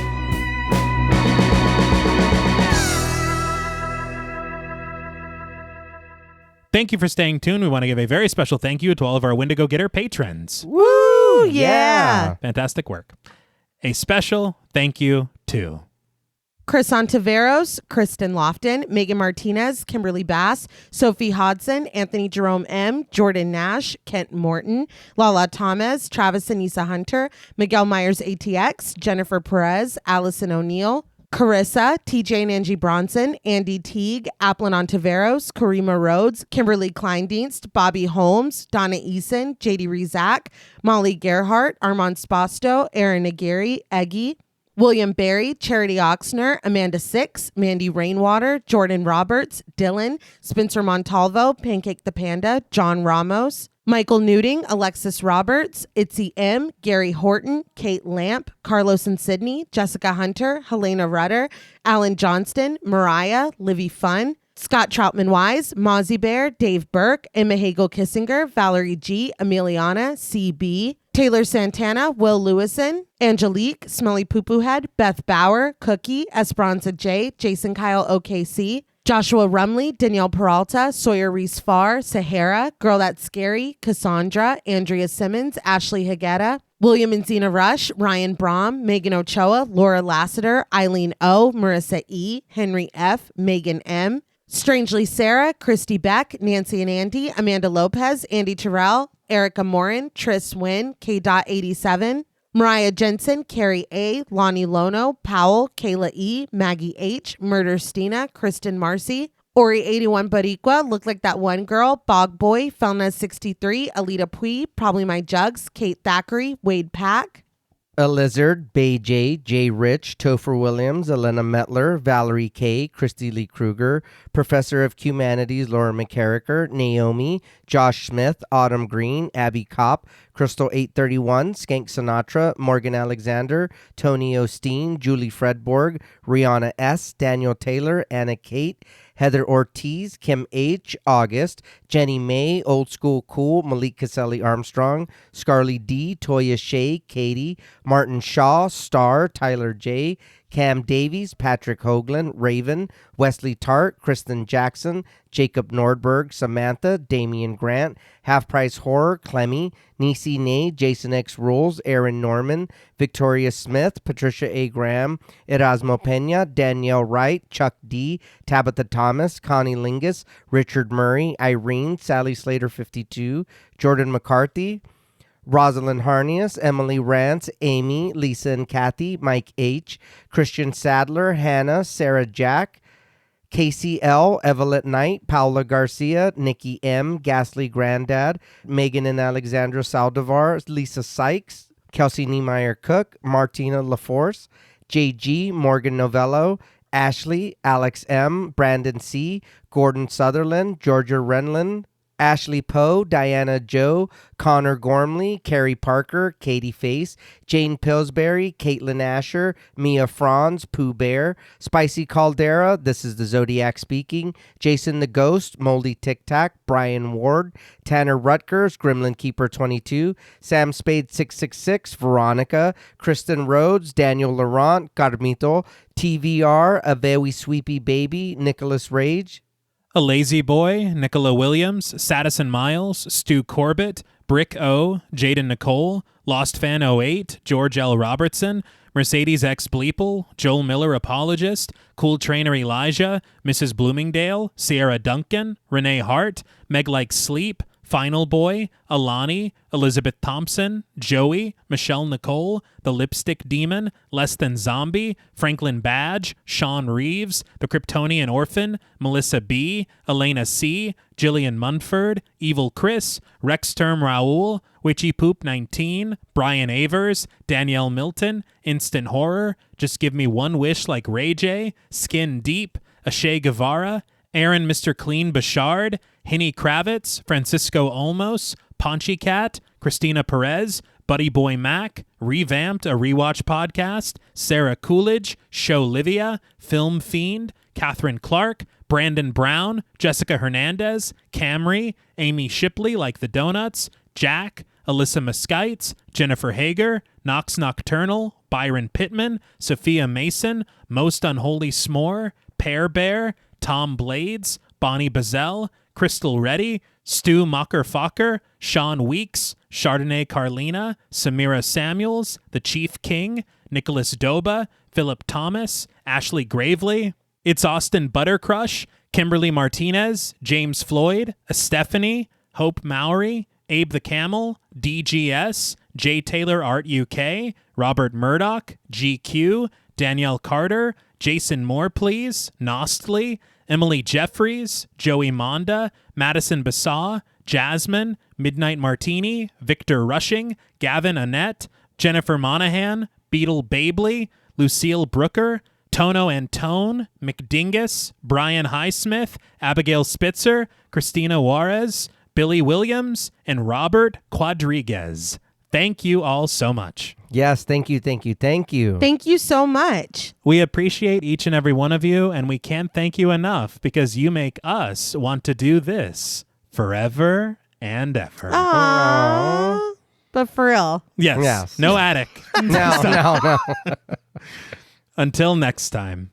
Thank you for staying tuned. We want to give a very special thank you to all of our Wendigo Getter patrons. Woo! Yeah. Fantastic work. A special thank you to Chris Ontiveros, Kristen Lofton, Megan Martinez, Kimberly Bass, Sophie Hodson, Anthony Jerome M., Jordan Nash, Kent Morton, Lala Thomas, Travis Anissa Hunter, Miguel Myers ATX, Jennifer Perez, Allison O'Neill, Carissa, TJ and Angie Bronson, Andy Teague, Applin Ontiveros, Karima Rhodes, Kimberly Kleindienst, Bobby Holmes, Donna Eason, JD Rizak, Molly Gerhart, Armand Spasto, Aaron Aguirre, Eggy, William Berry, Charity Oxner, Amanda Six, Mandy Rainwater, Jordan Roberts, Dylan, Spencer Montalvo, Pancake the Panda, John Ramos, Michael Newting, Alexis Roberts, Itzy M., Gary Horton, Kate Lamp, Carlos and Sydney, Jessica Hunter, Helena Rudder, Alan Johnston, Mariah, Livy Fun, Scott Troutman-Wise, Mozzie Bear, Dave Burke, Emma Hagel-Kissinger, Valerie G., Emiliana, CB, Taylor Santana, Will Lewison, Angelique, Smelly Poo Poo Head, Beth Bauer, Cookie, Esperanza J., Jason Kyle OKC, Joshua Rumley, Danielle Peralta, Sawyer Reese Farr, Sahara, Girl That's Scary, Cassandra, Andrea Simmons, Ashley Higuera, William and Xxena Rush, Ryan Brom, Megan Ochoa, Laura Lassiter, Eileen O., Marissa E., Henry F., Megan M., Strangely Sarah, Christy Beck, Nancy and Andy, Amanda Lopez, Andy Terrell, Erica Morin, Tris Wynn, K.87, Mariah Jensen, Carrie A., Lonnie Lono, Powell, Kayla E., Maggie H., Murder Stina, Kristen Marcy, Ori 81 Boricua, looked like that one girl. Bog Boy, Felna 63, Alita Pui, probably my jugs. Kate Thackeray, Wade Pack. A Lizard, Bay J, Jay Rich, Topher Williams, Elena Metler, Valerie K, Christy Lee Kruger, Professor of Humanities, Laura McCarricker, Naomi, Josh Smith, Autumn Green, Abby Kopp, Crystal 831, Skank Sinatra, Morgan Alexander, Tony Osteen, Julie Fredborg, Rihanna S, Daniel Taylor, Anna Kate, Heather Ortiz, Kim H, August, Jenny May, Old School Cool, Malik Caselli Armstrong, Scarly D, Toya Shea, Katie, Martin Shaw, Star, Tyler J, Cam Davies, Patrick Hoagland, Raven, Wesley Tart, Kristen Jackson, Jacob Nordberg, Samantha, Damian Grant, Half Price Horror, Clemmy, Nisi Nay, Jason X Rules, Aaron Norman, Victoria Smith, Patricia A. Graham, Erasmo Pena, Danielle Wright, Chuck D, Tabitha Thomas, Connie Lingus, Richard Murray, Irene, Sally Slater 52, Jordan McCarthy, Rosalind Harnias, Emily Rance, Amy, Lisa and Kathy, Mike H, Christian Sadler, Hannah, Sarah Jack, Casey L, Evelyn Knight, Paula Garcia, Nikki M, Ghastly Granddad, Megan and Alexandra Saldivar, Lisa Sykes, Kelsey Niemeyer Cook, Martina LaForce, JG, Morgan Novello, Ashley, Alex M, Brandon C, Gordon Sutherland, Georgia Renlund, Ashley Poe, Diana Joe, Connor Gormley, Carrie Parker, Katie Face, Jane Pillsbury, Caitlin Asher, Mia Franz, Pooh Bear, Spicy Caldera, This is the Zodiac Speaking, Jason the Ghost, Moldy Tic Tac, Brian Ward, Tanner Rutgers, Gremlin Keeper 22, Sam Spade 666, Veronica, Kristen Rhodes, Daniel Laurent, Carmito, TVR, A Very Sweepy Baby, Nicholas Rage, A Lazy Boy, Nicola Williams, Sadison Miles, Stu Corbett, Brick O, Jaden Nicole, Lost Fan 08, George L. Robertson, Mercedes X Bleeple, Joel Miller Apologist, Cool Trainer Elijah, Mrs. Bloomingdale, Sierra Duncan, Renee Hart, Meg Likes Sleep, Final Boy, Alani, Elizabeth Thompson, Joey, Michelle Nicole, The Lipstick Demon, Less Than Zombie, Franklin Badge, Sean Reeves, The Kryptonian Orphan, Melissa B, Elena C, Jillian Munford, Evil Chris, Rex Term Raoul, Witchy Poop 19, Brian Avers, Danielle Milton, Instant Horror, Just Give Me One Wish Like Ray J, Skin Deep, Ashay Guevara, Aaron Mr. Clean Bouchard, Hinny Kravitz, Francisco Olmos, Paunchy Cat, Christina Perez, Buddy Boy Mac, Revamped, a Rewatch Podcast, Sarah Coolidge, Show Livia, Film Fiend, Catherine Clark, Brandon Brown, Jessica Hernandez, Camry, Amy Shipley like the Donuts, Jack, Alyssa Muskites, Jennifer Hager, Knox Nocturnal, Byron Pittman, Sophia Mason, Most Unholy S'more, Pear Bear, Tom Blades, Bonnie Bazell, Crystal Reddy, Stu Mocker-Focker, Sean Weeks, Chardonnay Carlina, Samira Samuels, The Chief King, Nicholas Doba, Philip Thomas, Ashley Gravely, It's Austin Buttercrush, Kimberly Martinez, James Floyd, Stephanie, Hope Mowry, Abe the Camel, DGS, J. Taylor Art UK, Robert Murdoch, GQ, Danielle Carter, Jason Moore Please, Nostly, Emily Jeffries, Joey Monda, Madison Basaw, Jasmine, Midnight Martini, Victor Rushing, Gavin Annette, Jennifer Monahan, Beetle Babley, Lucille Brooker, Tono Antone, McDingus, Brian Highsmith, Abigail Spitzer, Christina Juarez, Billy Williams, and Robert Quadriguez. Thank you all so much. Yes, thank you, thank you, thank you. Thank you so much. We appreciate each and every one of you, and we can't thank you enough because you make us want to do this forever and ever. Aww. But for real. Yes. Yes. No attic. No. Until next time.